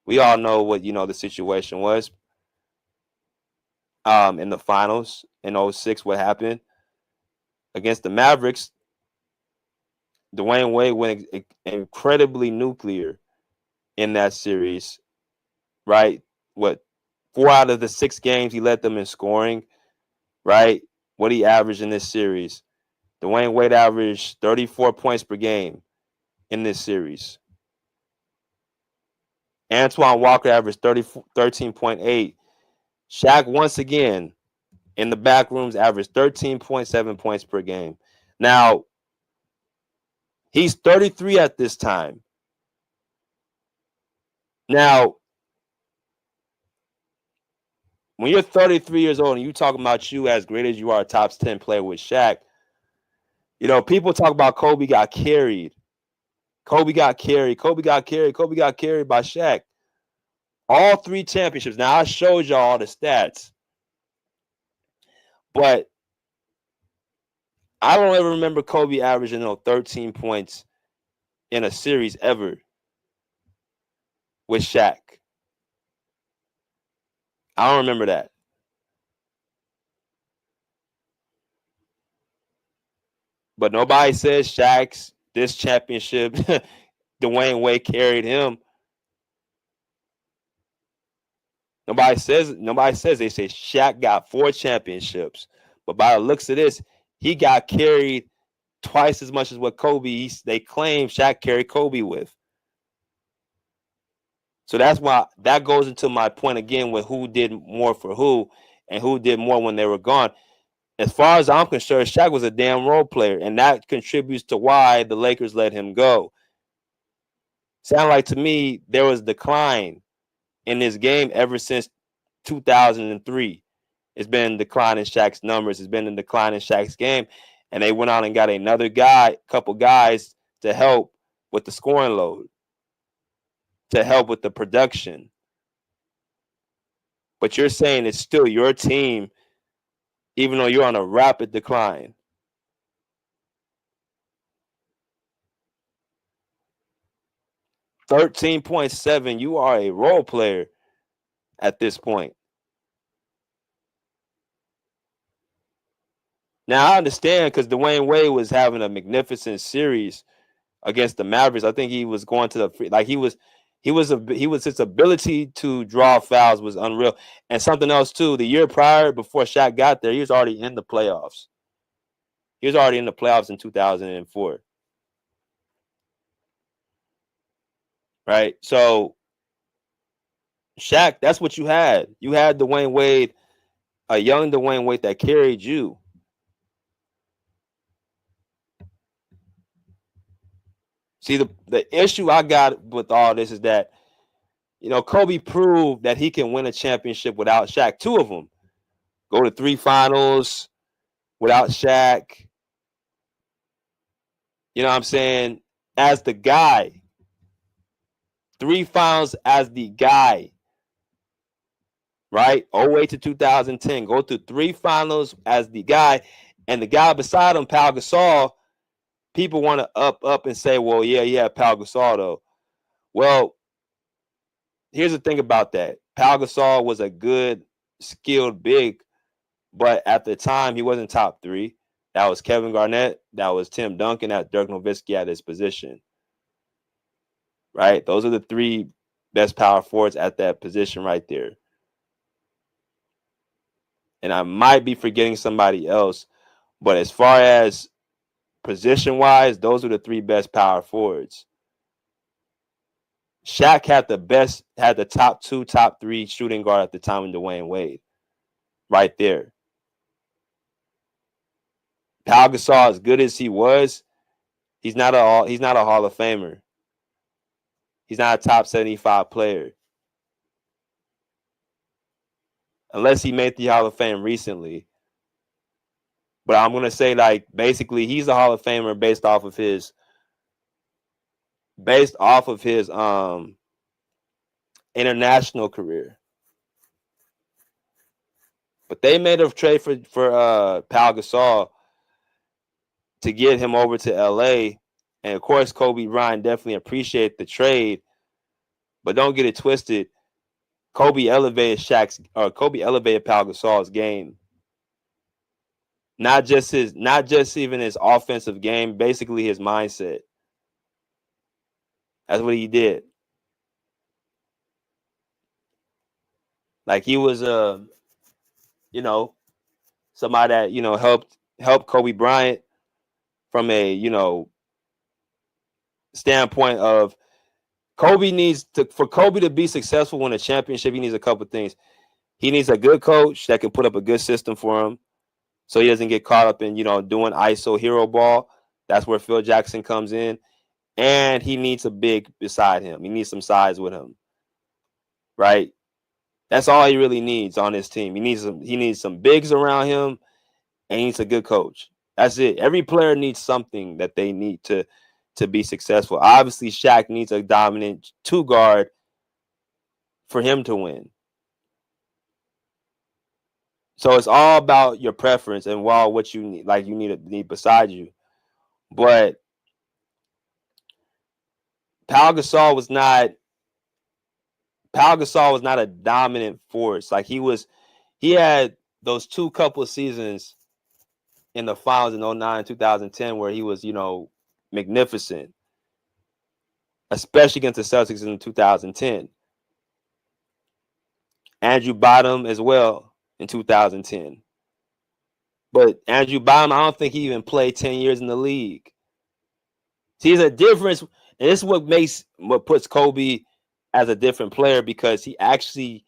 We all know what, the situation was in the finals in 2006, what happened against the Mavericks. Dwayne Wade went incredibly nuclear in that series, right? 4 out of the 6 games he led them in scoring, right? What he averaged in this series. Dwayne Wade averaged 34 points per game in this series. Antoine Walker averaged 13.8. Shaq, once again, in the back rooms, averaged 13.7 points per game. Now, he's 33 at this time. Now, when you're 33 years old and you talking about you as great as you are, a top 10 player with Shaq, people talk about Kobe got carried. Kobe got carried. Kobe got carried. Kobe got carried by Shaq. All 3 championships. Now, I showed y'all all the stats. But I don't ever remember Kobe averaging 13 points in a series ever with Shaq. I don't remember that. But nobody says Shaq's this championship, Dwayne Wade carried him. Nobody says they say Shaq got 4 championships. But by the looks of this, he got carried twice as much as what Kobe they claim Shaq carried Kobe with. So that's why that goes into my point again with who did more for who and who did more when they were gone. As far as I'm concerned, Shaq was a damn role player, and that contributes to why the Lakers let him go. Sound like to me there was decline in this game ever since 2003. It's been decline in Shaq's numbers. It's been a decline in Shaq's game, and they went out and got another couple guys to help with the scoring load, to help with the production. But you're saying it's still your team, even though you're on a rapid decline. $13.7. You are a role player at this point. Now I understand because Dwayne Wade was having a magnificent series against the Mavericks. I think he was going to the his ability to draw fouls was unreal. And something else too, the year prior, before Shaq got there, he was already in the playoffs. He was already in the playoffs in 2004. Right? So Shaq, that's what you had. You had Dwayne Wade, a young Dwayne Wade that carried you. See, the issue I got with all this is that, Kobe proved that he can win a championship without Shaq. 2 of them. Go to 3 finals without Shaq. You know what I'm saying? As the guy. 3 finals as the guy. Right? 08 to 2010. Go to 3 finals as the guy. And the guy beside him, Pau Gasol, people want to up and say, well, yeah, Pau Gasol, though. Well, here's the thing about that. Pau Gasol was a good, skilled big, but at the time, he wasn't top 3. That was Kevin Garnett. That was Tim Duncan. That Dirk Nowitzki at his position. Right? Those are the 3 best power forwards at that position right there. And I might be forgetting somebody else, but as far as position-wise, those are the 3 best power forwards. Shaq had the top 2, top 3 shooting guard at the time in Dwayne Wade. Right there. Pau Gasol, as good as he was, he's not a Hall of Famer. He's not a top 75 player. Unless he made the Hall of Fame recently. But I'm going to say, basically, he's a Hall of Famer based off of his international career. But they made a trade for Pau Gasol to get him over to LA. And of course, Kobe Bryant definitely appreciated the trade. But don't get it twisted. Kobe elevated Pau Gasol's game. Not just even his offensive game, basically his mindset. That's what he did. He was somebody that, helped Kobe Bryant from a, standpoint of for Kobe to be successful, win a championship, he needs a couple things. He needs a good coach that can put up a good system for him so he doesn't get caught up in, doing ISO hero ball. That's where Phil Jackson comes in. And he needs a big beside him. He needs some size with him. Right? That's all he really needs on his team. He needs some bigs around him, and he needs a good coach. That's it. Every player needs something that they need to be successful. Obviously, Shaq needs a dominant 2 guard for him to win. So it's all about your preference and what you need, you need beside you. But Pau Gasol was not a dominant force. He had those 2 couple of seasons in the finals in 09 and 2010 where he was, magnificent, especially against the Celtics in 2010. Andrew Bottom as well in 2010. But Andrew Bottom, I don't think he even played 10 years in the league. See, there's a difference, and this is what puts Kobe as a different player, because he actually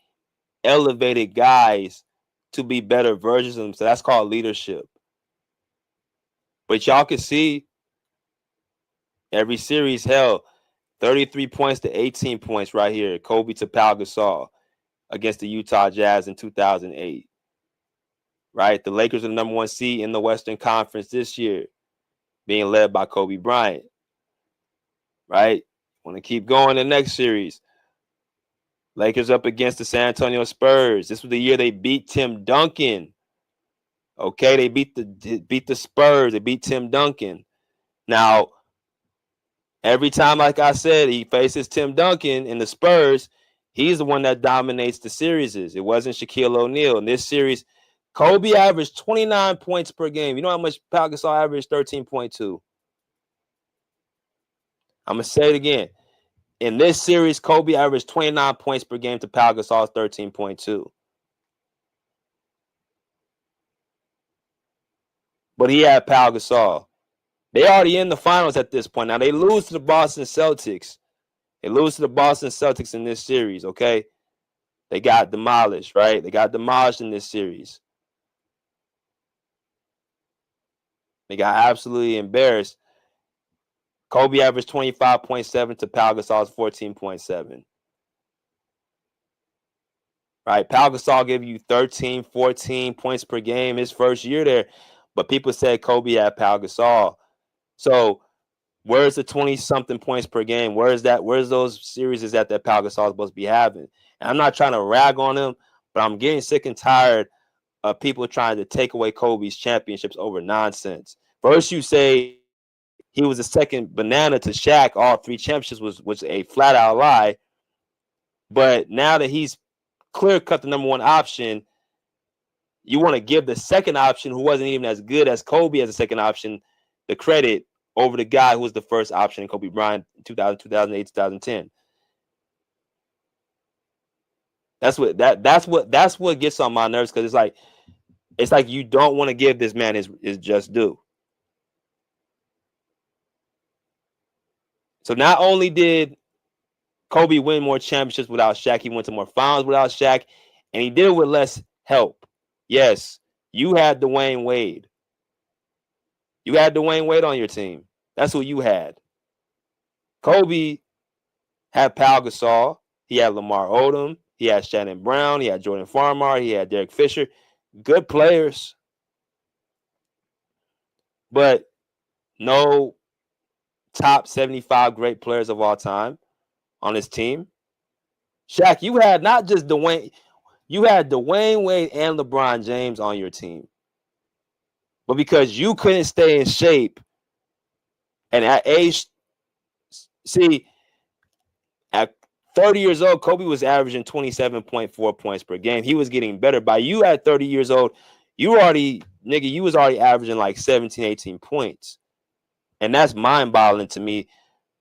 elevated guys to be better versions of them. So that's called leadership. But y'all can see every series, hell, 33 points to 18 points right here. Kobe to Pau Gasol against the Utah Jazz in 2008. Right? The Lakers are the number 1 seed in the Western Conference this year, being led by Kobe Bryant. Right? Want to keep going the next series. Lakers up against the San Antonio Spurs. This was the year they beat Tim Duncan. Okay, they beat the Spurs. They beat Tim Duncan. Now, every time, like I said, he faces Tim Duncan in the Spurs, he's the one that dominates the series. It wasn't Shaquille O'Neal. In this series, Kobe averaged 29 points per game. You know how much Pau Gasol averaged? 13.2. I'm going to say it again. In this series, Kobe averaged 29 points per game to Pau Gasol's 13.2. But he had Pau Gasol. They already in the finals at this point. Now, they lose to the Boston Celtics. They lose to the Boston Celtics in this series, okay? They got demolished, right? They got demolished in this series. They got absolutely embarrassed. Kobe averaged 25.7 to Pau Gasol's 14.7. Right? Pau Gasol gave you 13, 14 points per game his first year there. But people said Kobe had Pau Gasol. So where's the 20-something points per game? Where's those series that Pau Gasol is supposed to be having? And I'm not trying to rag on him, but I'm getting sick and tired of people trying to take away Kobe's championships over nonsense. First, you say he was the second banana to Shaq. All 3 championships was a flat-out lie. But now that he's clear-cut the number 1 option, you want to give the second option, who wasn't even as good as Kobe as a second option, the credit over the guy who was the first option in Kobe Bryant in 2000, 2008, 2010. That's what gets on my nerves, because it's like you don't want to give this man his just due. So not only did Kobe win more championships without Shaq, he went to more finals without Shaq, and he did it with less help. Yes, you had Dwayne Wade. You had Dwayne Wade on your team. That's who you had. Kobe had Pau Gasol. He had Lamar Odom. He had Shannon Brown. He had Jordan Farmar. He had Derek Fisher. Good players. But no top 75 great players of all time on his team. Shaq, you had not just Dwayne, you had Dwayne Wade and LeBron James on your team. But because you couldn't stay in shape, and at age, at 30 years old, Kobe was averaging 27.4 points per game. He was getting better. By you at 30 years old, you was already averaging like 17, 18 points. And that's mind-boggling to me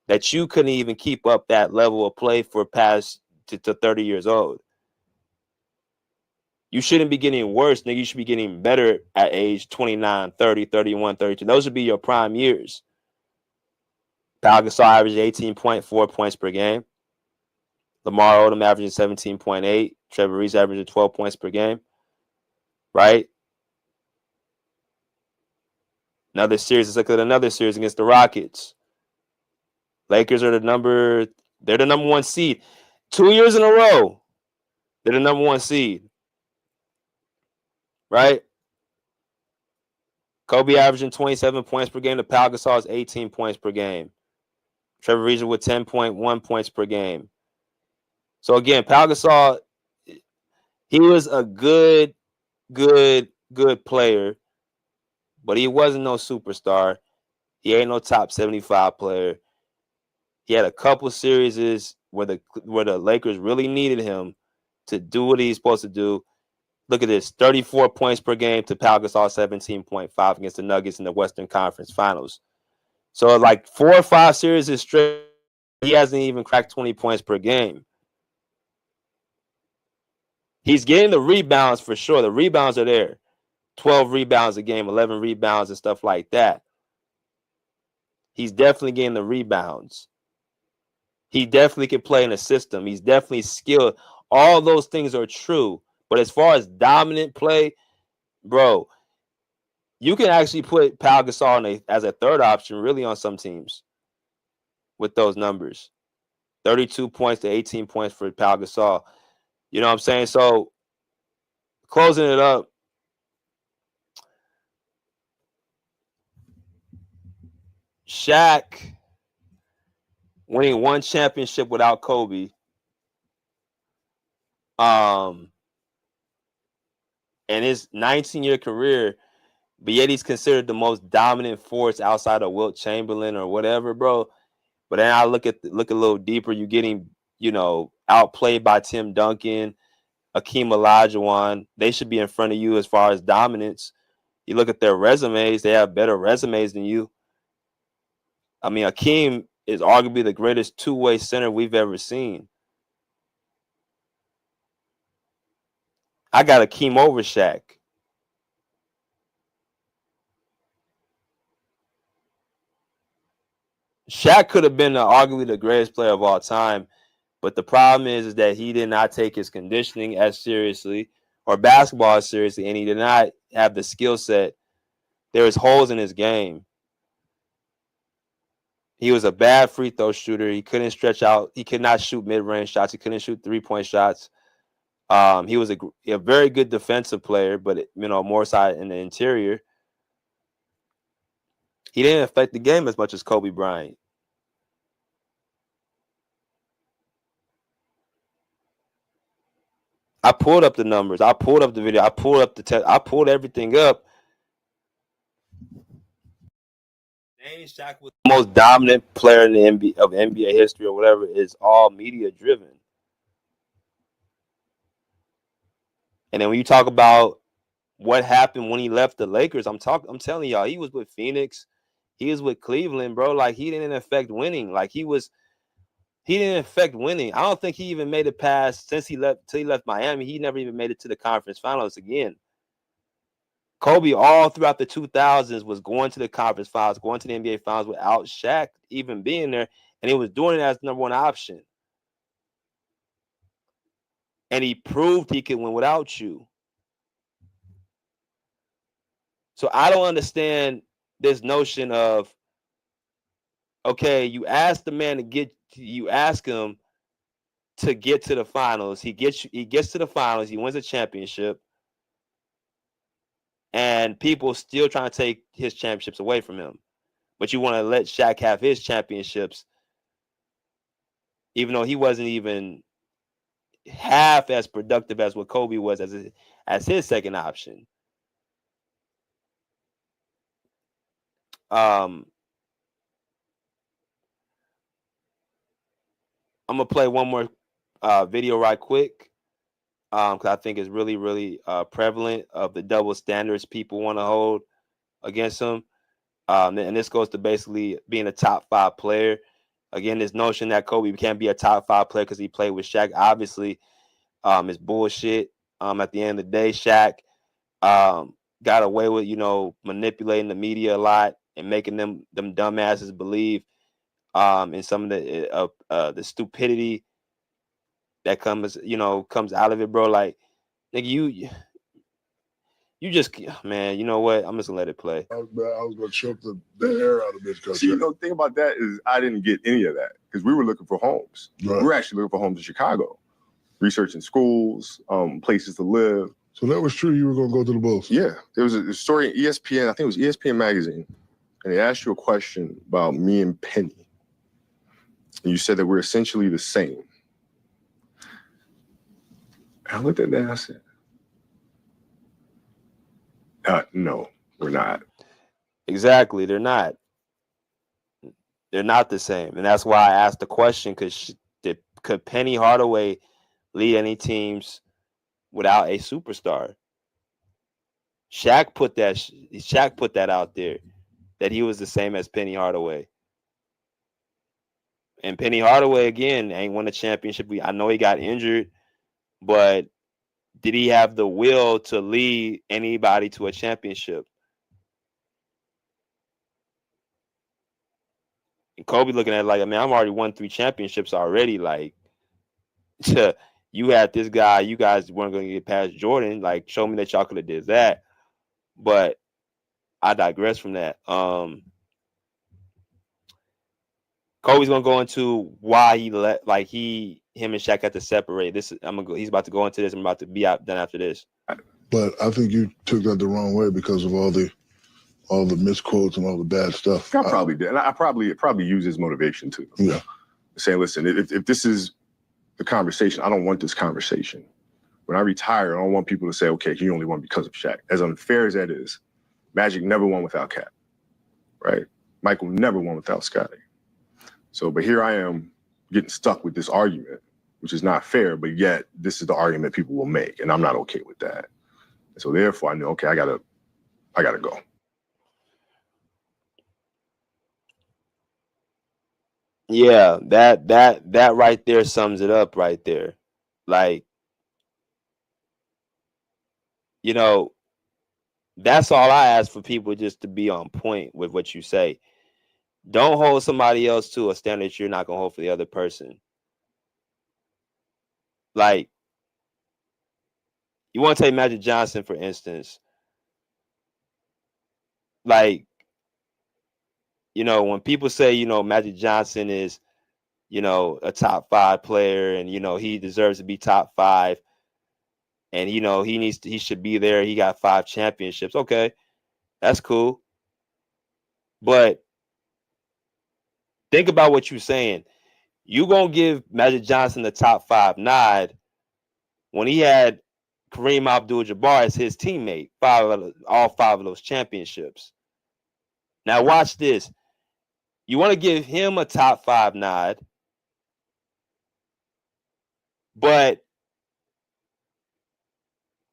that you couldn't even keep up that level of play for past to 30 years old. You shouldn't be getting worse, nigga. You should be getting better at age 29, 30, 31, 32. Those would be your prime years. Pau Gasol averaged 18.4 points per game. Lamar Odom averaging 17.8. Trevor Reese averaging 12 points per game. Right? Another series. Let's look at another series against the Rockets. Lakers are the number 1 seed. 2 years in a row, they're the number 1 seed. Right? Kobe averaging 27 points per game. To Pau Gasol's 18 points per game. Trevor Reese with 10.1 points per game. So again, Pau Gasol, he was a good player, but he wasn't no superstar. He ain't no top 75 player. He had a couple series where the Lakers really needed him to do what he's supposed to do, Look at this, 34 points per game to Pau Gasol 17.5 against the Nuggets in the Western Conference Finals. So like 4 or 5 series is straight, he hasn't even cracked 20 points per game. He's getting the rebounds for sure. The rebounds are there. 12 rebounds a game, 11 rebounds and stuff like that. He's definitely getting the rebounds. He definitely can play in a system. He's definitely skilled. All those things are true. But as far as dominant play, bro, you can actually put Pau Gasol as a third option really on some teams with those numbers. 32 points to 18 points for Pau Gasol. You know what I'm saying? So closing it up, Shaq winning 1 championship without Kobe. In his 19-year career, but yet he's considered the most dominant force outside of Wilt Chamberlain or whatever, bro. But then I look a little deeper. You're getting, outplayed by Tim Duncan, Akeem Olajuwon. They should be in front of you as far as dominance. You look at their resumes; they have better resumes than you. I mean, Akeem is arguably the greatest two-way center we've ever seen. I got Akeem over Shaq. Shaq could have been arguably the greatest player of all time, but the problem is that he did not take his conditioning as seriously or basketball as seriously, and he did not have the skill set. There was holes in his game. He was a bad free throw shooter. He couldn't stretch out. He could not shoot mid-range shots. He couldn't shoot three-point shots. He was a very good defensive player, but more side in the interior. He didn't affect the game as much as Kobe Bryant. I pulled up the numbers. I pulled up the video. I pulled up the test. I pulled everything up. Shaq was the most dominant player in the NBA history or whatever is all media driven. And then when you talk about what happened when he left the Lakers, I'm telling y'all, he was with Phoenix. He was with Cleveland, bro. Like, he didn't affect winning. Like, he didn't affect winning. I don't think he even made it past till he left Miami. He never even made it to the conference finals again. Kobe, all throughout the 2000s, was going to the conference finals, going to the NBA finals without Shaq even being there, and he was doing it as the number one option. And he proved he could win without you. So I don't understand this notion of, okay, you ask the man you ask him to get to the finals. He gets to the finals. He wins a championship. And people still trying to take his championships away from him. But you want to let Shaq have his championships, even though he wasn't even half as productive as what Kobe was as his second option. I'm going to play one more video right quick. Because I think it's really, really prevalent of the double standards people want to hold against him. And this goes to basically being a top 5 player. Again, this notion that Kobe can't be a top 5 player because he played with Shaq, obviously, is bullshit. At the end of the day, Shaq got away with, manipulating the media a lot and making them dumbasses believe in some of the stupidity that comes out of it, bro. Like, nigga, you just, man, you know what? I'm just gonna let it play. I was gonna choke the air out of it. See, the thing about that is I didn't get any of that because we were looking for homes. Right. We were actually looking for homes in Chicago, researching schools, places to live. So that was true. You were gonna go to the Bulls. Yeah, there was a story in ESPN. I think it was ESPN magazine, and they asked you a question about me and Penny, and you said that we're essentially the same. I looked at that and I said, no, we're not. Exactly. They're not. They're not the same. And that's why I asked the question, because could Penny Hardaway lead any teams without a superstar. Shaq put that out there, that he was the same as Penny Hardaway. And Penny Hardaway, again, ain't won a championship. I know he got injured, but did he have the will to lead anybody to a championship? And Kobe looking at it like, man, I'm already won 3 championships already. Like, you had this guy, you guys weren't going to get past Jordan. Like, show me that y'all could have did that. But I digress from that. Kobe's gonna go into why he him and Shaq had to separate. He's about to go into this. I'm about to be out done after this. But I think you took that the wrong way because of all the misquotes and all the bad stuff. I probably did. And I probably use his motivation too. Yeah. Saying, listen, if this is the conversation, I don't want this conversation. When I retire, I don't want people to say, okay, he only won because of Shaq. As unfair as that is, Magic never won without Cap, right? Michael never won without Scottie. So, but here I am getting stuck with this argument, which is not fair, but yet this is the argument people will make, and I'm not okay with that. And so therefore I knew, okay, I gotta go. Yeah, that right there sums it up right there. Like, you know, that's all I ask for people, just to be on point with what you say. Don't hold somebody else to a standard you're not going to hold for the other person. Like, you want to take Magic Johnson, for instance. Like, you know, when people say, you know, Magic Johnson is, you know, a top 5 player and, you know, he deserves to be top 5 and, you know, he should be there. He got 5 championships. Okay, that's cool. But think about what you're saying. You gonna give Magic Johnson the top 5 nod when he had Kareem Abdul-Jabbar as his teammate, all 5 of those championships. Now watch this. You want to give him a top 5 nod, but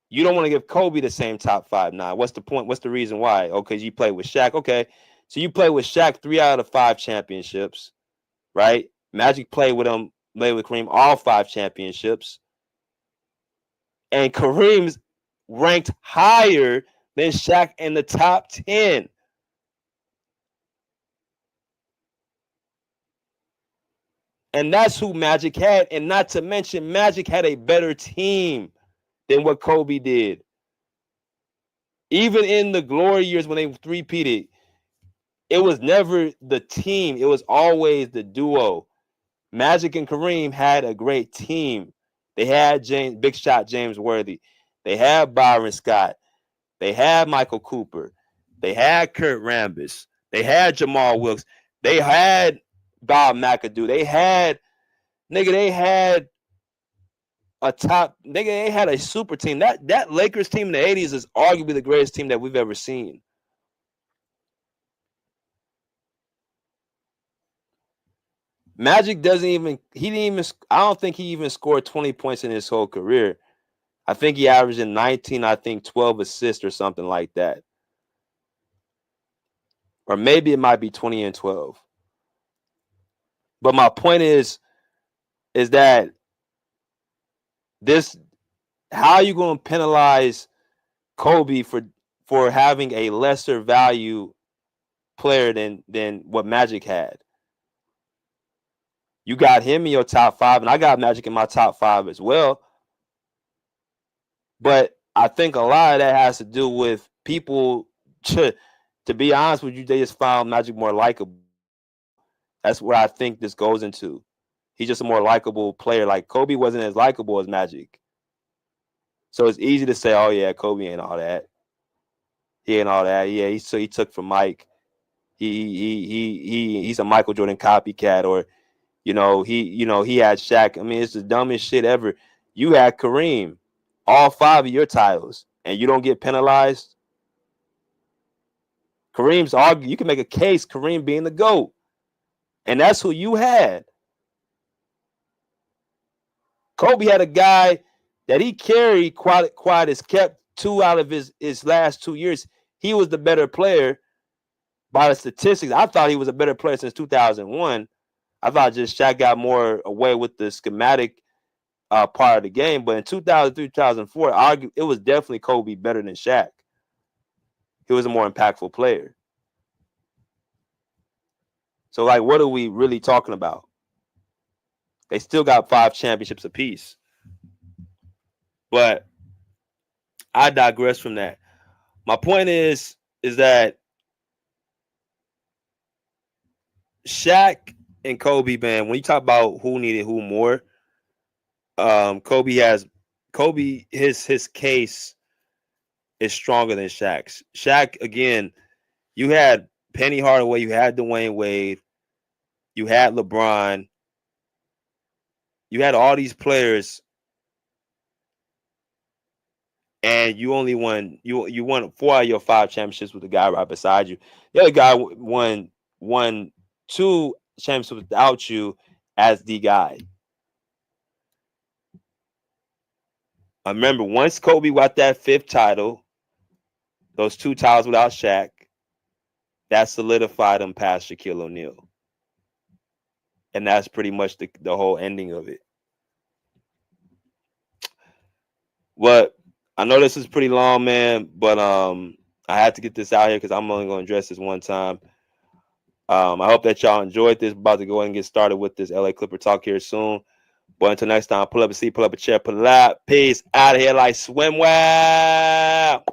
you don't want to give Kobe the same top 5 nod. What's the point? What's the reason why? Oh, because you play with Shaq. Okay, so you play with Shaq 3 out of 5 championships, right? Magic played with Kareem all 5 championships. And Kareem's ranked higher than Shaq in the top 10. And that's who Magic had. And not to mention, Magic had a better team than what Kobe did. Even in the glory years when they three-peated, it was never the team. It was always the duo. Magic and Kareem had a great team. They had Big Shot James Worthy. They had Byron Scott. They had Michael Cooper. They had Kurt Rambis. They had Jamal Wilkes. They had Bob McAdoo. They had a super team. That Lakers team in the 80s is arguably the greatest team that we've ever seen. Magic I don't think he even scored 20 points in his whole career. I think he averaged in 12 assists or something like that. Or maybe it might be 20 and 12. But my point is that how are you going to penalize Kobe for having a lesser value player than what Magic had? You got him in your top 5, and I got Magic in my top 5 as well. But I think a lot of that has to do with people, to be honest with you, they just found Magic more likable. That's where I think this goes into. He's just a more likable player. Like, Kobe wasn't as likable as Magic. So it's easy to say, oh, yeah, Kobe ain't all that. He ain't all that. Yeah, he took from Mike. He's a Michael Jordan copycat, or he had Shaq. I mean, it's the dumbest shit ever. You had Kareem, all 5 of your titles, and you don't get penalized. You can make a case Kareem being the GOAT. And that's who you had. Kobe had a guy that he carried quite as kept 2 out of his last 2 years. He was the better player by the statistics. I thought he was a better player since 2001. I thought just Shaq got more away with the schematic part of the game. But in 2003, 2004, it was definitely Kobe better than Shaq. He was a more impactful player. So, like, what are we really talking about? They still got 5 championships apiece. But I digress from that. My point is that Shaq and Kobe, man, when you talk about who needed who more, his case is stronger than Shaq's. Shaq, again, you had Penny Hardaway, you had Dwayne Wade, you had LeBron, you had all these players, and you only won 4 out of your 5 championships with the guy right beside you. The other guy won 2 championships without you as the guy. I remember once Kobe got that 5th title, those 2 titles without Shaq, that solidified him past Shaquille O'Neal. And that's pretty much the whole ending of it. But I know this is pretty long, man, but I had to get this out here because I'm only going to address this one time. I hope that y'all enjoyed this. About to go ahead and get started with this LA Clipper talk here soon. But until next time, pull up a seat, pull up a chair, pull it out. Peace out of here like swim well.